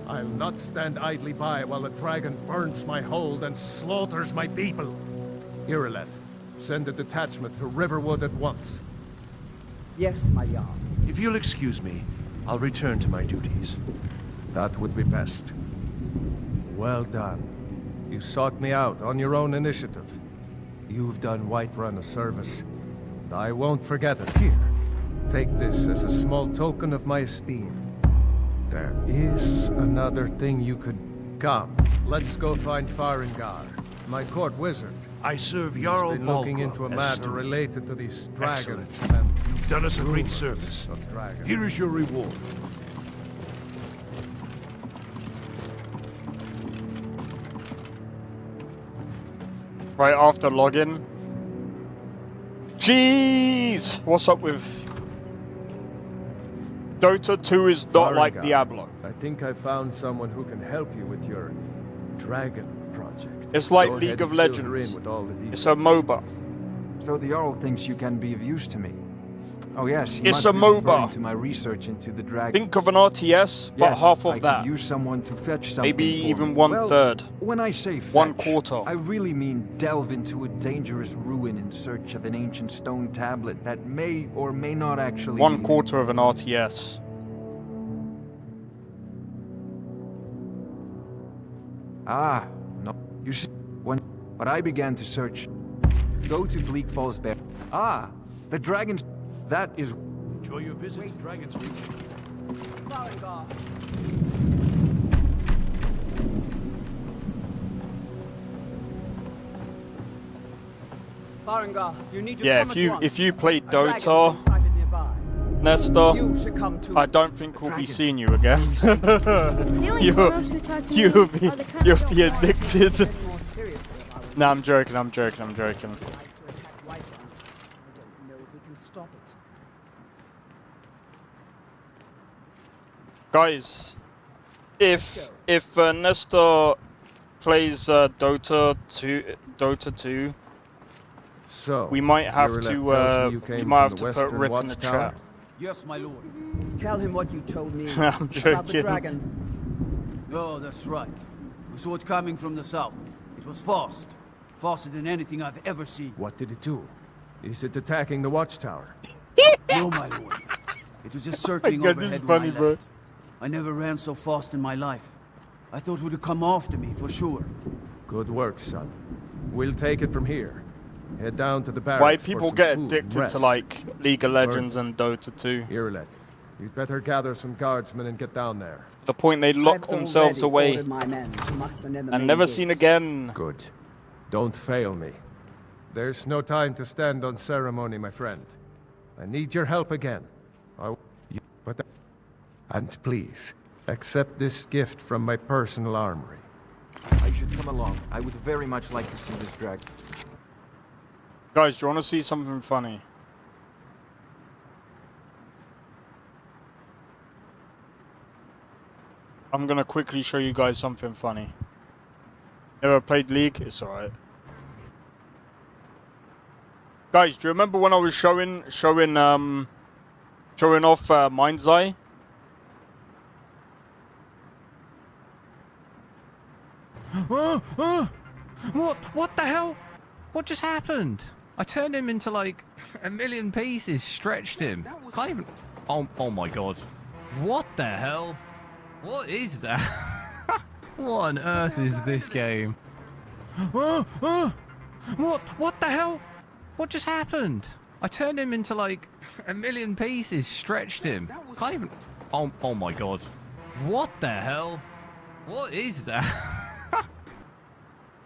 I'll not stand idly by while the dragon burns my hold and slaughters my people. Irileth, send a detachment to Riverwood at once. Yes, my Jarl. If you'll excuse me, I'll return to my duties. That would be best. Well done. You sought me out on your own initiative. You've done Whiterun a service, and I won't forget it. Here, take this as a small token of my esteem. There is another thing you could... Come, let's go find Farengar, my court wizard. I serve Jarl He's been looking Balgraf into a as matter steward. related to these dragons. Excellent. And You've done us a great rumors service. of dragons. Here is your reward. Right after login. Jeez! What's up with... Dota 2 is not like Farengar, Diablo. I think I found someone who can help you with your dragon project. It's like Go League ahead of and fill her Legends. in with all the It's a MOBA. So the Jarl thinks you can be of use to me. Oh yes, he It's must a be MOBA. referring to my research into the dragon. Think of an RTS, but Yes, half I of that. could use someone to fetch something Maybe for even me. 1/3. Well, when I say fetch, 1/4. I really mean delve into a dangerous ruin in search of an ancient stone tablet that may or may not actually 1/4 of an RTS. Ah, no. You see, but I began to search. Go to Bleak Falls Bear. Ah, the dragon's... That is... Enjoy your visit to Dragon's Reach. Farengar. Farengar, you need to Yeah, come at once. if you played A dragon's Dota, been sighted nearby. Nesta, You should come too. I don't think we'll be seeing you again. only you'll grown-ups who talk to me you'll be are the kind you'll who be don't lie. addicted. More seriously about it. Nah, I'm joking. I'm joking. I'm joking. Tries to attack Whiterun. I don't know if we can stop it. Guys, if Nesta plays Dota 2, So, we might have Irileth to tells me you we came might from have the to put Western Rip in the Watchtower? chat. Yes, my lord. Tell him what you told me I'm about the joking. dragon. Oh, that's right. We saw it coming from the south. It was fast. Faster than anything I've ever seen. What did it do? Is it attacking the watchtower? No, my lord. It was just circling God, this is overhead when funny, I bro. left. I never ran so fast in my life. I thought it would come after me, for sure. Good work, son. We'll take it from here. Head down to the barracks Why for people some get food and addicted rest. to like League of Legends and Dota 2? Irileth, you'd better gather some guardsmen and get down there. The point they lock I've themselves already away ordered my men to muster near the and main never gate. seen again. Good. Don't fail me. There's no time to stand on ceremony, my friend. I need your help again. And please, accept this gift from my personal armory. I should come along. I would very much like to see this drag. Guys, do you want to see something funny? I'm gonna quickly show you guys something funny. Never played League? It's alright. Guys, do you remember when I was showing off Mind's Eye? What the hell? What just happened? I turned him into like a million pieces, stretched him. Can't even. Oh my god. What the hell? What is that? What on earth is this game? What the hell? What just happened? I turned him into like a million pieces, stretched him. Can't even. Oh my god. What the hell? What is that?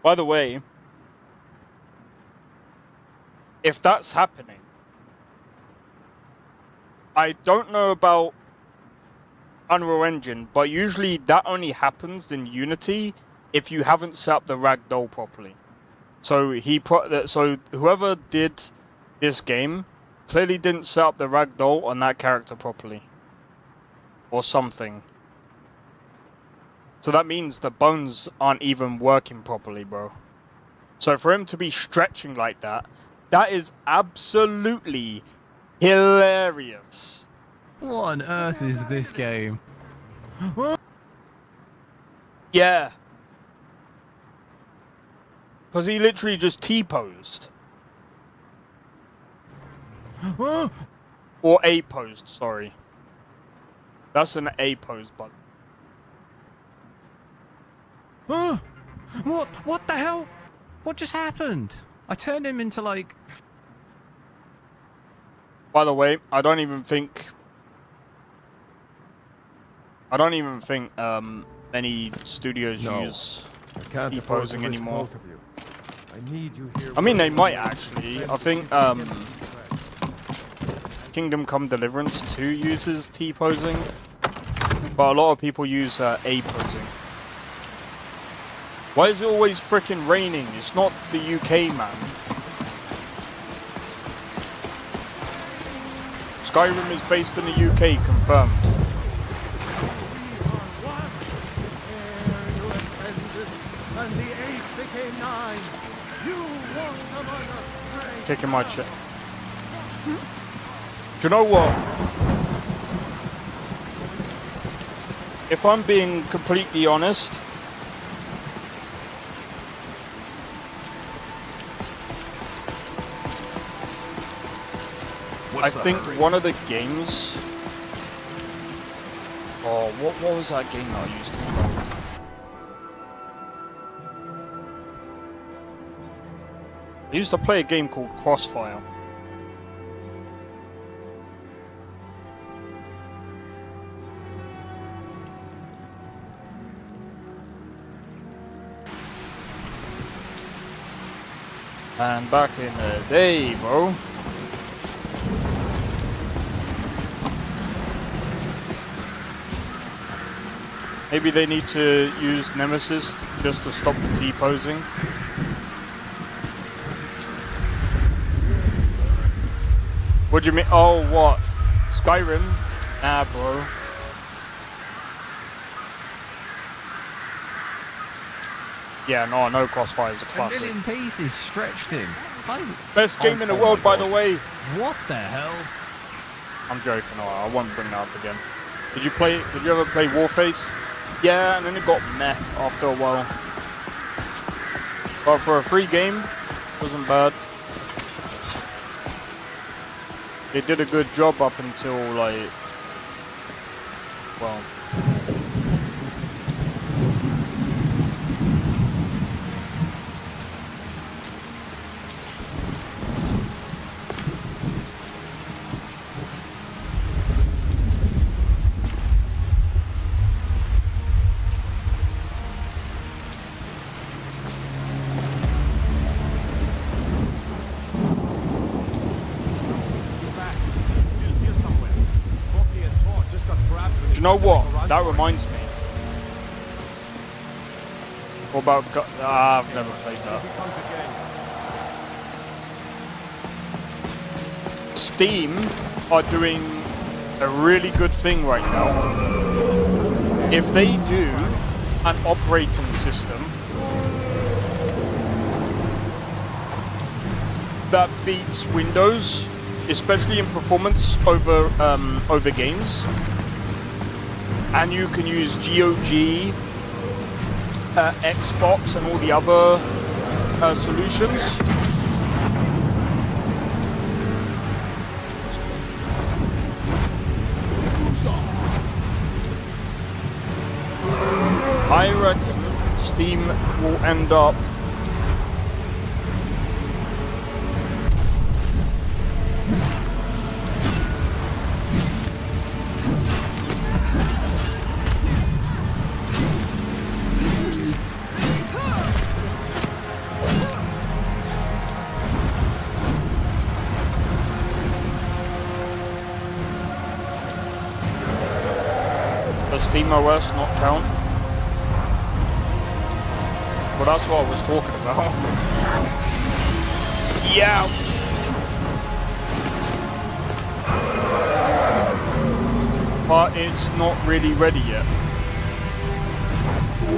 By the way, if that's happening, I don't know about Unreal Engine, but usually that only happens in Unity if you haven't set up the ragdoll properly. So whoever did this game clearly didn't set up the ragdoll on that character properly, or something. So that means the bones aren't even working properly, bro. So for him to be stretching like that, that is absolutely hilarious. What on earth is this game? Yeah. Because he literally just T-posed. Or A-posed, sorry. That's an A-posed button. What the hell? What just happened? I turned him into like... By the way, I don't even think many studios use T-posing anymore. Both of you. I need you here. I mean, they might actually. I think Kingdom Come Deliverance 2 uses T-posing, but a lot of people use A-posing. Why is it always frickin' raining? It's not the UK, man. Skyrim is based in the UK, confirmed. And the 8 became 9. You walked among us. Kicking my shit. Do you know what? If I'm being completely honest, I think one of the games... Oh, what was that game that I used to play? I used to play a game called Crossfire. And back in the day, bro. Maybe they need to use Nemesis just to stop the T-posing. What do you mean? Oh, what? Skyrim? Nah, bro. Yeah, no, Crossfire is a classic. A million pieces stretched him. Best game in the world, by the way. What the hell? I'm joking. No, I won't bring that up again. Did you ever play Warface? Yeah, and then it got meh after a while. But for a free game, it wasn't bad. They did a good job up until, like, well... You know what? That reminds me. What about... I've never played that. Steam are doing a really good thing right now. If they do an operating system that beats Windows, especially in performance over over games, and you can use GOG, Xbox, and all the other solutions. I reckon Steam will end up Does Steam OS not count? Well, that's what I was talking about. Yeah. But it's not really ready yet. Do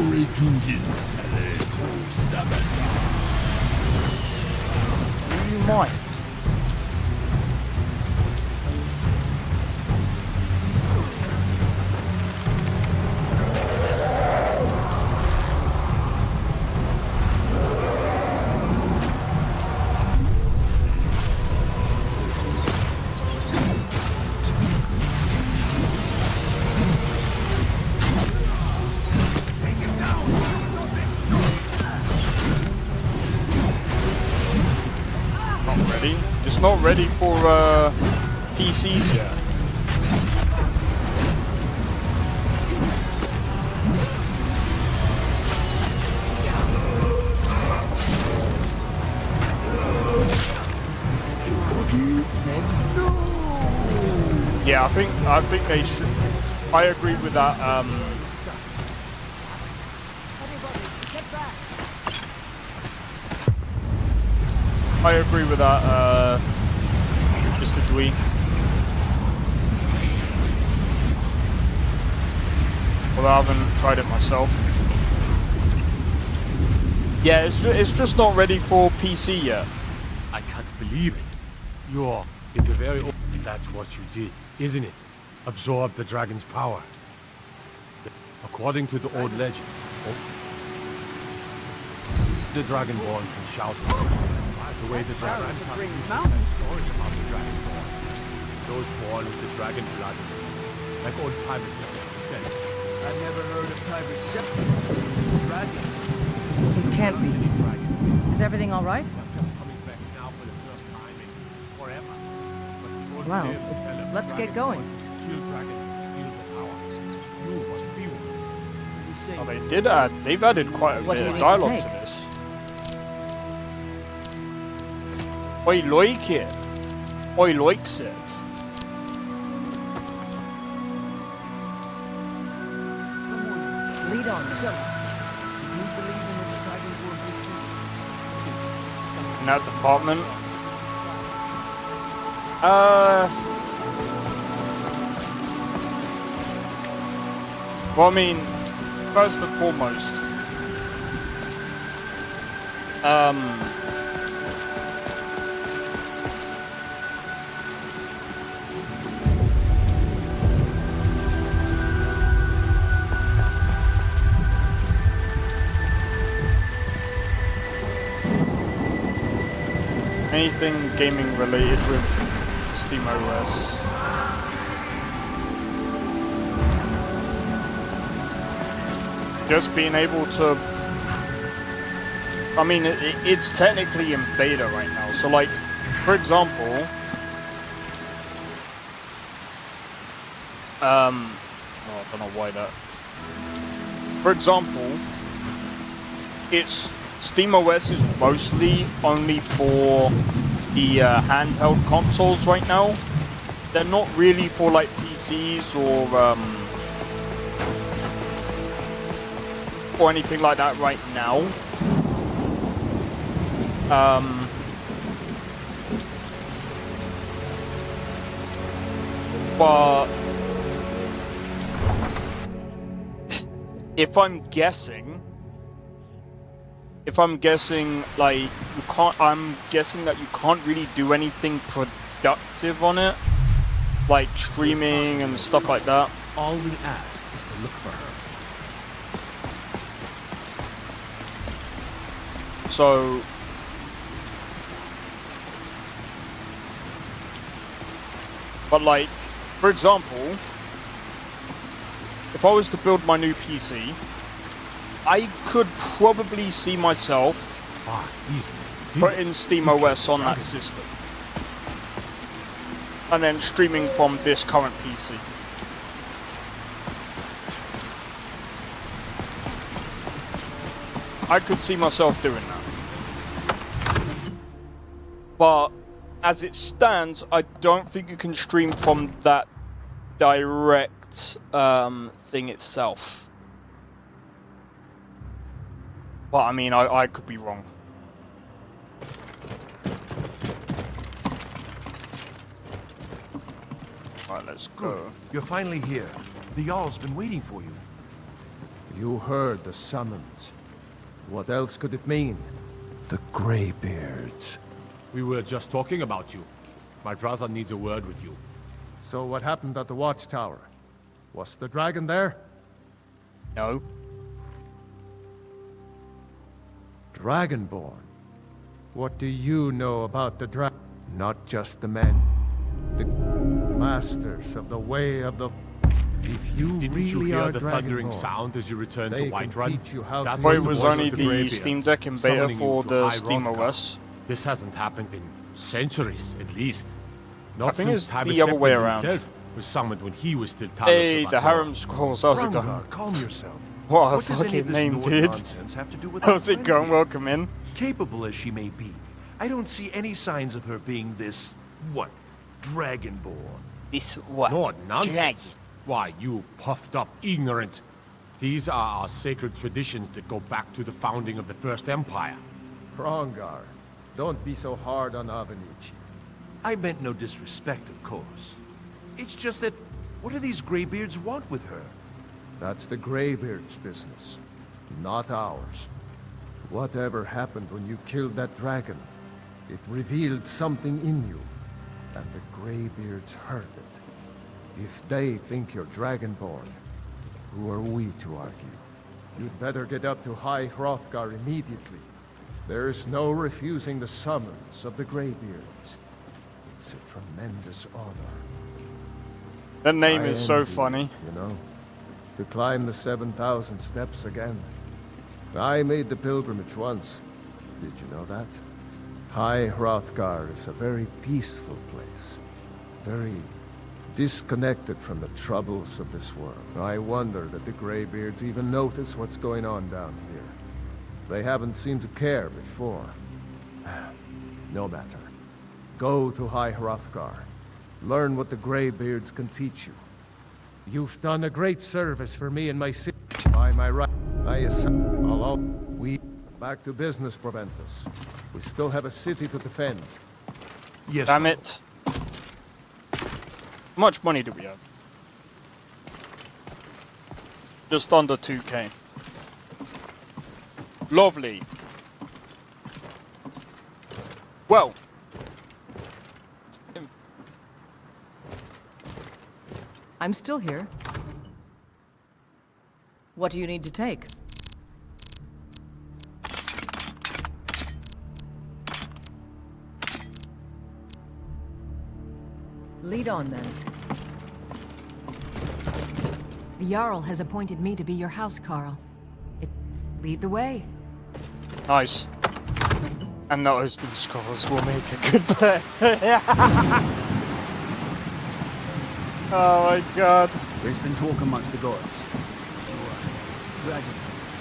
you mind? It's not ready for PCs yet. Yeah, I think they should. I agree with that. I agree with that, Mr. Dwee. Well, I haven't tried it myself. Yeah, it's just not ready for PC yet. I can't believe it. You're in the very... That's what you did, isn't it? Absorb the dragon's power. According to the old legends, the Dragonborn can shout. The way the dragon stories about the Dragonborn. Those born with the dragon blood. Like old Tiber said. I've never heard of Tiber Septim. Dragons. It can't be. Is everything all right? Just coming back now for the first time in forever. But the old Well, tales tell of let's get going. Kill dragons and steal the power. You must be one. Oh, they did add. They've added quite a bit of dialogue to this. I like it. I likes it. Lead on, jump. Do you believe in this Dragonborn business? In that department. Well, I mean, first and foremost, anything gaming related with SteamOS. Just being able to, I mean, it's technically in beta right now. So like, for example, I don't know why that. For example, it's SteamOS is mostly only for the handheld consoles right now. They're not really for like PCs or or anything like that right now. But if I'm guessing, like you can't, I'm guessing that you can't really do anything productive on it, like streaming and stuff like that. All we ask is to look for her. So but like, for example, if I was to build my new PC, I could probably see myself putting SteamOS on that system and then streaming from this current PC. I could see myself doing that. But as it stands, I don't think you can stream from that direct thing itself. But I mean, I could be wrong. Alright, let's go. Good. You're finally here. The Jarl's been waiting for you. You heard the summons. What else could it mean? The Greybeards. We were just talking about you. My brother needs a word with you. So what happened at the watchtower? Was the dragon there? No. Dragonborn? What do you know about the dragon? Not just the men. The masters of the way of the... If you Didn't really you hear are the thundering Dragonborn, sound as you returned they to can Whiterun? teach you how That to Well, use it was voice only of the Greybeards, Steam Deck in beta summoning for you to the High SteamOS. Hrothgar. This hasn't happened in centuries, at least. Not I think since it's Tiber the other way Septim around. himself was summoned when he was still Talos Hey, of the Admor. harem scrolls, how's it going? Hrothgar, calm yourself. What a What does any of fucking this name, Nord dude. nonsense have to do with How's our it friend going? here? Welcome in. Capable as she may be, I don't see any signs of her being this, what, Dragonborn. This what? Nord nonsense. Why, you puffed up ignorant. These are our sacred traditions that go back to the founding of the First Empire. Hrongar, don't be so hard on Avenici. I meant no disrespect, of course. It's just that, what do these Greybeards want with her? That's the Greybeards' business, not ours. Whatever happened when you killed that dragon, it revealed something in you, and the Greybeards heard it. If they think you're Dragonborn, who are we to argue? You'd better get up to High Hrothgar immediately. There's no refusing the summons of the Greybeards. It's a tremendous honor. That name I is so envy you, funny. You know, to climb the 7,000 steps again. I made the pilgrimage once. Did you know that? High Hrothgar is a very peaceful place. Very disconnected from the troubles of this world. I wonder that the Greybeards even notice what's going on down here. They haven't seemed to care before. No matter. Go to High Hrothgar. Learn what the Greybeards can teach you. You've done a great service for me and my city. By my right, I assume. Hello? We... Back to business, Proventus. We still have a city to defend. Yes. Damn it. How much money do we have? Just under 2k. Lovely. Well. I'm still here. What do you need to take? Lead on, then. The Jarl has appointed me to be your housecarl. Lead the way. Nice. And those two scrolls will make a good play. Oh my god. There's been talk amongst the gods.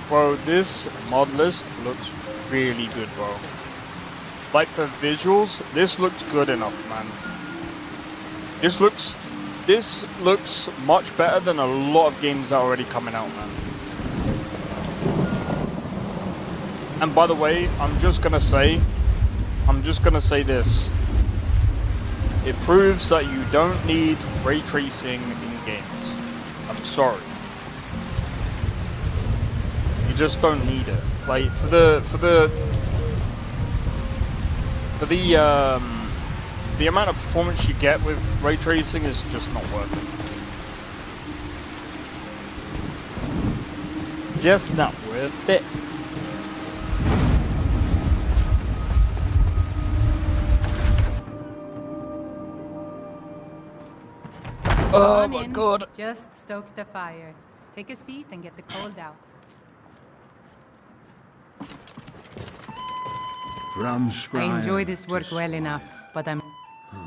Bro, this Modlist looks really good, bro. Like for visuals, this looks good enough, man. This looks much better than a lot of games that are already coming out, man. And by the way, I'm just gonna say this. It proves that you don't need ray tracing in games. I'm sorry. You just don't need it. Like for the amount of performance you get with ray tracing is just not worth it. Just not worth it. Oh my god. Just stoke the fire. Take a seat and get the cold out. From I enjoy this scribe work to well enough, but I'm...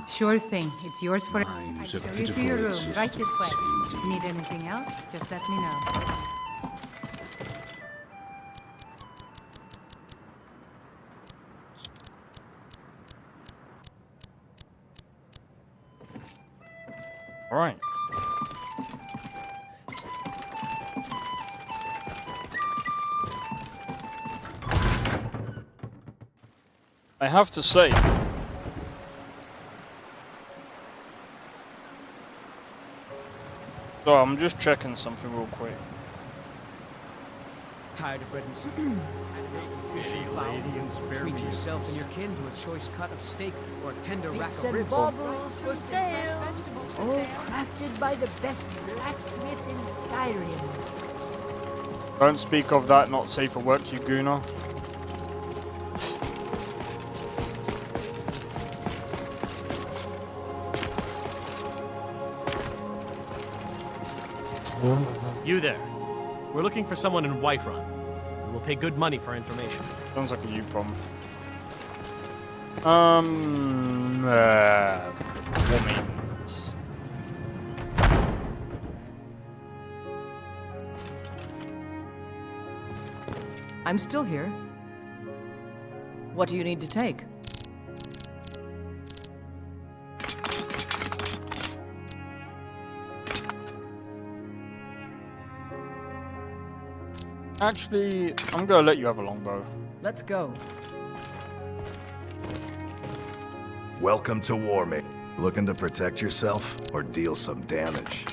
Sure thing, it's yours for... Mine I'll is a show you to pitiful your room, existence, right this way. indeed. Need anything else? Just let me know. Alright. I have to say, so I'm just checking something real quick. Tired of bread and soup? Fish and fowl? Treat yourself and your kin to a choice cut of steak or a tender rack Meats of and ribs. baubles for sale. All crafted by the best blacksmith in Skyrim. Don't speak of that, not safe for work, you gooner. You there. We're looking for someone in Whiterun. We will pay good money for information. Sounds like a you problem. War maintenance. I'm still here. What do you need to take? Actually, I'm gonna let you have a longbow. Let's go. Welcome to war, mate. Looking to protect yourself or deal some damage?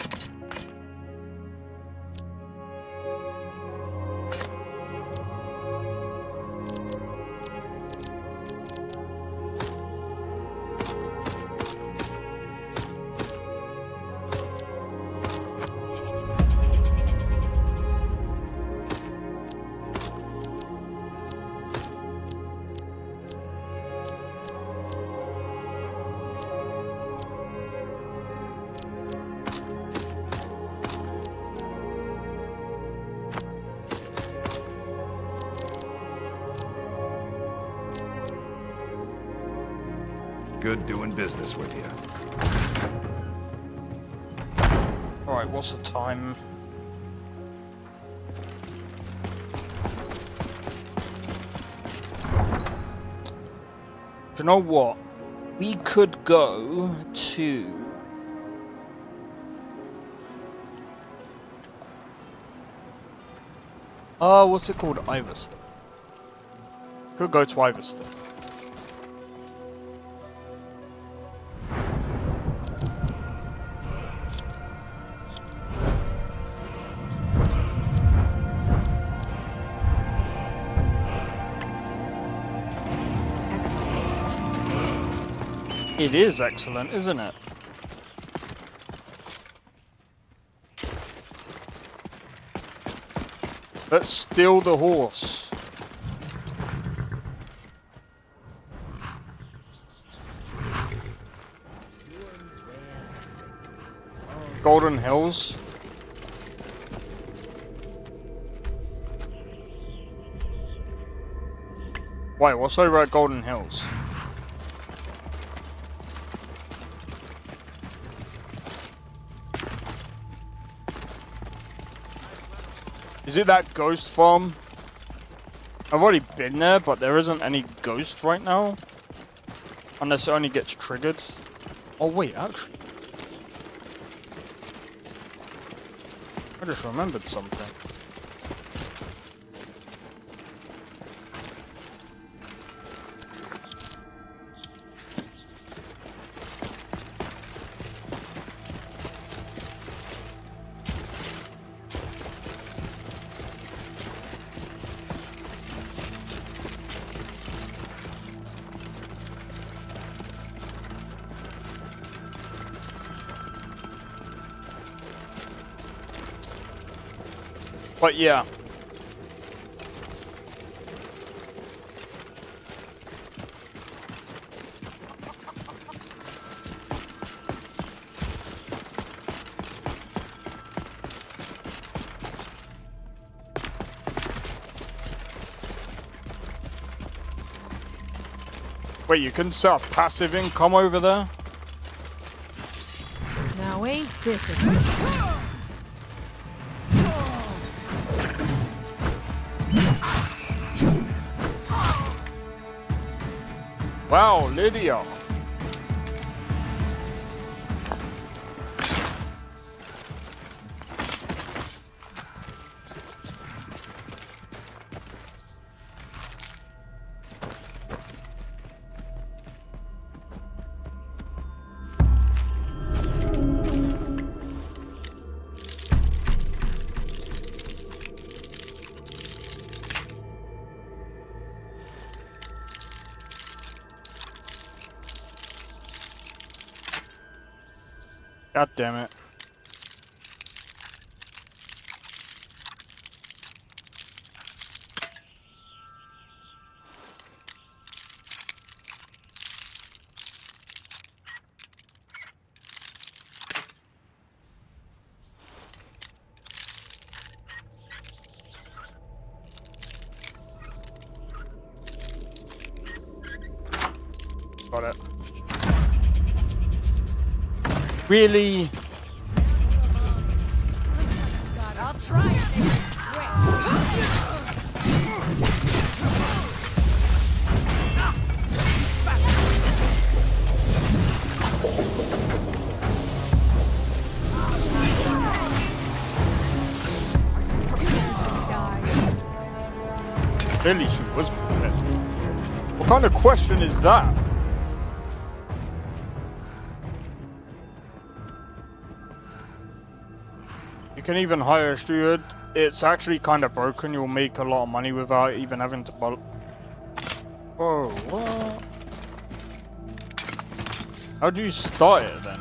Good doing business with you. Alright, what's the time? Do you know what? We could go to... what's it called? Iverson. Could go to Iverson. It is excellent, isn't it? Let's steal the horse. Golden Hills. Wait, what's over at Golden Hills? Is it that ghost farm? I've already been there, but there isn't any ghost right now. Unless it only gets triggered. Oh wait, actually. I just remembered something. But yeah. Wait, you can set up passive income over there? Now ain't this a... Wow, Lydia. God damn it. Got it. Really? I'll try and make it quick. Clearly she was prepared. What kind of question is that? You can even hire a steward. It's actually kind of broken. You'll make a lot of money without even having to buy. Whoa, what? How do you start it then?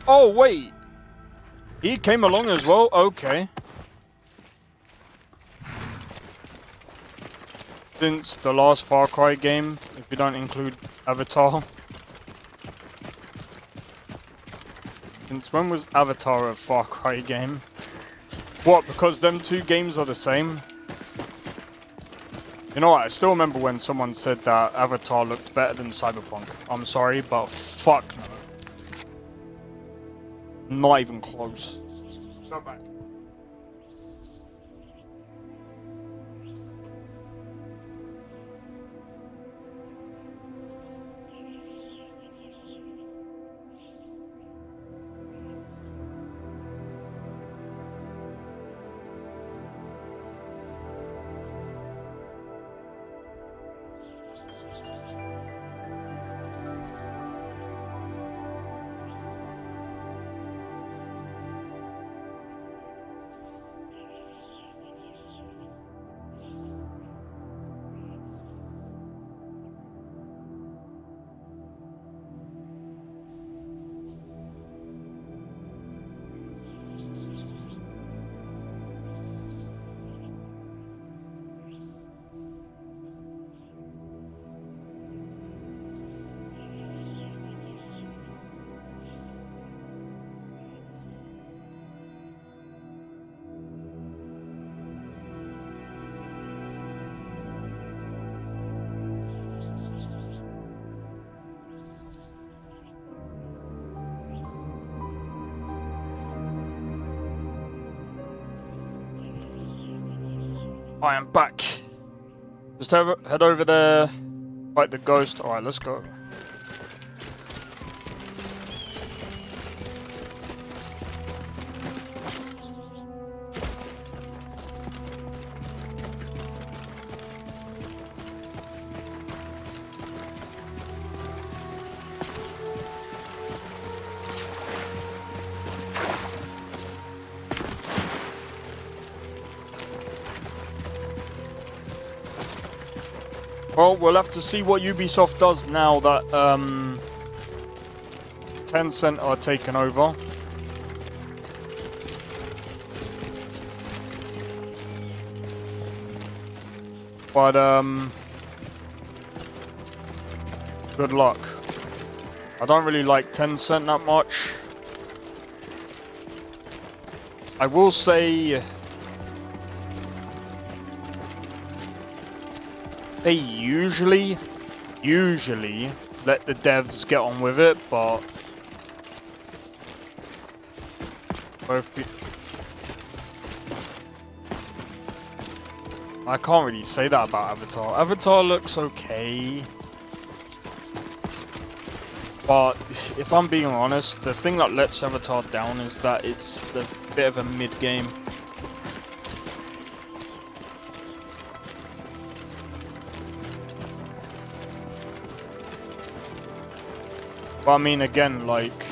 Oh wait, he came along as well. Okay. Since the last Far Cry game, if you don't include Avatar. Since when was Avatar a Far Cry game? What, because them two games are the same? You know what, I still remember when someone said that Avatar looked better than Cyberpunk. I'm sorry, but fuck no. Not even close. Go back. I am back. Just head over there, fight the ghost. Alright, let's go. Well, we'll have to see what Ubisoft does now that Tencent are taken over. But good luck. I don't really like Tencent that much. I will say they usually let the devs get on with it, but I can't really say that about Avatar. Avatar looks okay, but if I'm being honest, the thing that lets Avatar down is that it's the bit of a mid-game. But I mean, again, like,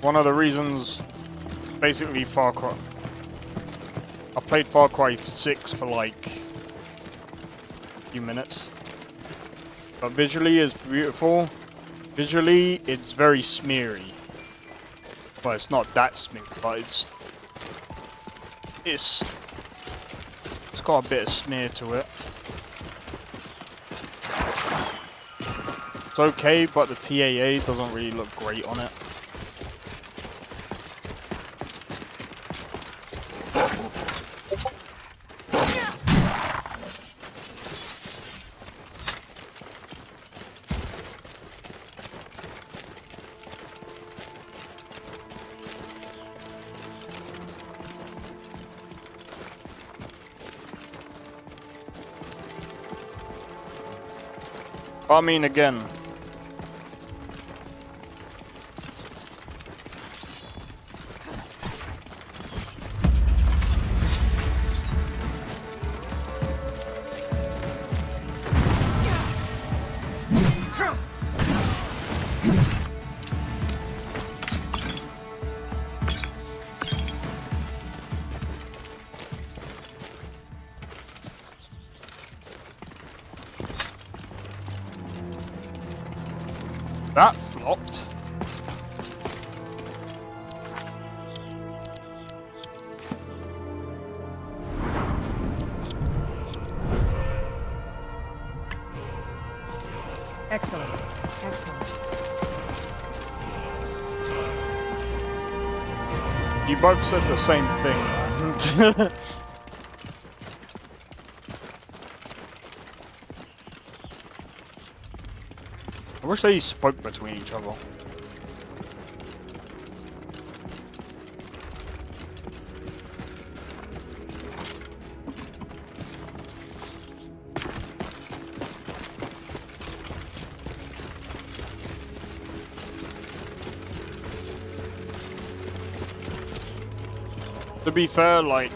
one of the reasons, basically, Far Cry. I've played Far Cry 6 for like a few minutes, but visually it's beautiful. Visually, it's very smeary. Well, it's not that smeary, but it's got a bit of smear to it. It's okay, but the TAA doesn't really look great on it. I mean, again, that flopped. Excellent. Excellent. You both said the same thing, man. I wish they spoke between each other. To be fair, like,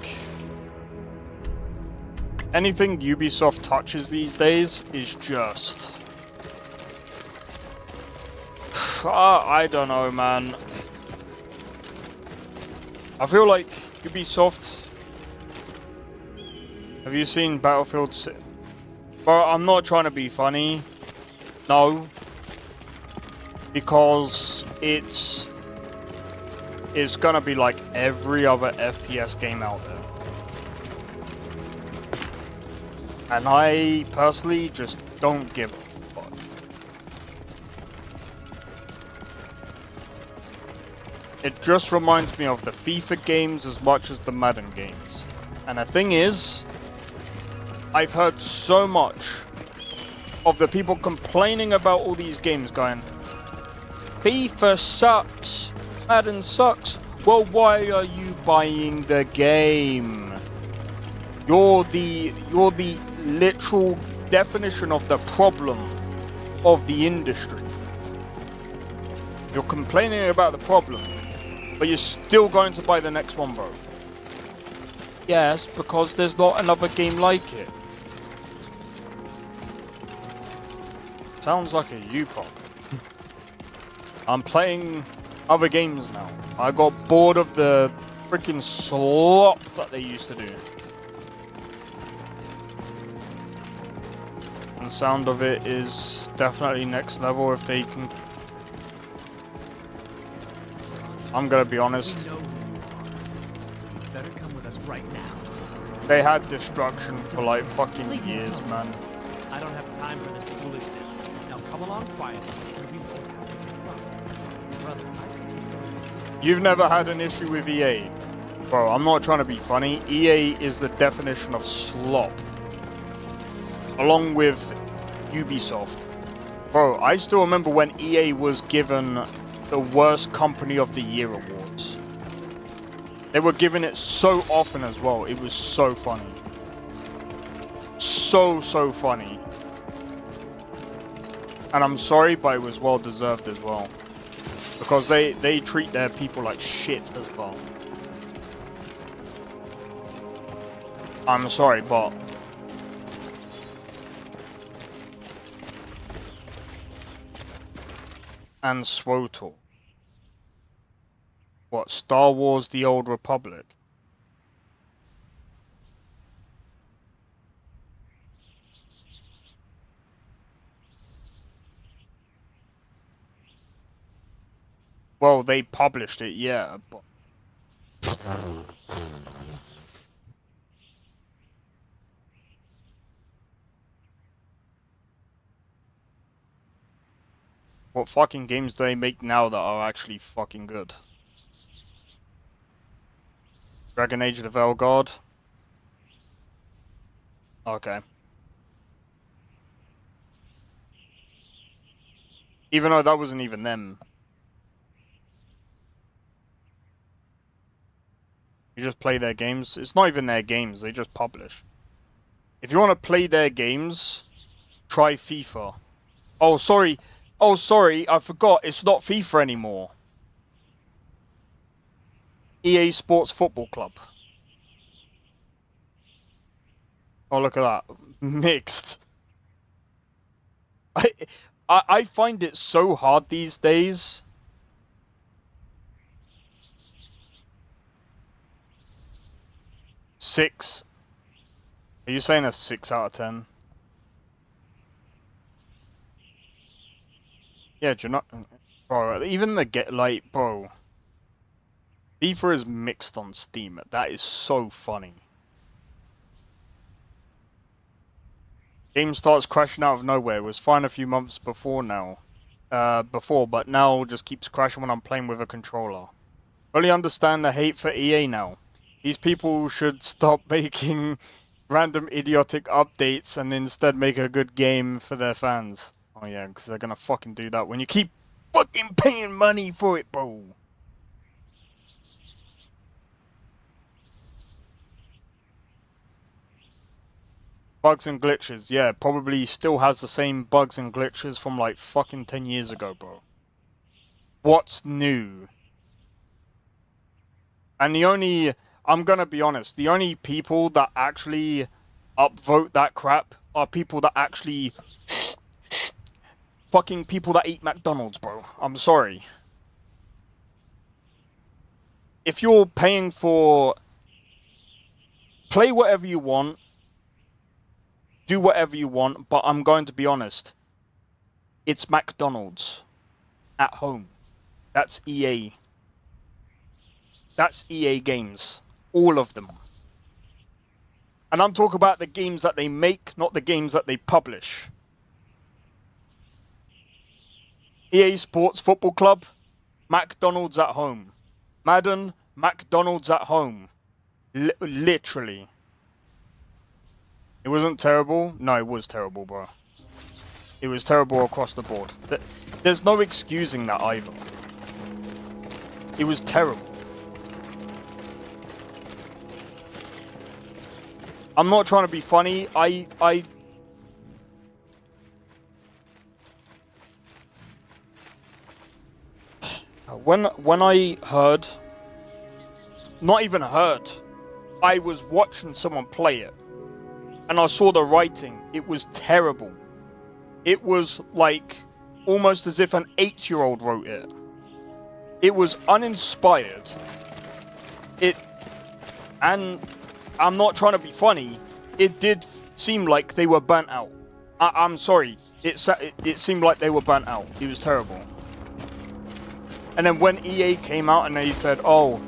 anything Ubisoft touches these days is just... I don't know, man. I feel like Ubisoft... Have you seen Battlefield 6? Bro, I'm not trying to be funny. No. Because it's gonna be like every other FPS game out there. And I personally just don't give a fuck. It just reminds me of the FIFA games as much as the Madden games. And the thing is, I've heard so much of the people complaining about all these games going, FIFA sucks, Madden sucks. Well, why are you buying the game? You're the literal definition of the problem of the industry. You're complaining about the problem, but you're still going to buy the next one, bro. Yes, because there's not another game like it. Sounds like a you problem. I'm playing other games now. I got bored of the freaking slop that they used to do. and sound of it is definitely next level if they can. I'm gonna be honest. We know who you are. You better come with us right now. They had destruction for like fucking years, man. I don't have time for this foolishness. Now come along quietly. We won't have to get rough. Brother, You've never had an issue with EA? Bro, I'm not trying to be funny. EA is the definition of slop. Along with Ubisoft. Bro, I still remember when EA was given the worst company of the year awards. They were giving it so often as well. It was so funny. So funny. And I'm sorry, but it was well deserved as well. Because they treat their people like shit as well. I'm sorry, but and SWTOR. What, Star Wars The Old Republic? Well, they published it, yeah, but what fucking games do they make now that are actually fucking good? Dragon Age of Velgard? Okay. Even though that wasn't even them. You just play their games. It's not even their games, they just publish. If you want to play their games, try FIFA. Oh, sorry, I forgot. It's not FIFA anymore. EA Sports Football Club. Oh, look at that. Mixed. I find it so hard these days. Six. Are you saying a 6 out of 10? Yeah, do you not, bro? Even the bro. FIFA is mixed on Steam. That is so funny. Game starts crashing out of nowhere. It was fine a few months before now. But now just keeps crashing when I'm playing with a controller. Fully understand the hate for EA now. These people should stop making random idiotic updates and instead make a good game for their fans. Oh yeah, because they're gonna fucking do that when you keep fucking paying money for it, bro. Bugs and glitches, yeah, probably still has the same bugs and glitches from like fucking 10 years ago, bro. What's new? And I'm gonna be honest, the only people that actually upvote that crap are people that actually fucking people that eat McDonald's, bro. I'm sorry. If you're paying for... Play whatever you want. Do whatever you want, but I'm going to be honest. It's McDonald's. At home. That's EA. That's EA games. All of them. And I'm talking about the games that they make, not the games that they publish. EA Sports Football Club, McDonald's at home. Madden, McDonald's at home. Literally. It wasn't terrible? No, it was terrible, bro. It was terrible across the board. There's no excusing that either. It was terrible. I'm not trying to be funny. When I heard, not even heard, I was watching someone play it, and I saw the writing. It was terrible. It was like almost as if an 8-year-old wrote it. It was uninspired. And I'm not trying to be funny. It did seem like they were burnt out. I'm sorry. It seemed like they were burnt out. It was terrible. And then when EA came out and they said, oh,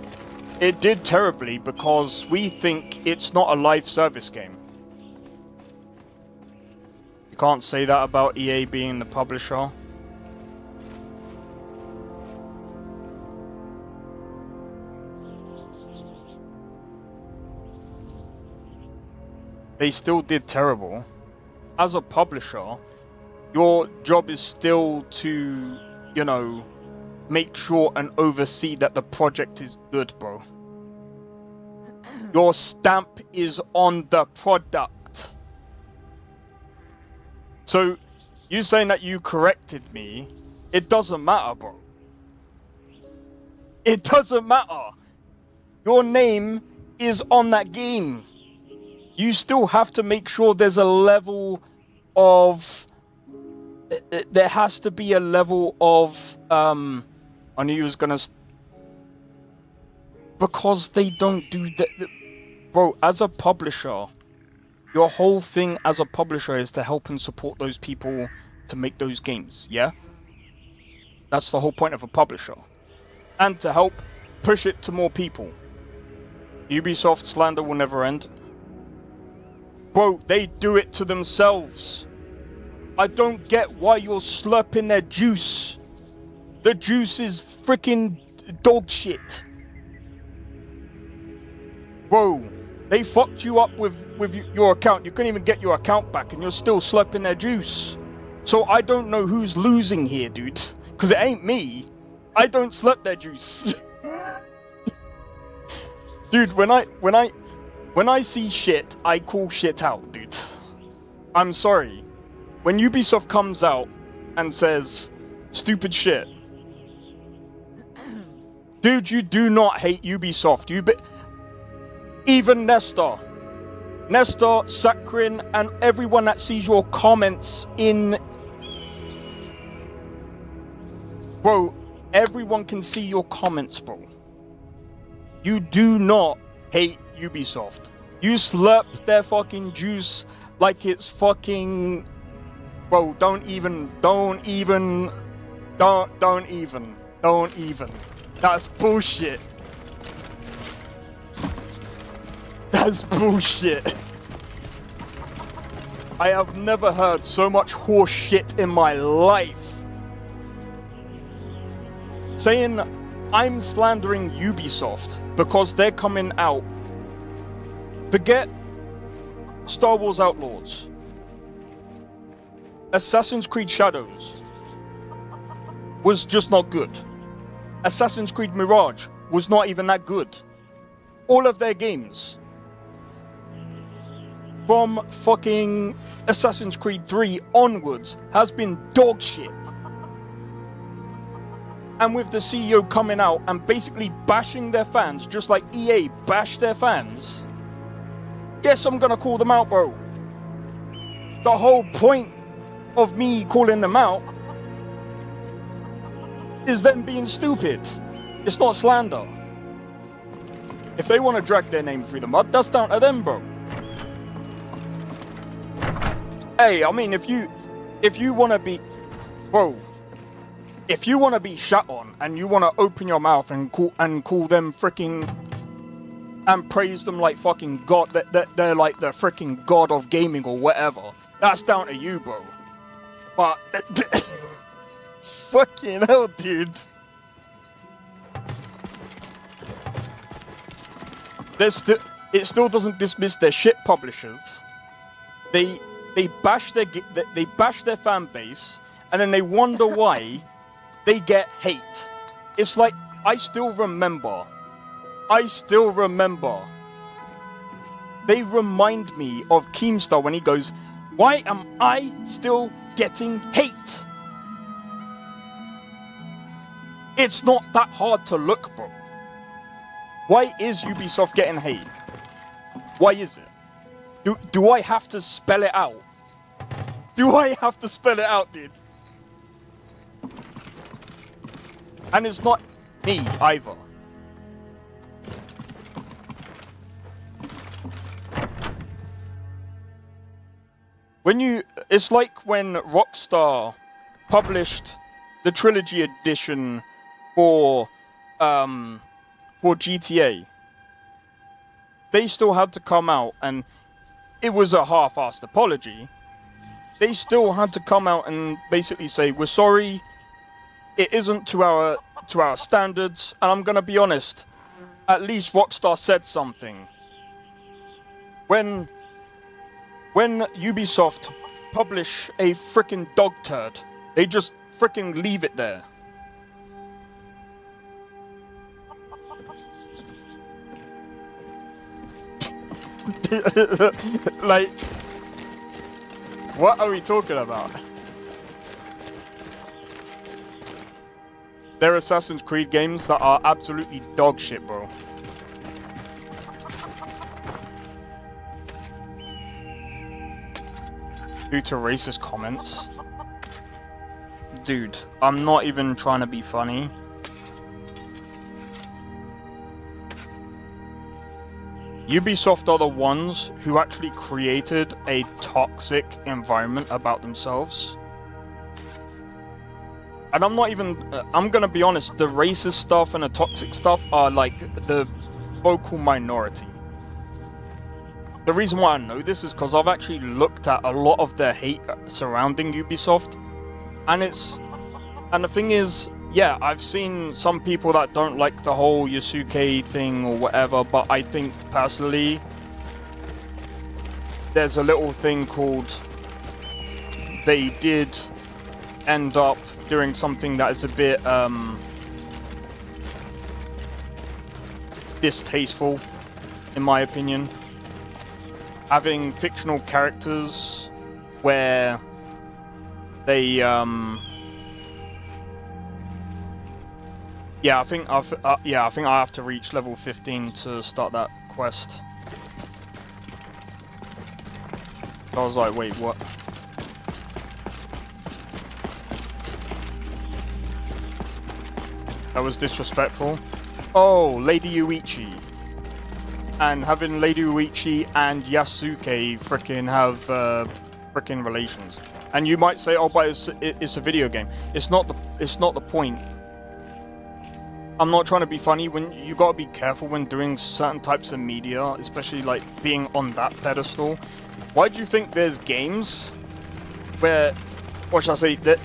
it did terribly because we think it's not a live service game. You can't say that about EA being the publisher. They still did terrible. As a publisher, your job is still to, you know, make sure and oversee that the project is good, bro. Your stamp is on the product. So, you saying that you corrected me, it doesn't matter, bro. It doesn't matter. Your name is on that game. You still have to make sure there's a level of... There has to be a level of... I knew you was gonna... Because they don't do that... Bro, as a publisher, your whole thing as a publisher is to help and support those people to make those games, yeah? That's the whole point of a publisher. And to help push it to more people. Ubisoft slander will never end. Bro, they do it to themselves. I don't get why you're slurping their juice. The juice is freaking dog shit. Bro, they fucked you up with your account. You couldn't even get your account back and you're still slurping their juice. So I don't know who's losing here, dude. Because it ain't me. I don't slurp their juice. Dude, when I see shit, I call shit out, dude. I'm sorry. When Ubisoft comes out and says stupid shit, dude, you do not hate Ubisoft. Even Nestor, Sakrin, and everyone that sees your comments in... Bro, everyone can see your comments, bro. You do not hate Ubisoft. You slurp their fucking juice like it's fucking... Bro, don't even. That's bullshit. That's bullshit. I have never heard so much horse shit in my life. Saying I'm slandering Ubisoft because they're coming out. Forget Star Wars Outlaws. Assassin's Creed Shadows was just not good. Assassin's Creed Mirage was not even that good. All of their games, from fucking Assassin's Creed 3 onwards, has been dog shit. And with the CEO coming out and basically bashing their fans, just like EA bashed their fans, yes, I'm gonna call them out, bro. The whole point of me calling them out is them being stupid. It's not slander. If they want to drag their name through the mud, that's down to them, bro. Hey, I mean, if you want to be, bro, if you want to be shut on and you want to open your mouth and call them freaking and praise them like fucking god, that they're like the freaking god of gaming or whatever, that's down to you, bro. But fucking hell, dude. It still doesn't dismiss their shit publishers. They bash their fan base, and then they wonder why they get hate. It's like I still remember. They remind me of Keemstar when he goes, "Why am I still getting hate?" It's not that hard to look, bro. Why is Ubisoft getting hate? Why is it? Do I have to spell it out? Do I have to spell it out, dude? And it's not me either. It's like when Rockstar published the trilogy edition for GTA. They still had to come out, and it was a half-assed apology. They still had to come out and basically say, we're sorry, it isn't to our standards, and I'm gonna be honest, at least Rockstar said something. When Ubisoft publish a frickin' dog turd, they just frickin' leave it there. Like, what are we talking about? There are Assassin's Creed games that are absolutely dog shit, bro. Due to racist comments. Dude, I'm not even trying to be funny. Ubisoft are the ones who actually created a toxic environment about themselves. And I'm not even, I'm gonna be honest, the racist stuff and the toxic stuff are like the vocal minority. The reason why I know this is because I've actually looked at a lot of the hate surrounding Ubisoft. And the thing is, yeah, I've seen some people that don't like the whole Yasuke thing or whatever, but I think personally, there's a little thing called, they did end up doing something that is a bit distasteful, in my opinion. Having fictional characters where they yeah, I think I have to reach level 15 to start that quest. I was like, wait, what? That was disrespectful. Oh, Lady Yuichi. And having Lady Yuichi and Yasuke frickin' have frickin' relations. And you might say, oh, but it's a video game. It's not the point. I'm not trying to be funny. When you gotta be careful when doing certain types of media, especially like being on that pedestal. Why do you think there's games where, what should I say, that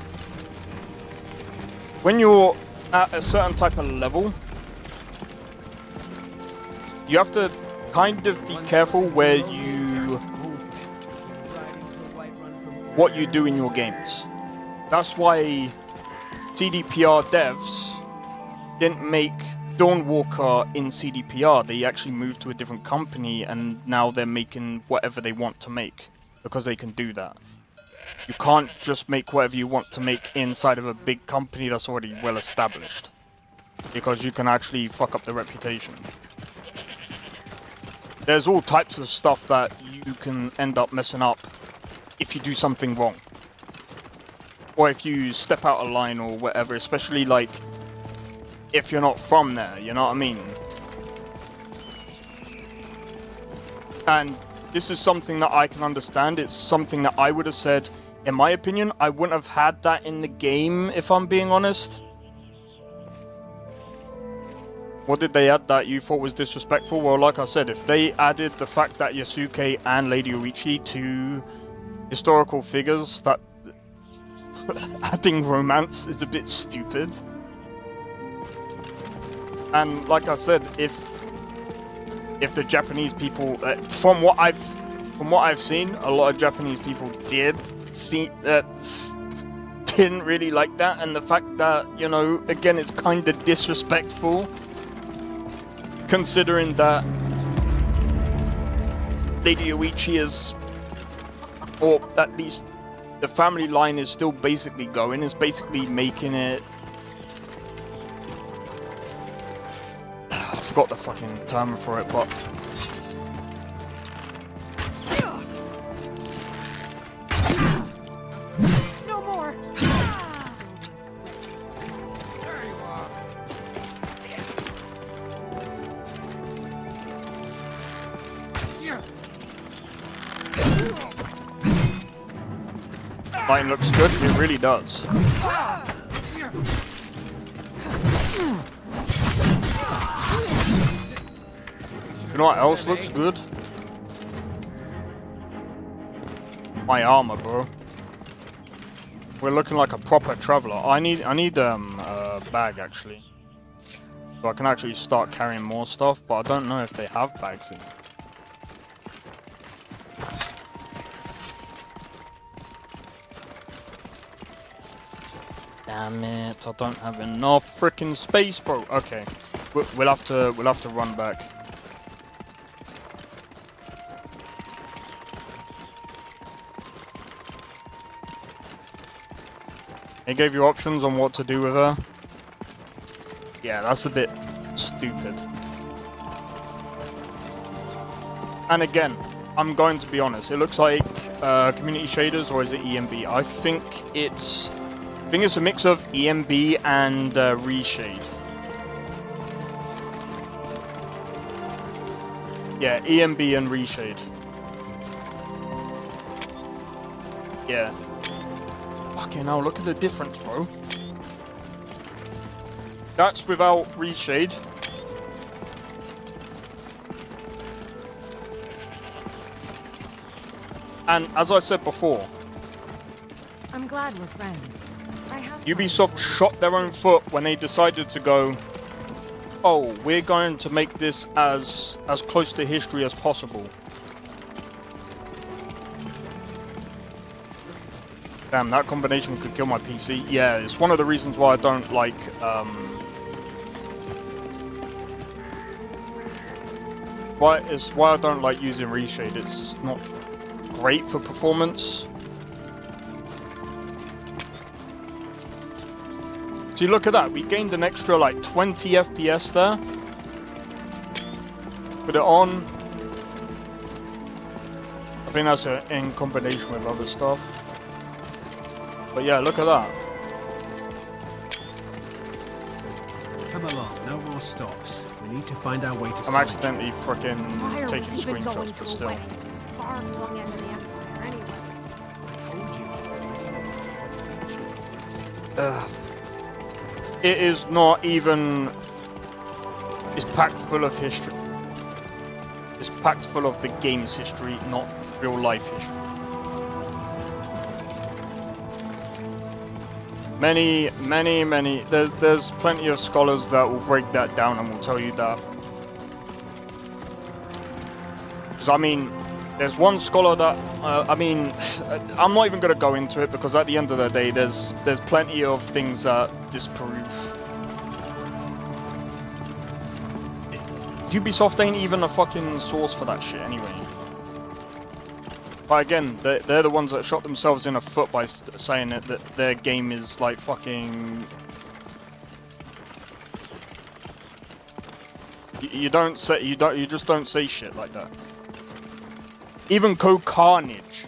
when you're at a certain type of level, you have to kind of be careful where what you do in your games. That's why CDPR devs didn't make Dawnwalker in CDPR. They actually moved to a different company and now they're making whatever they want to make because they can do that. You can't just make whatever you want to make inside of a big company that's already well established, because you can actually fuck up the reputation. There's all types of stuff that you can end up messing up if you do something wrong. Or if you step out of line or whatever, especially like if you're not from there, you know what I mean? And this is something that I can understand. It's something that I would have said, in my opinion, I wouldn't have had that in the game, if I'm being honest. What did they add that you thought was disrespectful? Well, like I said, if they added the fact that Yasuke and Lady Yuichi to historical figures, that adding romance is a bit stupid. And like I said, if the Japanese people, from what I've seen, a lot of Japanese people didn't really like that, and the fact that, you know, again, it's kind of disrespectful, considering that Lady Yuichi is, or at least the family line is still basically going, is basically making it. I forgot the fucking term for it, but No more. There you are. Lighting looks good. It really does. You know what else looks good? My armor, bro. We're looking like a proper traveler. I need a bag actually, so I can actually start carrying more stuff. But I don't know if they have bags in. Damn it! I don't have enough freaking space, bro. Okay, we'll have to run back. They gave you options on what to do with her. Yeah, that's a bit stupid. And again, I'm going to be honest. It looks like community shaders, or is it EMB? I think it's a mix of EMB and reshade. Yeah, EMB and reshade. Yeah. Fucking hell, look at the difference, bro. That's without reshade. And as I said before, I'm glad we're friends. Ubisoft shot their own foot when they decided to go, oh, we're going to make this as close to history as possible. Damn, that combination could kill my PC. Yeah, it's one of the reasons why I don't like why I don't like using reshade. It's not great for performance. See, look at that. We gained an extra like 20 FPS there. Put it on. I think that's in combination with other stuff. But yeah, look at that. Come along, no more stops. We need to find our way to I'm accidentally freaking taking screenshots, but still. Far-flung end of the Empire, anyway. It is not even... It's packed full of history. It's packed full of the game's history, not real life history. Many, there's plenty of scholars that will break that down and will tell you that. Because, I mean, there's one scholar that, I mean, I'm not even going to go into it because at the end of the day, there's plenty of things that disprove. Ubisoft ain't even a fucking source for that shit anyway. But again, they're the ones that shot themselves in the foot by saying that their game is like fucking... You just don't say shit like that. Even Carnage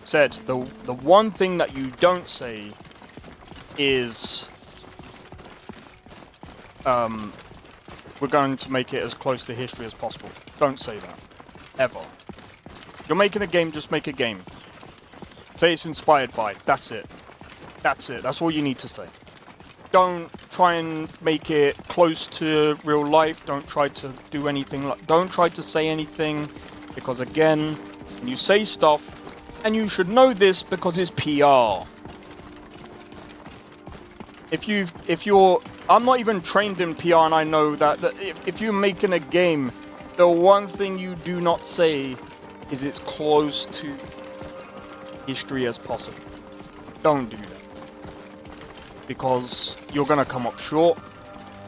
said the one thing that you don't say is we're going to make it as close to history as possible. Don't say that. Ever. You're making a game, just make a game. Say it's inspired by. That's it. That's it. That's all you need to say. Don't try and make it close to real life. Don't try to do anything like... Don't try to say anything. Because again, when you say stuff, and you should know this because it's PR. If you're... I'm not even trained in PR, and I know that if you're making a game, the one thing you do not say is it's close to history as possible. Don't do that. Because you're gonna come up short.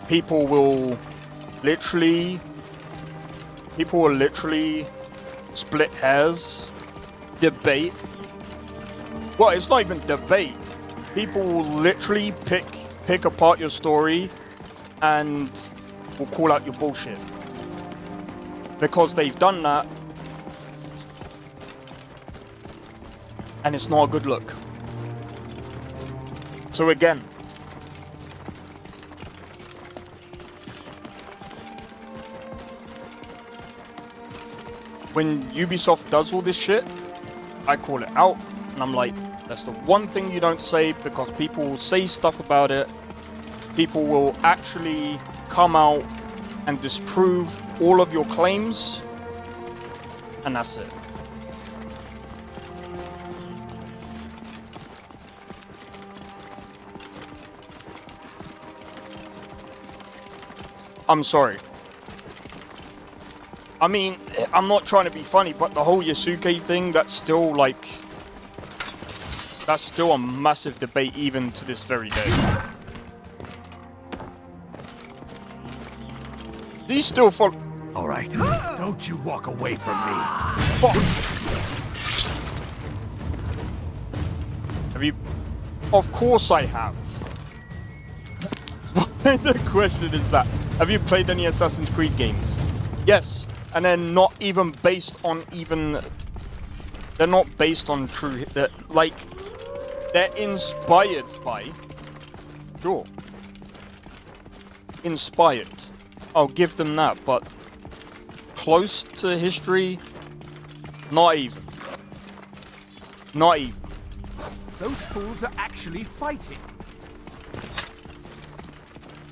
People will literally split hairs, debate. Well, it's not even debate. People will literally pick apart your story and will call out your bullshit. Because they've done that, and it's not a good look. So again, when Ubisoft does all this shit, I call it out, and I'm like, That's the one thing you don't say, because people will say stuff about it. People will actually come out and disprove all of your claims. And that's it. I'm sorry. I mean, I'm not trying to be funny, but the whole Yasuke thing, that's still like... That's still a massive debate even to this very day. Do you still follow... Alright, don't you walk away from me. Fuck. Have you... Of course I have. The question is that, have you played any Assassin's Creed games? Yes, and they're not even based on even... They're not based on true... Like, they're inspired by... Sure. Inspired. I'll give them that, but... Close to history? Not even. Not even. Those fools are actually fighting.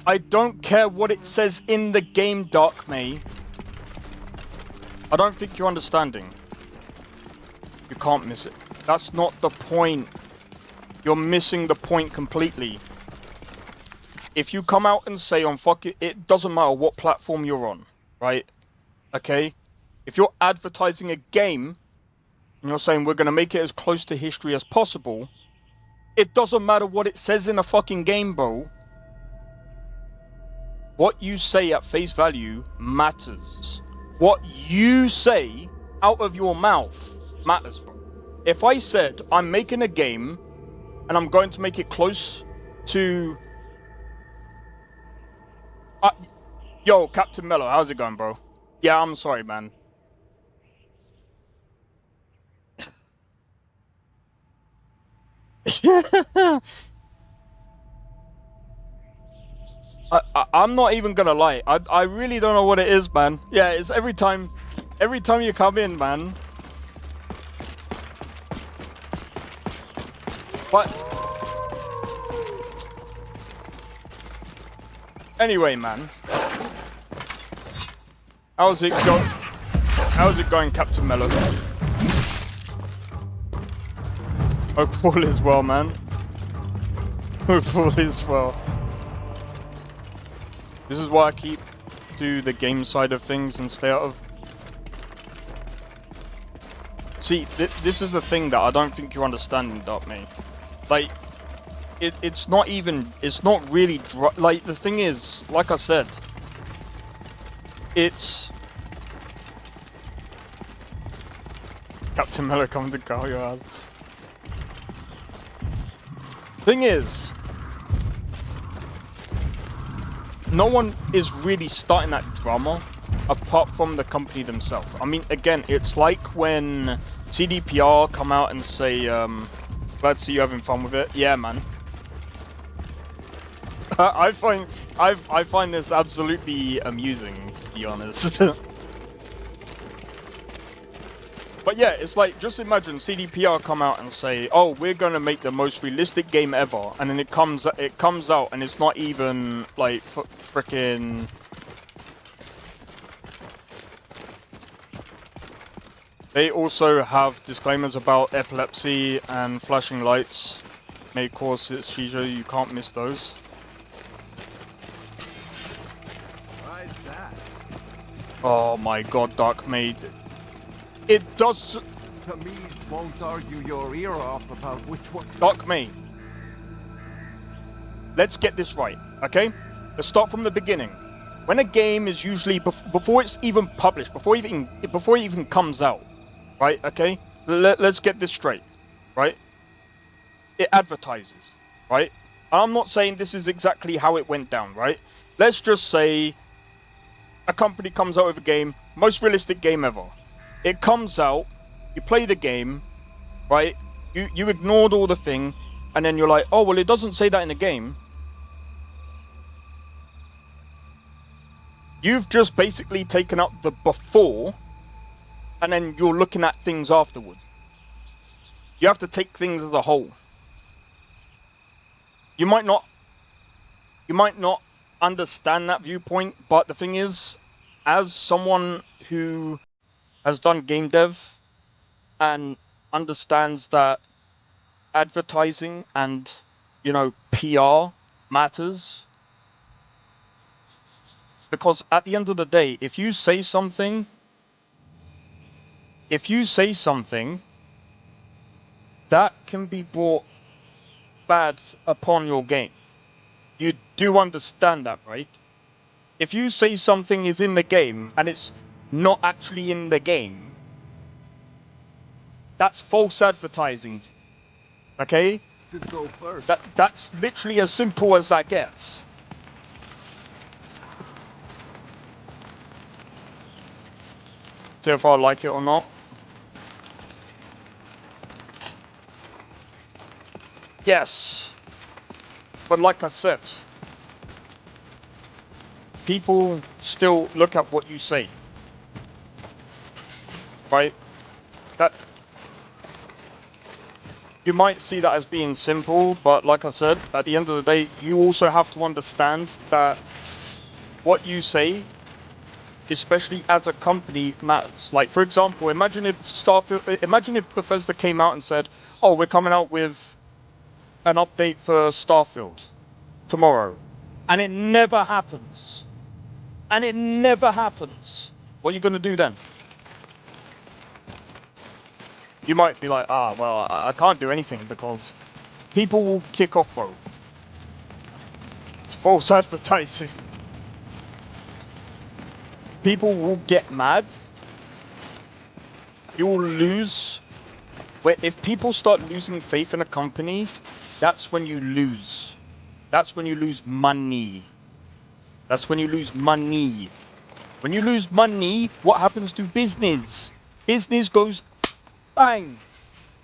I don't care what it says in the game, Dark May. I don't think you're understanding. You can't miss it. That's not the point. You're missing the point completely. If you come out and say on fuck it, it doesn't matter what platform you're on, right? Okay? If you're advertising a game and you're saying we're going to make it as close to history as possible, it doesn't matter what it says in a fucking game, bro. What you say at face value matters. What you say out of your mouth matters, bro. If I said I'm making a game and I'm going to make it close to... Yo, Captain Mello, how's it going, bro? Yeah, I'm sorry, man. I'm not even gonna lie. I really don't know what it is, man. Yeah, it's every time you come in, man. But anyway, man. How's it going, Captain Mello? Hope all is well, man. Hope all is well. This is why I keep do the game side of things and stay out of... See, this is the thing that I don't think you're understanding, Dark Me. Like, it's not really like, the thing is, like I said, it's... Captain Miller come to call your ass. Thing is, no one is really starting that drama apart from the company themselves. I mean, again, it's like when CDPR come out and say, glad to see you having fun with it. Yeah, man. I find this absolutely amusing, to be honest. But yeah, it's like, just imagine CDPR come out and say, oh, we're gonna make the most realistic game ever, and then it comes out and it's not even like frickin'... They also have disclaimers about epilepsy and flashing lights may cause seizure. You can't miss those. Why is that? Oh my god, Dark Maid. It does... Tamid won't argue your ear off about which one... Dark Maid. Let's get this right, okay? Let's start from the beginning. When a game is usually... before it's even published, before it even comes out, right, okay? Let's get this straight, right? It advertises, right? I'm not saying this is exactly how it went down, right? Let's just say a company comes out with a game, most realistic game ever. It comes out, you play the game, right? You ignored all the thing, and then you're like, oh, well, it doesn't say that in the game. You've just basically taken out the before, and then you're looking at things afterwards. You have to take things as a whole. You might not understand that viewpoint, but the thing is, as someone who has done game dev and understands that advertising and, you know, PR matters, because at the end of the day, if you say something that can be brought bad upon your game. You do understand that, right? If you say something is in the game and it's not actually in the game, that's false advertising. Okay? To go first. That's literally as simple as that gets. See if I like it or not. Yes. But like I said, people still look at what you say. Right? That you might see that as being simple, but like I said, at the end of the day, you also have to understand that what you say, especially as a company, matters. Like, for example, imagine if Bethesda came out and said, "Oh, we're coming out with an update for Starfield tomorrow," and it never happens. What are you gonna do then? You might be like, well, I can't do anything because people will kick off, bro. It's false advertising. People will get mad. You will lose. If people start losing faith in a company, that's when you lose. That's when you lose money. When you lose money, what happens to business? Business goes bang.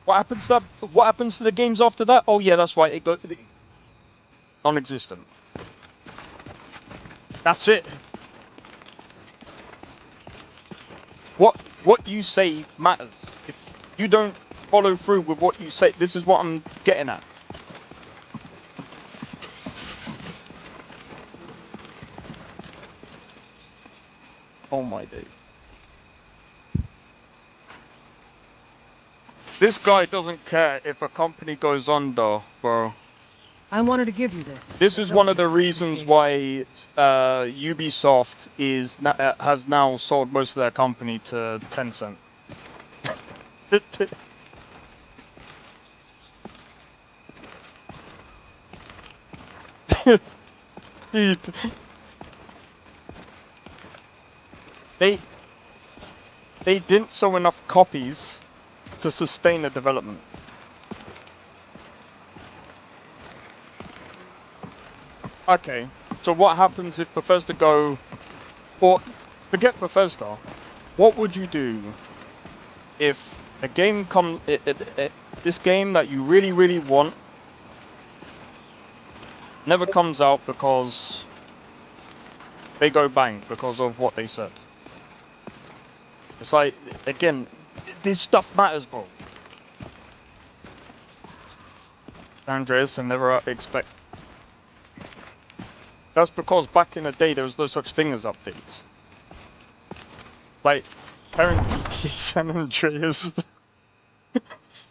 What happens to the games after that? Oh yeah, that's right. It goes non-existent. That's it. What you say matters. If you don't follow through with what you say, this is what I'm getting at. Oh my day. This guy doesn't care if a company goes under, bro. I wanted to give you this. This is one of the reasons why Ubisoft has now sold most of their company to Tencent. Dude. They didn't sell enough copies to sustain the development. Okay, so what happens if Bethesda go, or forget Bethesda, what would you do if a game this game that you really, really want never comes out because they go bang because of what they said? It's like, again, this stuff matters, bro. Andreas, I never expect. That's because back in the day there was no such thing as updates. Like, current GTA San Andreas.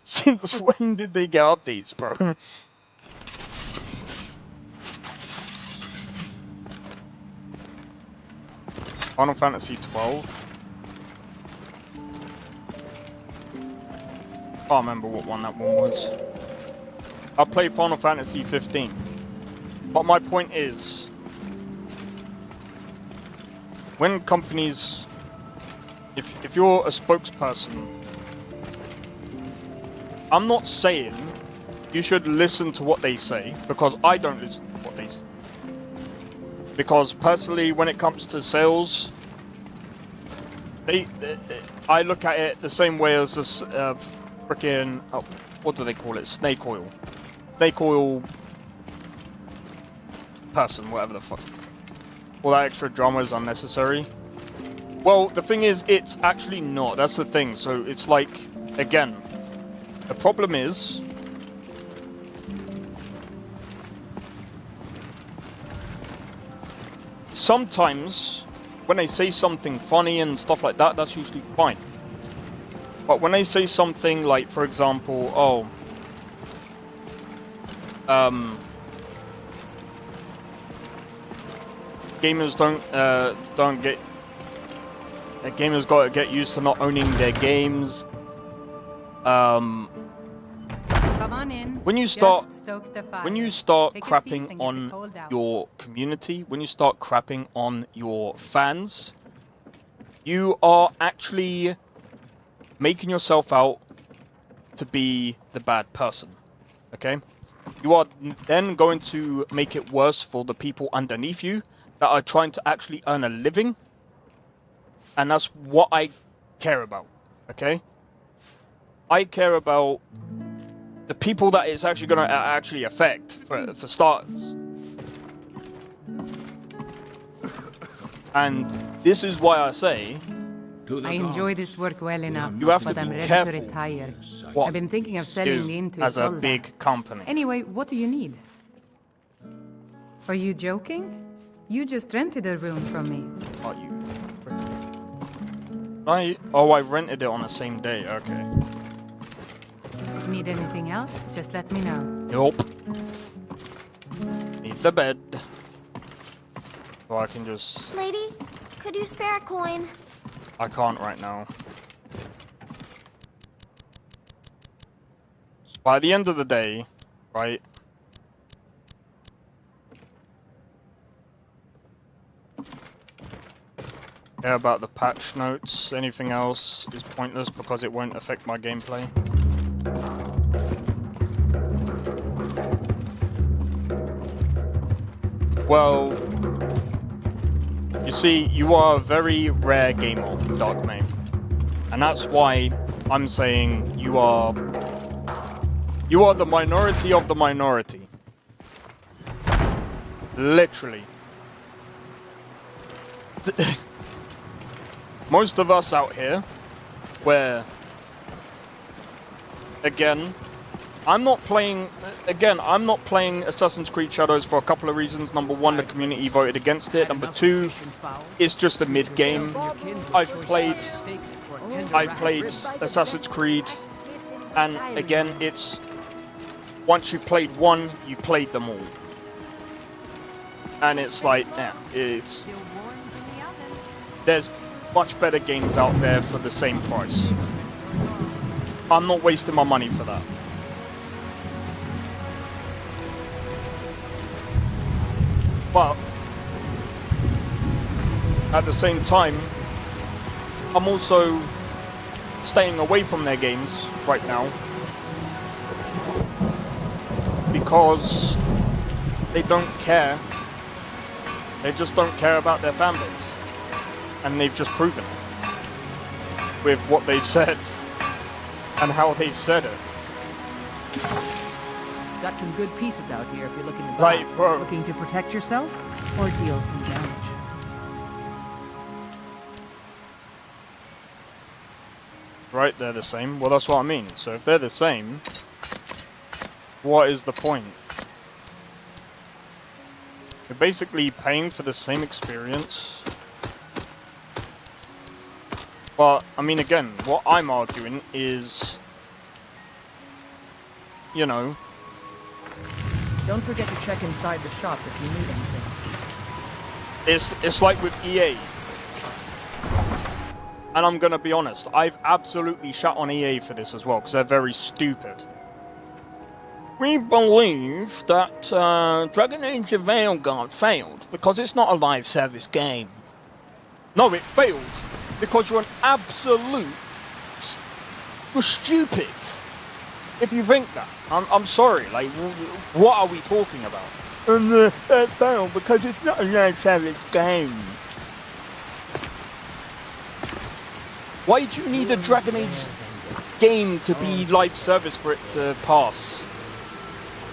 Since when did they get updates, bro? Final Fantasy 12. Can't remember what one that one was. I played Final Fantasy 15. But my point is, when companies, if you're a spokesperson, I'm not saying you should listen to what they say, because I don't listen to what they say. Because personally, when it comes to sales, I look at it the same way as this freaking, what do they call it? Snake oil person, whatever the fuck. All that extra drama is unnecessary. Well, the thing is, it's actually not. That's the thing. So it's like, again, The problem is, sometimes when they say something funny and stuff like that, that's usually fine. But when they say something like, for example, gamers don't get. Gamers got to get used to not owning their games. Come on in. When you start Take a seat crapping and get on the cold out. your community, when you start crapping on your fans, you are actually making yourself out to be the bad person. Okay? You are then going to make it worse for the people underneath you that are trying to actually earn a living. And that's what I care about. Okay? I care about the people that it's actually going to actually affect, for starters. And this is why I say, I enjoy this work well enough, you have but to I'm be ready careful to retire. what I've been thinking of selling the inn to as a Isolda. big company. Anyway, what do you need? Are you joking? You just rented a room from me. Are you? I rented it on the same day. Okay. Need anything else? Just let me know. Nope. Need the bed. So I can just... Lady, could you spare a coin? I can't right now. By the end of the day, right? Care about the patch notes. Anything else is pointless because it won't affect my gameplay. Well, you see, you are a very rare gamer, Darkmane. And that's why I'm saying you are the minority of the minority. Literally. Most of us out here, where, again, I'm not playing Assassin's Creed Shadows for a couple of reasons. Number one, the community voted against it. Number two, it's just a mid-game. I played Assassin's Creed, and again, it's, once you've played one, you've played them all. And it's like, yeah, there's much better games out there for the same price. I'm not wasting my money for that. But at the same time, I'm also staying away from their games right now because they don't care. They just don't care about their fan base. And they've just proven it with what they've said and how they've said it. Got some good pieces out here if you're looking to buy. Right, bro. Looking to protect yourself or deal some damage. Right, they're the same. Well, that's what I mean. So if they're the same, what is the point? You're basically paying for the same experience. But, I mean, again, what I'm arguing is, you know... Don't forget to check inside the shop if you need anything. It's like with EA. And I'm gonna be honest, I've absolutely shut on EA for this as well, because they're very stupid. We believe that Dragon Age of Veilguard failed because it's not a live service game. No, it failed because you're an absolute... You're stupid. If you think that. I'm sorry, like, what are we talking about? And it failed because it's not a live service game. Why do you need a Dragon Age game to be live service for it to pass?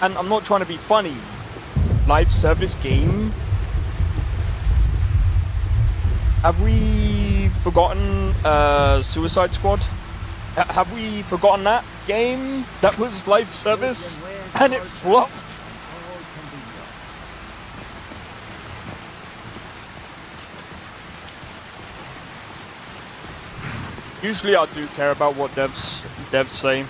And I'm not trying to be funny. Live service game? Have we forgotten Suicide Squad? Have we forgotten that game that was live service and it flopped? Usually I do care about what devs say.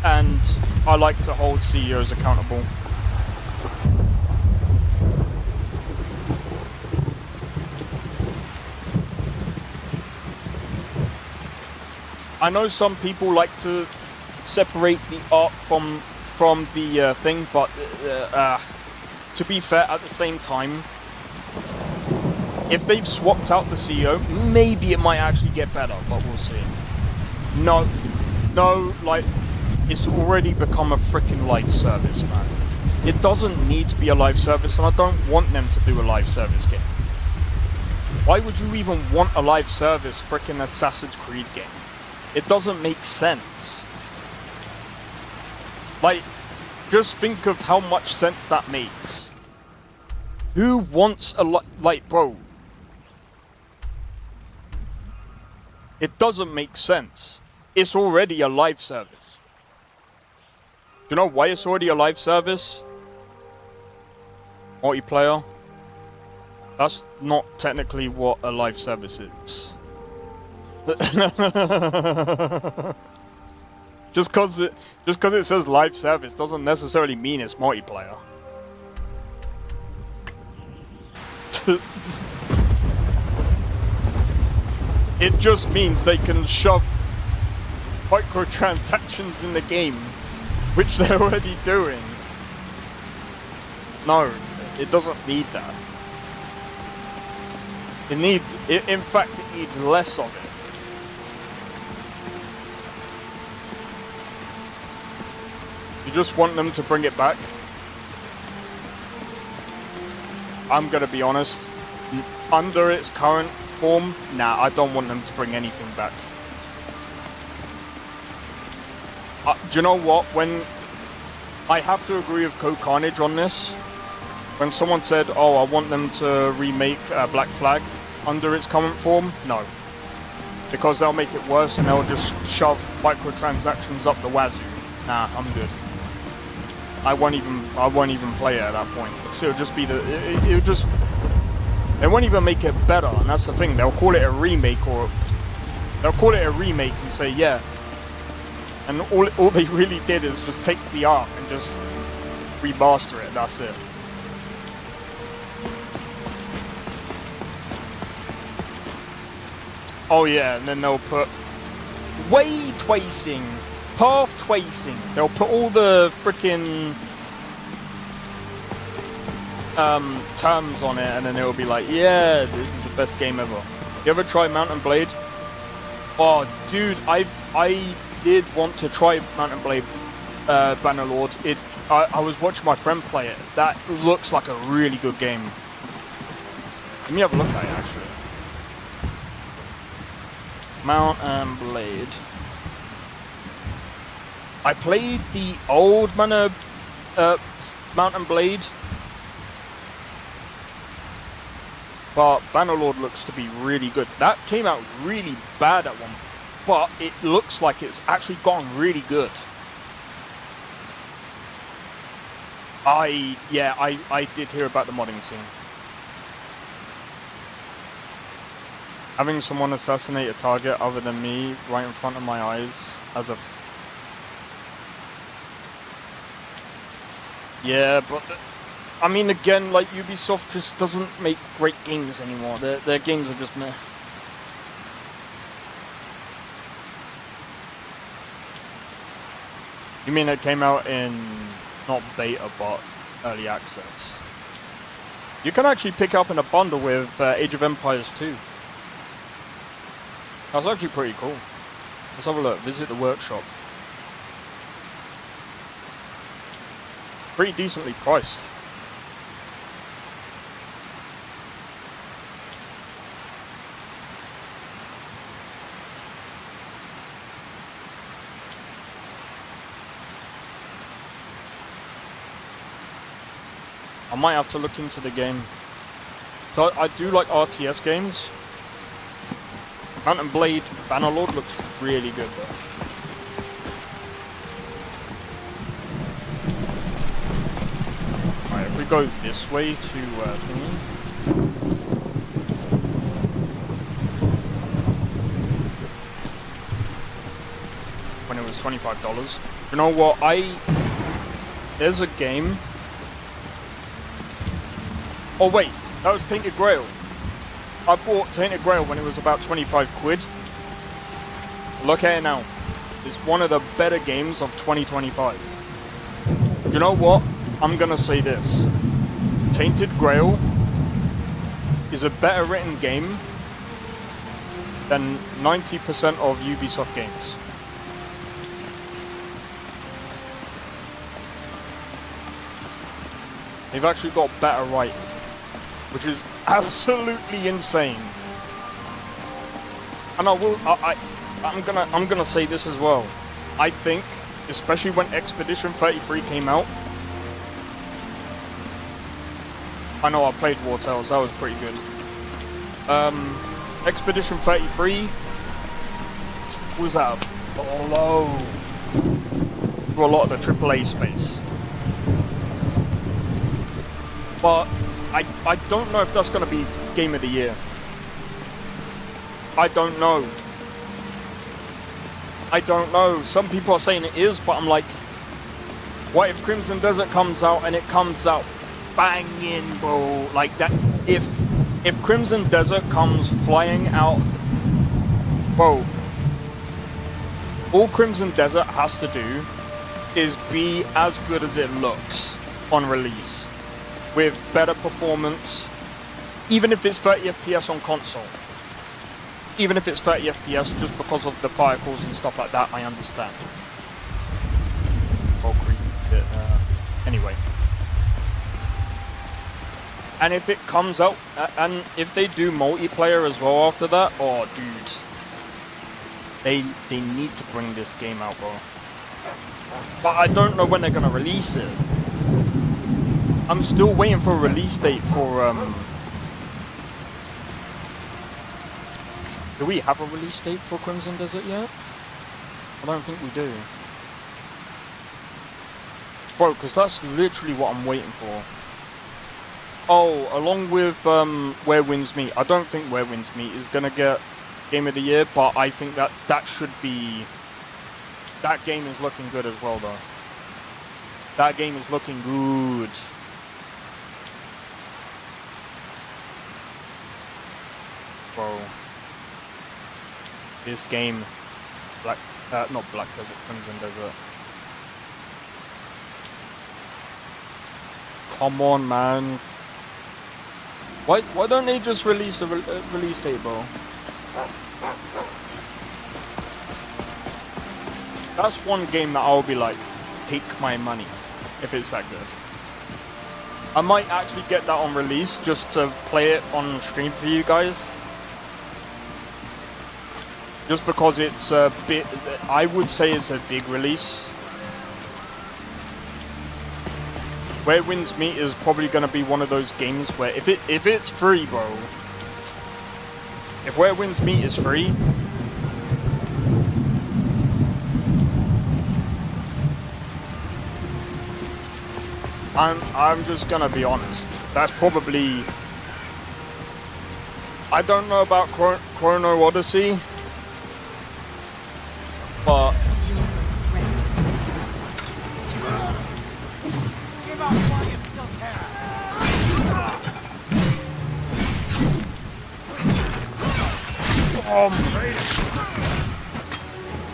And I like to hold CEOs accountable. I know some people like to separate the art from the thing, but to be fair, at the same time, if they've swapped out the CEO, maybe it might actually get better, but we'll see. No, like, it's already become a freaking live service, man. It doesn't need to be a live service, and I don't want them to do a live service game. Why would you even want a live service freaking Assassin's Creed game? It doesn't make sense. Like, just think of how much sense that makes. Who wants a like, bro? It doesn't make sense. It's already a live service. Do you know why it's already a live service? Multiplayer? That's not technically what a live service is. Just cause it says live service doesn't necessarily mean it's multiplayer. It just means they can shove microtransactions in the game, which they're already doing. No, it doesn't need that. In fact, it needs less of it. You just want them to bring it back? I'm gonna be honest. Under its current form, nah, I don't want them to bring anything back. Do you know what? When I have to agree with Co-Carnage on this. When someone said, oh, I want them to remake Black Flag under its current form, no. Because they'll make it worse and they'll just shove microtransactions up the wazoo. Nah, I'm good. I won't even play it at that point. So it'll just be they won't even make it better, and that's the thing. They'll call it a remake, or they'll call it a remake and say yeah. And all they really did is just take the art and just remaster it. That's it. Oh yeah, and then they'll put way tracing, path tracing. They'll put all the freaking terms on it, and then it'll be like, yeah, this is the best game ever. You ever try Mount and Blade? Oh, dude, I did want to try Mount and Blade Bannerlord. I was watching my friend play it. That looks like a really good game. Let me have a look at it actually. Mount and Blade. I played the old Mount and Blade, but Bannerlord looks to be really good. That came out really bad at one, but it looks like it's actually gone really good. I did hear about the modding scene. Having someone assassinate a target other than me right in front of my eyes as a... Yeah, but... I mean, again, like, Ubisoft just doesn't make great games anymore. Their games are just meh. You mean it came out in... not beta, but early access? You can actually pick up in a bundle with Age of Empires 2. That's actually pretty cool. Let's have a look. Visit the workshop. Pretty decently priced. I might have to look into the game. So I do like RTS games. Mountain Blade Bannerlord looks really good though. Alright, if we go this way to thingy. When it was $25. You know what? There's a game. Oh wait, that was Tainted Grail. I bought Tainted Grail when it was about 25 quid. Look at it now. It's one of the better games of 2025. You know what? I'm gonna say this. Tainted Grail is a better written game than 90% of Ubisoft games. They've actually got better writing, which is absolutely insane. And I'm gonna say this as well. I think, especially when Expedition 33 came out. I know I played War Tales, that was pretty good. Expedition 33 was at a blow for a lot of the AAA space. But I don't know if that's going to be Game of the Year. I don't know. I don't know. Some people are saying it is, but I'm like, what if Crimson Desert comes out and it comes out banging, bro? Like that. If Crimson Desert comes flying out, bro, all Crimson Desert has to do is be as good as it looks on release, with better performance, even if it's 30 FPS on console. Even if it's 30 FPS just because of the particles and stuff like that, I understand. Anyway. And if it comes out, and if they do multiplayer as well after that, oh dude. They need to bring this game out, bro. But I don't know when they're gonna release it. I'm still waiting for a release date for, do we have a release date for Crimson Desert yet? I don't think we do. Bro, because that's literally what I'm waiting for. Oh, along with Where Winds Meet. I don't think Where Winds Meet is going to get Game of the Year, but I think that should be... That game is looking good as well, though. That game is looking good. Bro. This game... not Black Desert, Crimson Desert. Come on, man. Why don't they just release a release date, bro? That's one game that I'll be like, take my money, if it's that good. I might actually get that on release just to play it on stream for you guys. Just because it's a bit, I would say it's a big release. Where Winds Meet is probably going to be one of those games where if it's free, bro. If Where Winds Meet is free, I'm just gonna be honest. That's probably, I don't know about Chrono Odyssey, but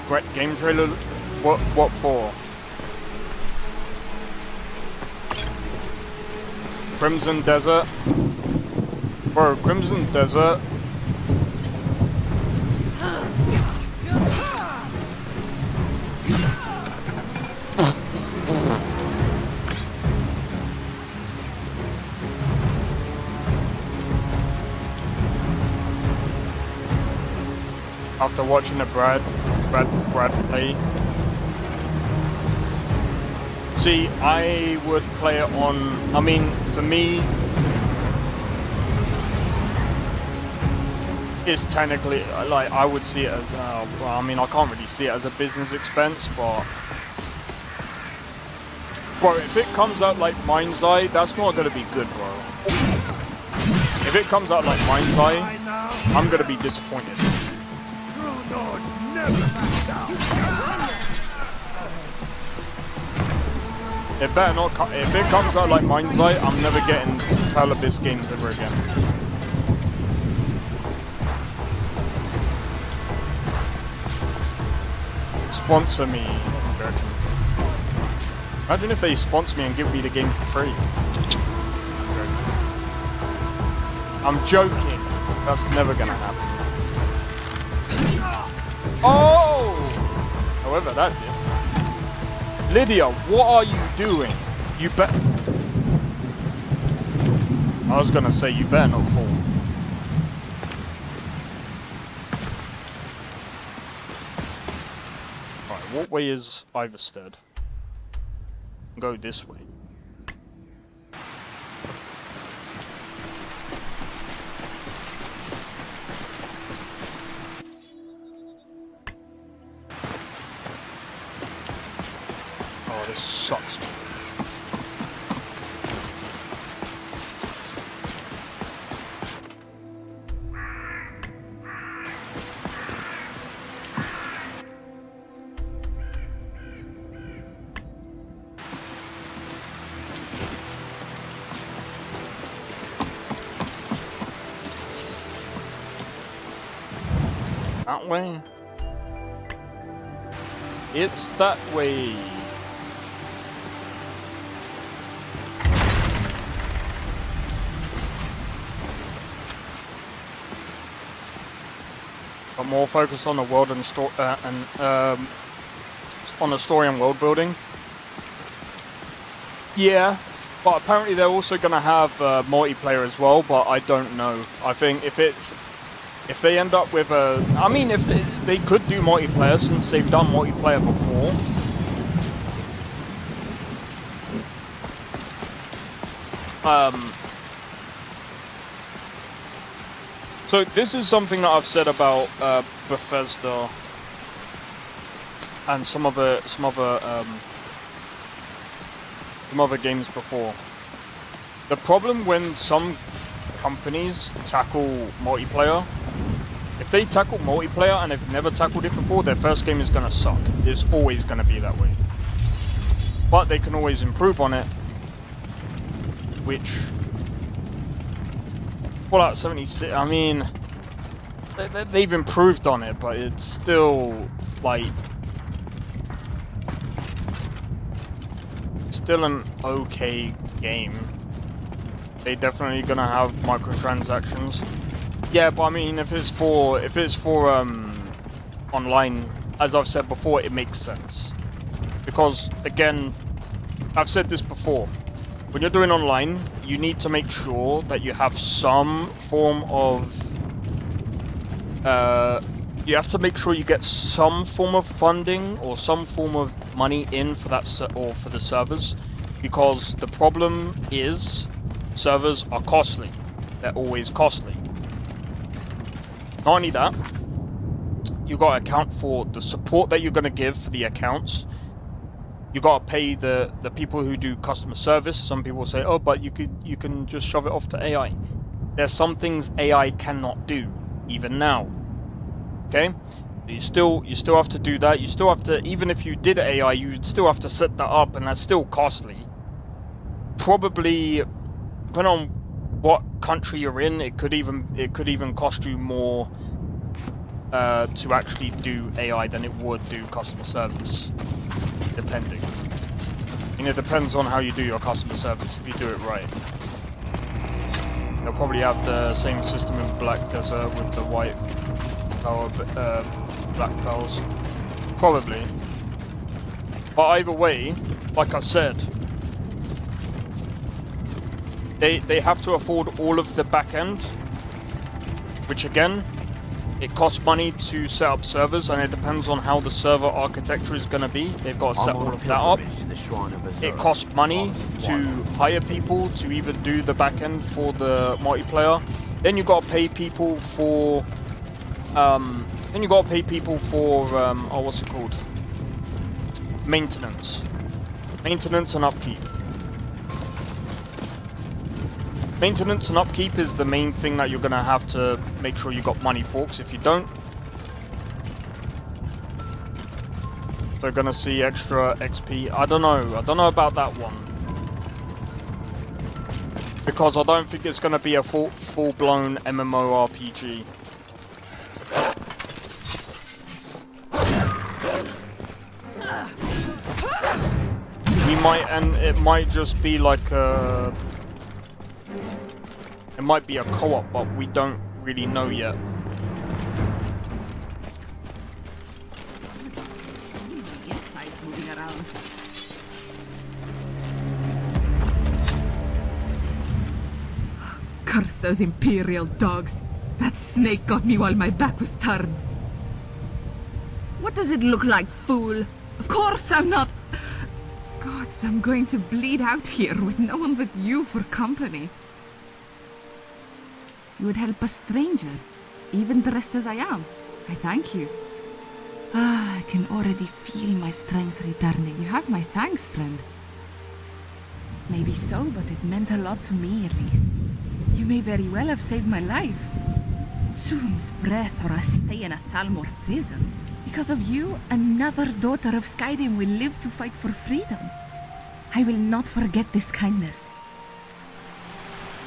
great game trailer. What for? Crimson Desert. Bro, Crimson Desert. After watching the Brad play. See, I would play it on, I mean, for me, is technically, like, I would see it as, well, I mean, I can't really see it as a business expense, but... Bro, if it comes out like Mind's Eye, that's not gonna be good, bro. If it comes out like Mind's Eye, I'm gonna be disappointed. It better not. If it comes out like Mind's Eye, I'm never getting Palabis games ever again. Sponsor me, American. Imagine if they sponsor me and give me the game for free. I'm joking. That's never gonna happen. Oh! However, that did. Lydia, what are you doing? You bet. I was gonna say you better not fall. Alright, what way is Iverstead? Go this way. Oh, this sucks. That way? It's that way. But more focused on the world and on the story and world building. Yeah, but apparently they're also gonna have multiplayer as well. But I don't know. I think if they end up with a, I mean, if they could do multiplayer since they've done multiplayer before. So this is something that I've said about Bethesda and some other games before. The problem when some companies tackle multiplayer, if they tackle multiplayer and they've never tackled it before, their first game is gonna suck. It's always gonna be that way. But they can always improve on it, which Fallout 76, I mean, they've improved on it, but it's still, like, still an okay game. They definitely gonna have microtransactions. Yeah, but I mean, if it's for online, as I've said before, it makes sense. Because again, I've said this before. When you're doing online, you need to make sure that you have some form of, you have to make sure you get some form of funding or some form of money in for that or for the servers, because the problem is servers are costly. They're always costly. Not only that, you got to account for the support that you're going to give for the accounts. You got to pay the people who do customer service. Some people say, oh, but you can just shove it off to AI. There's some things AI cannot do, even now. Okay, you still have to do that. You still have to, even if you did AI, you'd still have to set that up, and that's still costly. Probably, depending on what country you're in, it could even cost you more to actually do AI than it would do customer service. Depending. I mean, it depends on how you do your customer service. If you do it right, they'll probably have the same system in Black Desert with the white power, black pearls. Probably. But either way, like I said, they have to afford all of the back end, which again, it costs money to set up servers, and it depends on how the server architecture is going to be. They've got to set all of that up. It costs money to hire people to even do the back end for the multiplayer. Then you've got to pay people for Then you gotta pay people for, oh, what's it called? Maintenance. Maintenance and upkeep. Maintenance and upkeep is the main thing that you're gonna have to make sure you got money for, because if you don't, they're gonna see extra XP. I don't know about that one. Because I don't think it's gonna be a full-blown MMORPG. And it might just be like a... It might be a co-op, but we don't really know yet. Inside's moving around. Curse those Imperial dogs. That snake got me while my back was turned. What does it look like, fool? Of course I'm not... Gods, I'm going to bleed out here with no one but you for company. You would help a stranger, even dressed as I am. I thank you. Ah, I can already feel my strength returning. You have my thanks, friend. Maybe so, but it meant a lot to me at least. You may very well have saved my life. Soon's breath or a stay in a Thalmor prison. Because of you, another daughter of Skyrim will live to fight for freedom. I will not forget this kindness.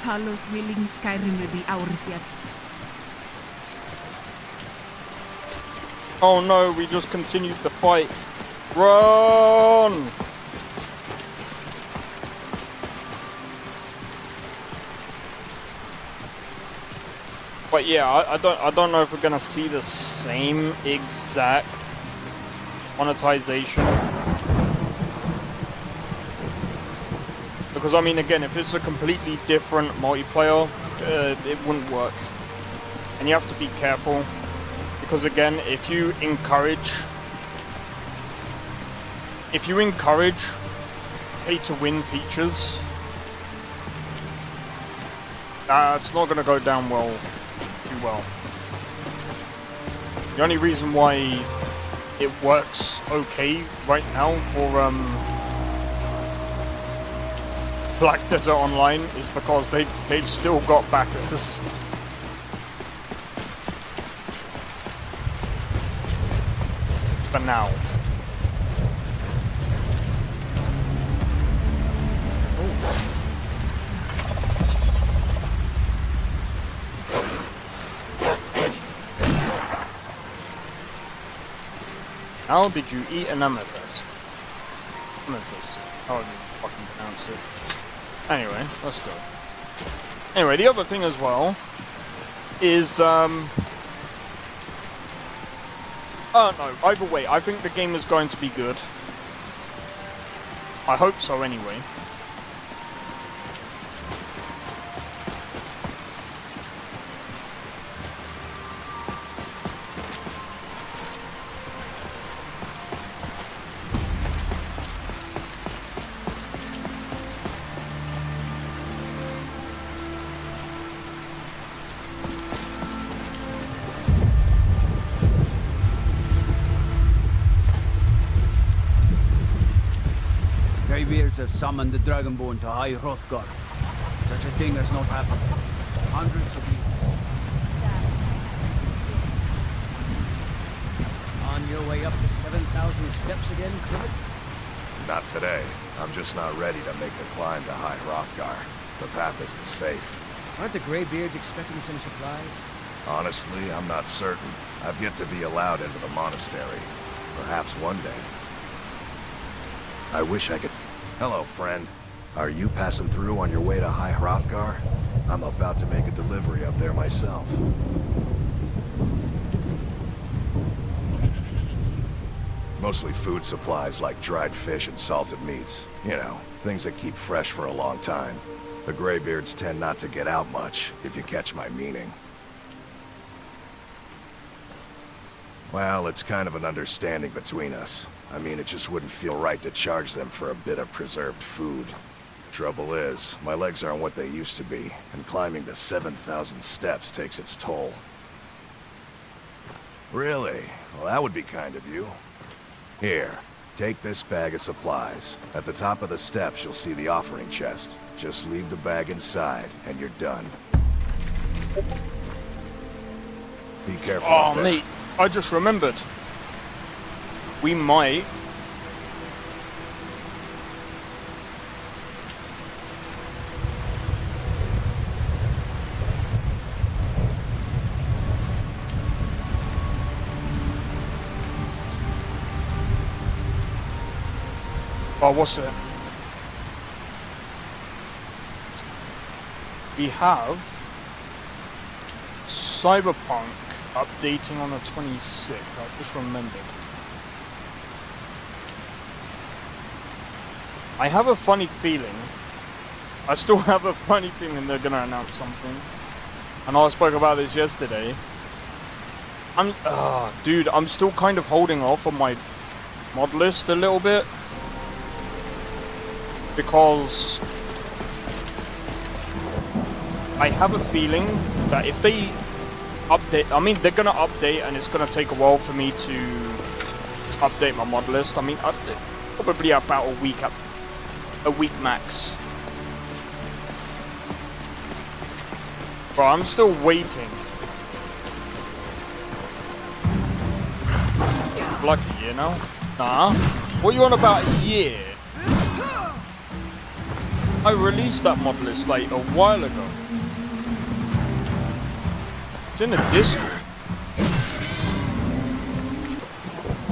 Talos willing, Skyrim will be ours yet. Oh no, we just continued the fight. Run! But yeah, I don't know if we're gonna see the same exact monetization. Because I mean, again, if it's a completely different multiplayer, it wouldn't work. And you have to be careful. Because again, if you encourage pay-to-win features, it's not gonna go down too well. The only reason why it works okay right now for Black Desert Online is because they've still got backers. For now. How did you eat an amethyst? Amethyst. How do you fucking pronounce it? Anyway, let's go. Anyway, the other thing as well is oh no, either way, I think the game is going to be good. I hope so anyway. Greybeards have summoned the Dragonborn to High Hrothgar. Such a thing has not happened. Hundreds of years. On your way up the 7,000 steps again, Cribbit? Not today. I'm just not ready to make the climb to High Hrothgar. The path isn't safe. Aren't the Greybeards expecting some supplies? Honestly, I'm not certain. I've yet to be allowed into the monastery. Perhaps one day. I wish I could... Hello, friend. Are you passing through on your way to High Hrothgar? I'm about to make a delivery up there myself. Mostly food supplies like dried fish and salted meats. You know, things that keep fresh for a long time. The Greybeards tend not to get out much, if you catch my meaning. Well, it's kind of an understanding between us. I mean, it just wouldn't feel right to charge them for a bit of preserved food. Trouble is, my legs aren't what they used to be, and climbing the 7,000 steps takes its toll. Really? Well, that would be kind of you. Here, take this bag of supplies. At the top of the steps, you'll see the offering chest. Just leave the bag inside, and you're done. Be careful. Oh, mate, I just remembered. We might... Oh, what's it? We have Cyberpunk updating on the 26th. I just remembered. I have a funny feeling. I still have a funny feeling they're gonna announce something. I know I spoke about this yesterday. Dude, I'm still kind of holding off on my mod list a little bit. Because I have a feeling that if they update, I mean, they're gonna update and it's gonna take a while for me to update my mod list. I mean, probably about a week max. But I'm still waiting. Lucky, you know? Nah. What are you on about a year? I released that mod list like a while ago. It's in the Discord.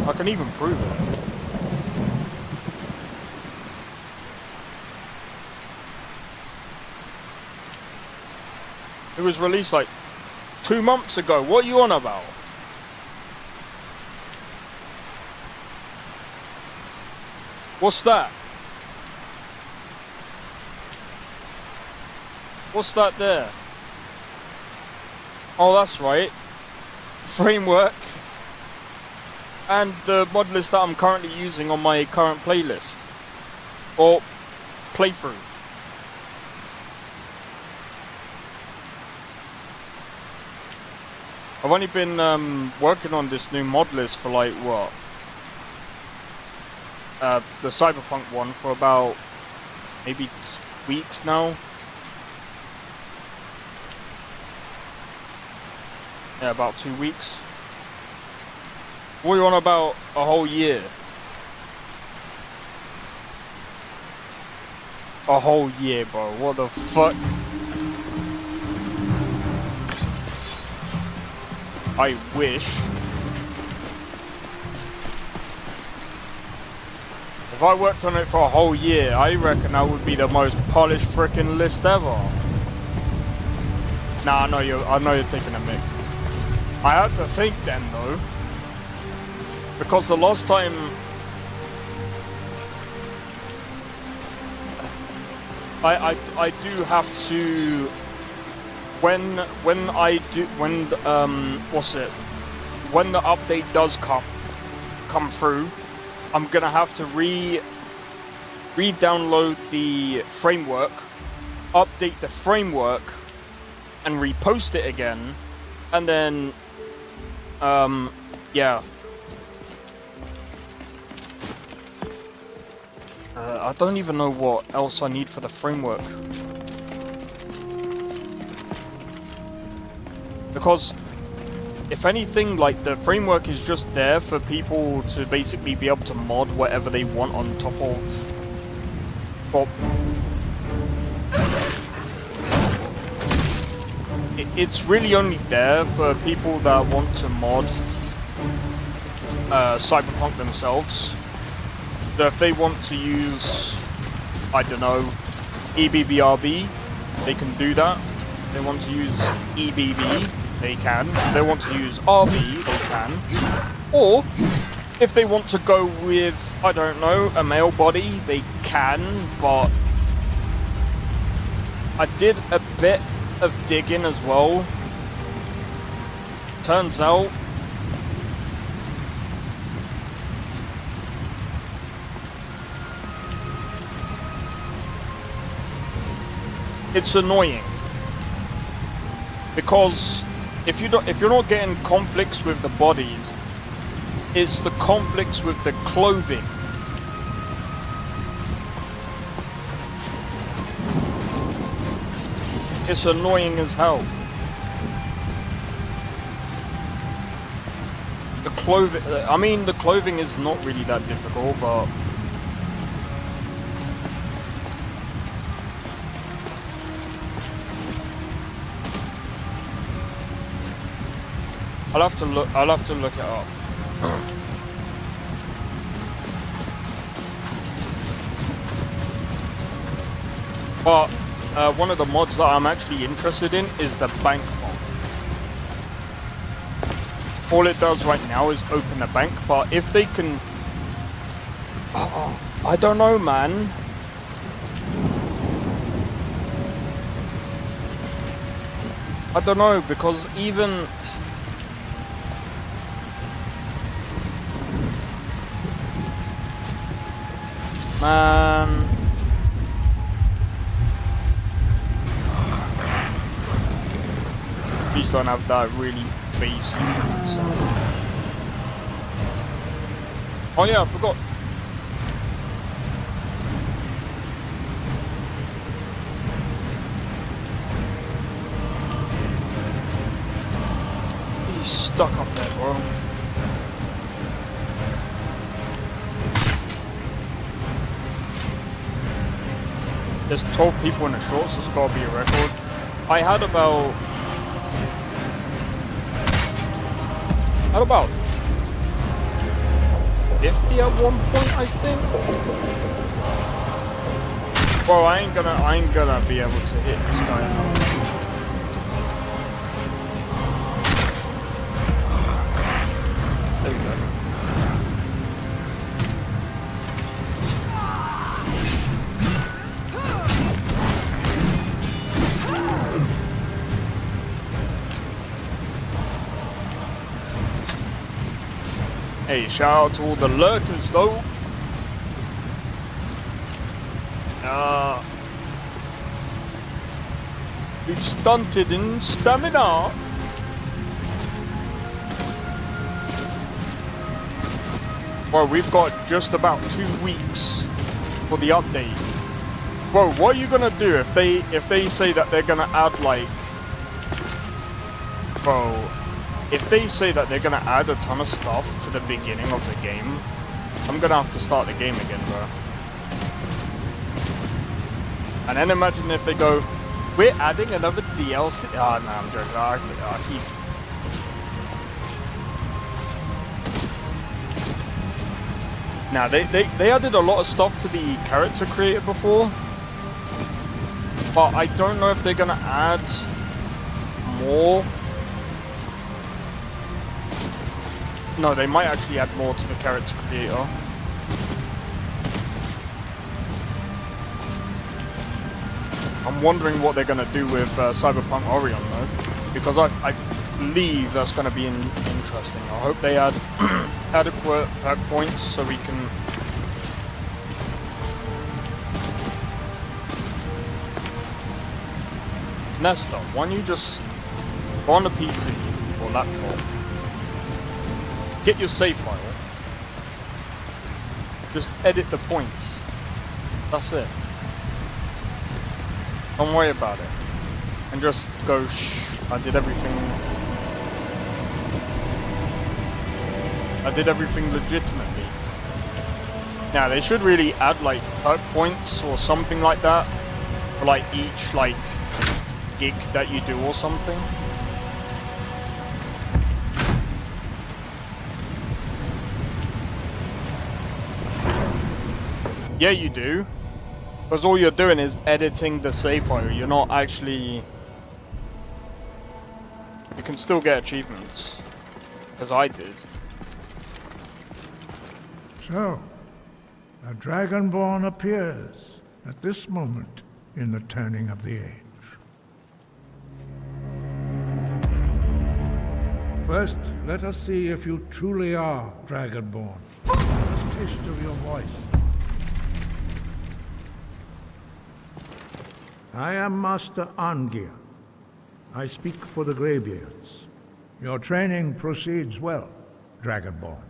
I can even prove it. It was released like 2 months ago. What are you on about? What's that? What's that there? Oh, that's right. Framework. And the mod list that I'm currently using on my current playlist. Or playthrough. I've only been working on this new mod list for like what? The Cyberpunk one for about maybe weeks now. Yeah, about 2 weeks. What are you on about a whole year? A whole year, bro. What the fuck? I wish. If I worked on it for a whole year, I reckon that would be the most polished frickin' list ever. Nah, I know you're taking a mic. I had to think then though, because the last time I do have to when the update does come through, I'm gonna have to re-download the framework, update the framework, and repost it again, and then yeah. I don't even know what else I need for the framework. Because, if anything, like, the framework is just there for people to basically be able to mod whatever they want on top of... Well, it's really only there for people that want to mod Cyberpunk themselves. So if they want to use, I don't know, EBBRB, they can do that. If they want to use EBB, they can. If they want to use RB, they can. Or, if they want to go with, I don't know, a male body, they can, but I did a bit of digging as well. Turns out it's annoying because if you're not getting conflicts with the bodies, it's the conflicts with the clothing. It's annoying as hell. The clothing, I mean, the clothing is not really that difficult, but I'll have to look it up. But one of the mods that I'm actually interested in is the bank mod. All it does right now is open the bank, but if they can... I don't know, man. I don't know, because even... Man... Please don't have that really basic sound. Oh yeah, I forgot. He's stuck up there, bro. There's 12 people in the shorts, there's gotta be a record. I had about 50 at one point, I think. Well, I ain't gonna be able to hit this guy now. There we go. Hey, shout out to all the lurkers though. We've stunted in stamina. Well, we've got just about 2 weeks for the update. Bro, what are you gonna do if they say that they're gonna add like... Bro, if they say that they're gonna add a ton of stuff to the beginning of the game, I'm gonna have to start the game again, bro. And then imagine if they go, we're adding another DLC. Ah, no, I'm joking. I keep... Now, they added a lot of stuff to the character creator before, but I don't know if they're gonna add more. No, they might actually add more to the character creator. I'm wondering what they're gonna do with Cyberpunk Orion though, because I believe that's gonna be interesting. I hope they add adequate perk points so we can... Nesta, why don't you just go on the PC or laptop, get your save file, just edit the points, that's it. Don't worry about it. And just go, shh, I did everything legitimately. Now, they should really add like perk points or something like that for like each like gig that you do or something. Yeah, you do. Because all you're doing is editing the save file. You're not actually... You can still get achievements. As I did. So, a Dragonborn appears at this moment in the turning of the age. First, let us see if you truly are Dragonborn. First taste of your voice. I am Master Angir. I speak for the Greybeards. Your training proceeds well, Dragonborn.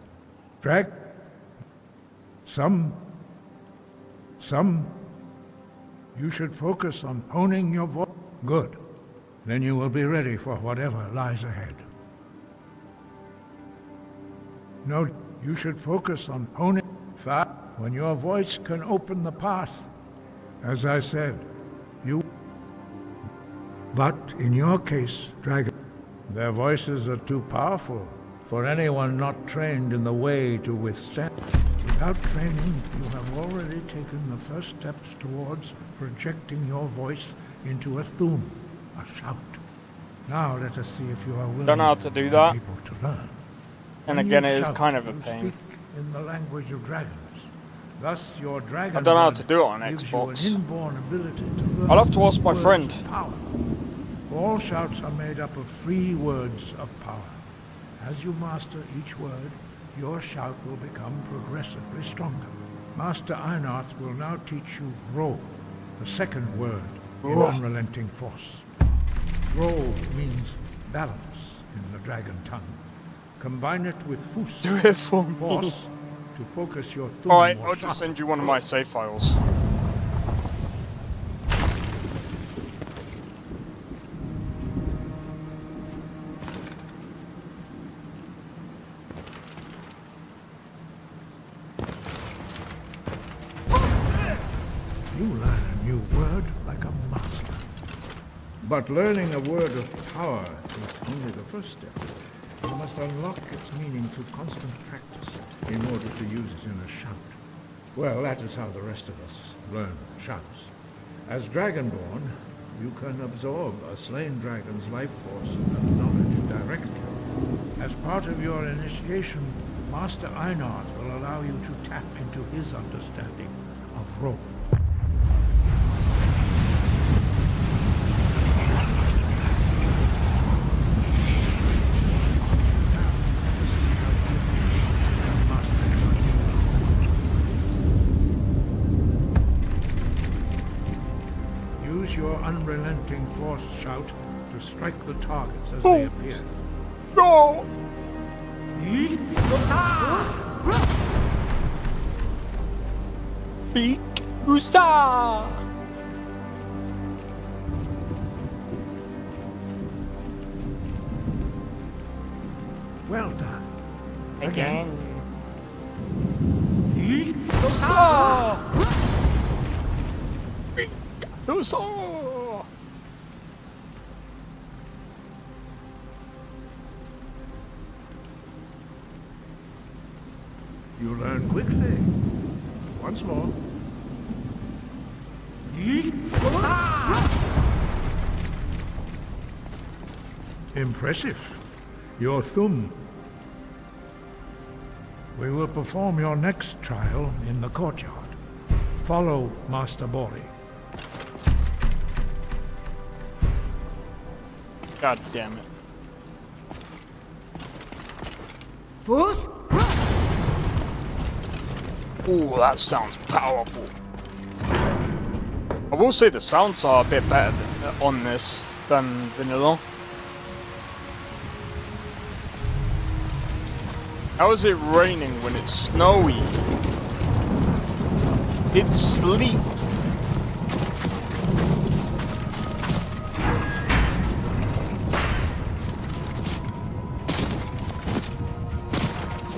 Some... You should focus on honing your voice. Good. Then you will be ready for whatever lies ahead. No, you should focus on honing when your voice can open the path. As I said, you... But in your case, Dragon, their voices are too powerful for anyone not trained in the way to withstand. Without training, you have already taken the first steps towards projecting your voice into a thum, a shout. Now let us see if you are willing Don't know how to do that. and able to learn. And When again, you it is shout, kind of a you pain. speak in the language of dragons. Thus, your dragon I don't know how blood to do it on gives Xbox. you an inborn ability to learn I'll have to ask my words friend. of power. All shouts are made up of 3 words of power. As you master each word, your shout will become progressively stronger. Master Einarth will now teach you Ro, the second word in unrelenting force. Ro means balance in the dragon tongue. Combine it with Fus, Do it for me. force, to focus your thumb Alright, more I'll just sharply. send you one of my save files. You learn a new word like a master. But learning a word of power is only the first step. You must unlock its meaning through constant practice in order to use it in a shout. Well, that is how the rest of us learn shouts. As Dragonborn, you can absorb a slain dragon's life force and knowledge directly. As part of your initiation, Master Einarth will allow you to tap into his understanding of Ro. Use your unrelenting force shout to strike the targets as they appear. No! Beak Usa! Well done. Again. Usa! Beak Usa! You learn quickly. Once more. Impressive. Your thumb. We will perform your next trial in the courtyard. Follow Master Bori. God damn it. Fus? Ooh, that sounds powerful. I will say the sounds are a bit better on this than vanilla. How is it raining when it's snowy? It's sleet.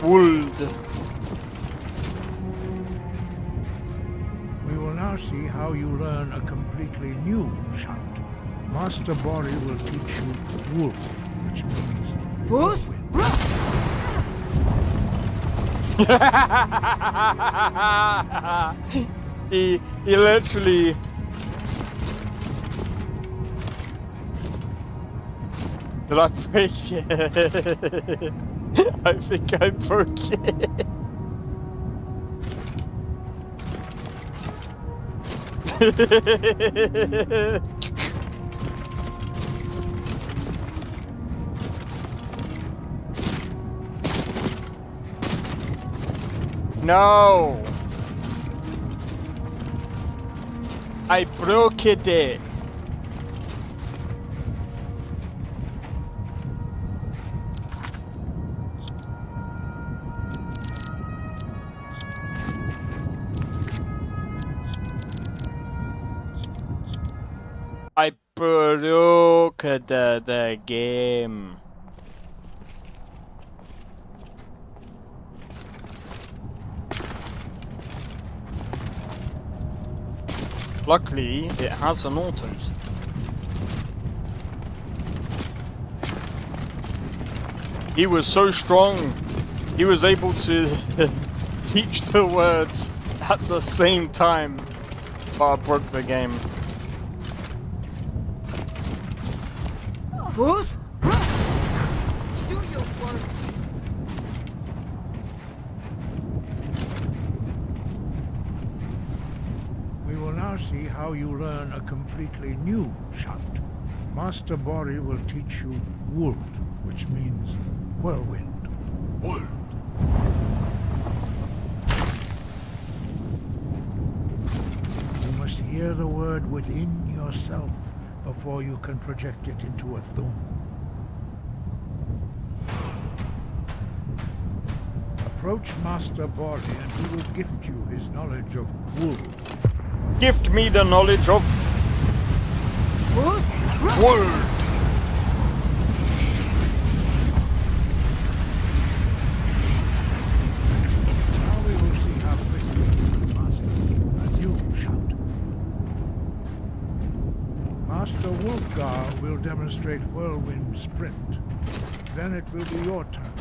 Wood. We will now see how you learn a completely new shout. Master Bori will teach you Wolf, which means Fus? he literally. Did I break it? I think I broke it. No! I broke it! bro, look at the game. Luckily, it has an auto. He was so strong, he was able to teach the words at the same time, but I broke the game. Bruce? Do your worst. We will now see how you learn a completely new shout. Master Bori will teach you Wuld, which means whirlwind. Wuld. You must hear the word within yourself before you can project it into a thum. Approach Master Bori and he will gift you his knowledge of Wuld. Gift me the knowledge of Bruce? Wuld. Now we will see how quickly you can master a new shout. Master Wolfgar will demonstrate Whirlwind Sprint. Then it will be your turn.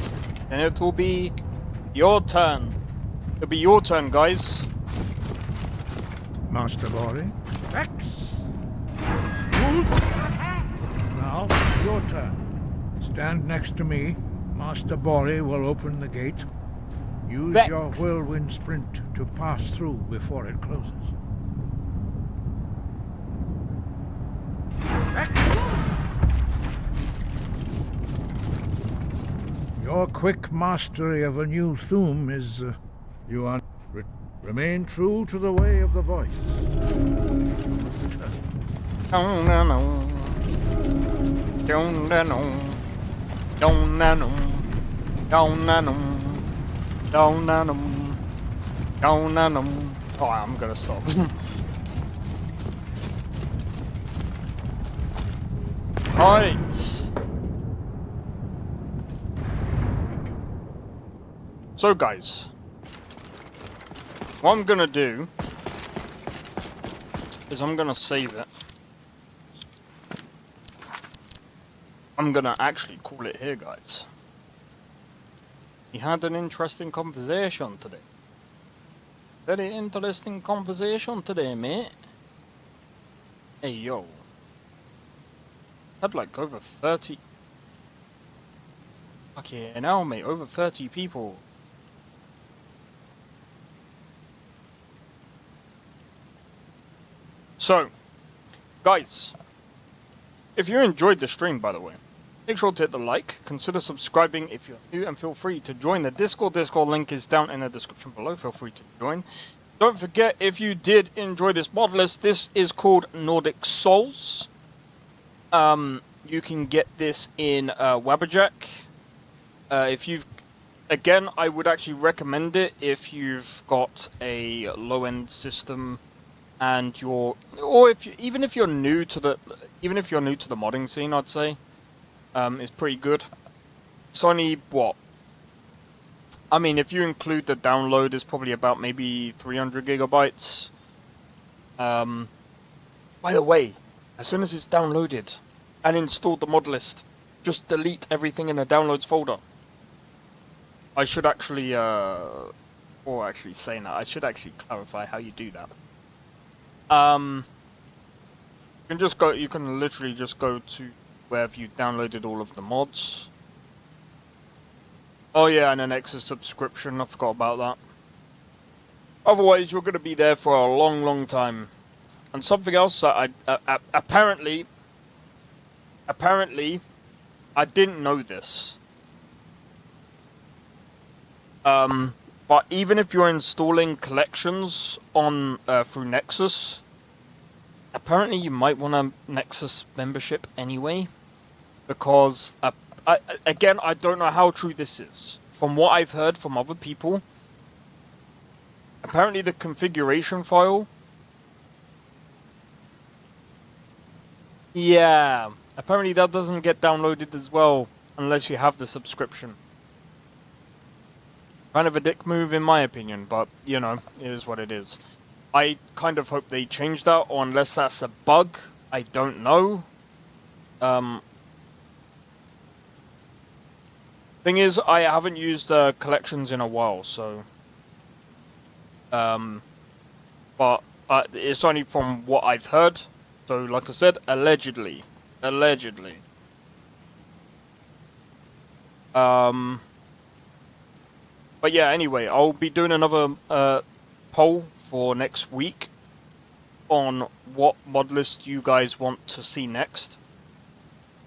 And it will be your turn. It'll be your turn, guys. Master Bori. X. Now, your turn. Stand next to me. Master Bori will open the gate. Use Vex. your Whirlwind Sprint to pass through before it closes. Your quick mastery of a new thum is... you are... remain true to the way of the voice. Oh, I'm gonna stop. Alright. So guys, what I'm gonna do is I'm gonna save it. I'm gonna actually call it here, guys. We had an interesting conversation today. Very interesting conversation today, mate. Hey, yo. Had like over 30... Fuck yeah, now, mate. Over 30 people. So, guys, if you enjoyed the stream, by the way, make sure to hit the like, consider subscribing if you're new, and feel free to join the Discord. Discord link is down in the description below. Feel free to join. Don't forget, if you did enjoy this mod list, this is called Nordic Souls. You can get this in Wabberjack. If you've, again, I would actually recommend it if you've got a low-end system. And you're, or if you, even if you're new to the modding scene, I'd say, it's pretty good. It's only what? I mean, if you include the download, it's probably about maybe 300 gigabytes. By the way, as soon as it's downloaded and installed the Modlist, just delete everything in the downloads folder. I should actually, or actually saying that, I should actually clarify how you do that. You can just go. You can literally just go to wherever you downloaded all of the mods. Oh yeah, and an extra subscription. I forgot about that. Otherwise, you're going to be there for a long, long time. And something else that apparently, I didn't know this. But even if you're installing collections on through Nexus, apparently you might want a Nexus membership anyway, because again, I don't know how true this is. From what I've heard from other people, apparently the configuration file Yeah, apparently that doesn't get downloaded as well unless you have the subscription. Kind of a dick move in my opinion, but you know, it is what it is. I kind of hope they change that, or unless that's a bug, I don't know. Thing is, I haven't used collections in a while, so but it's only from what I've heard. So, like I said, allegedly. But yeah, anyway, I'll be doing another poll for next week on what mod list you guys want to see next.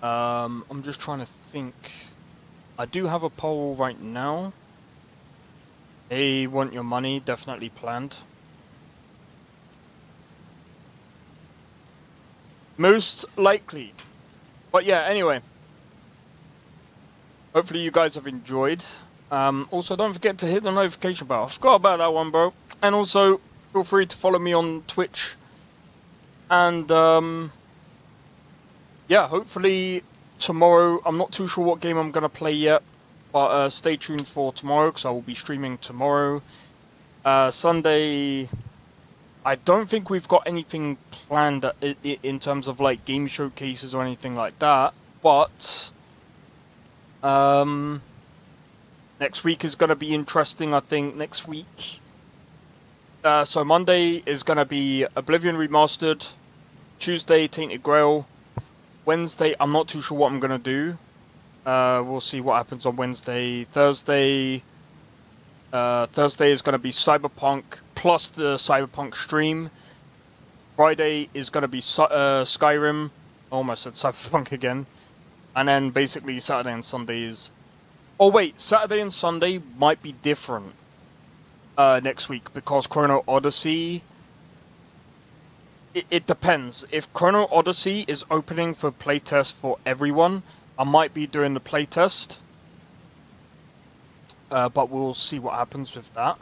I'm just trying to think. I do have a poll right now. They want your money, definitely planned. Most likely. But yeah, anyway. Hopefully you guys have enjoyed. Also, don't forget to hit the notification bell. I forgot about that one, bro. And also, feel free to follow me on Twitch. And, yeah, hopefully tomorrow, I'm not too sure what game I'm going to play yet. But stay tuned for tomorrow, because I will be streaming tomorrow. Sunday, I don't think we've got anything planned in terms of, like, game showcases or anything like that. But, next week is going to be interesting, I think, next week. So Monday is going to be Oblivion Remastered. Tuesday, Tainted Grail. Wednesday, I'm not too sure what I'm going to do. We'll see what happens on Wednesday. Thursday is going to be Cyberpunk plus the Cyberpunk stream. Friday is going to be Skyrim. Almost said Cyberpunk again. And then basically Saturday and Sunday is... Oh wait, Saturday and Sunday might be different next week because Chrono Odyssey... It depends. If Chrono Odyssey is opening for playtest for everyone, I might be doing the playtest. But we'll see what happens with that.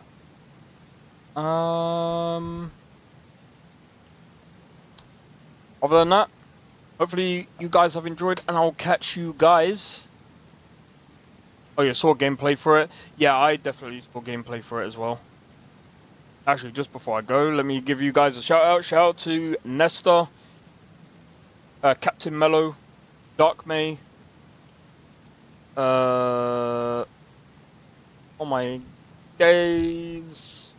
Other than that, hopefully you guys have enjoyed, and I'll catch you guys. Oh, you saw gameplay for it? Yeah, I definitely saw gameplay for it as well. Actually, just before I go, let me give you guys a shout out. Shout out to Nesta, Captain Mello, Dark May. Oh my days.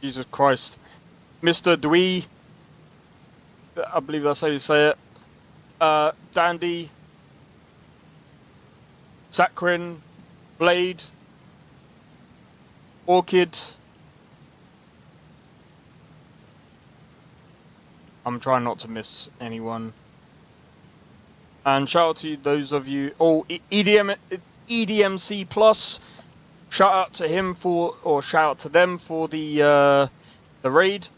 Jesus Christ. Mr. Dwee, I believe that's how you say it. Dandy, Sakrin, Blade, Orchid. I'm trying not to miss anyone. And shout out to those of you. Oh, EDMC Plus. Shout out to him for, or shout out to them for the raid.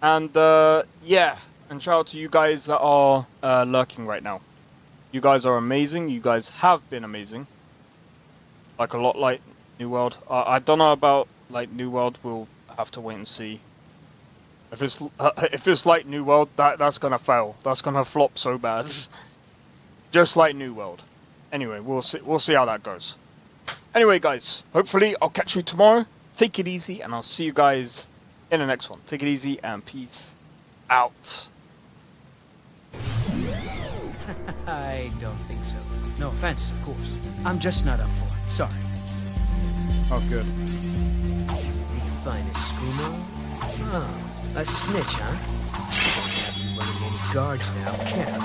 And yeah, and shout out to you guys that are lurking right now. You guys are amazing. You guys have been amazing. Like a lot like New World. I don't know about like New World. We'll have to wait and see. If it's like New World, that's gonna fail. That's gonna flop so bad. Just like New World. Anyway, we'll see how that goes. Anyway, guys, hopefully I'll catch you tomorrow. Take it easy, and I'll see you guys in the next one. Take it easy, and peace out. I don't think so. No offense, of course. I'm just not up for it. Sorry. Oh, good. The finest Skumo? Oh, a snitch, huh? Won't have you running any guards now, can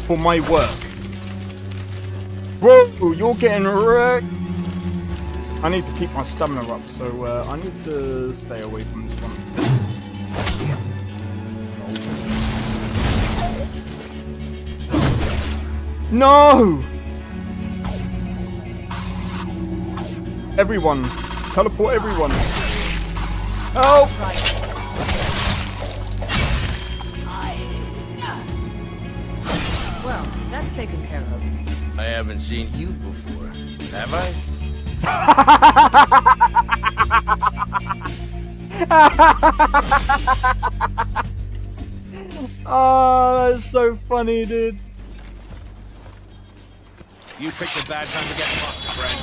for my work. Bro, you're getting wrecked. I need to keep my stamina up, so I need to stay away from this one. No! Everyone, teleport everyone. Help! Well, that's taken care of. I haven't seen you before, have I? Oh, that's so funny, dude. You picked a bad time to get fucked, friend.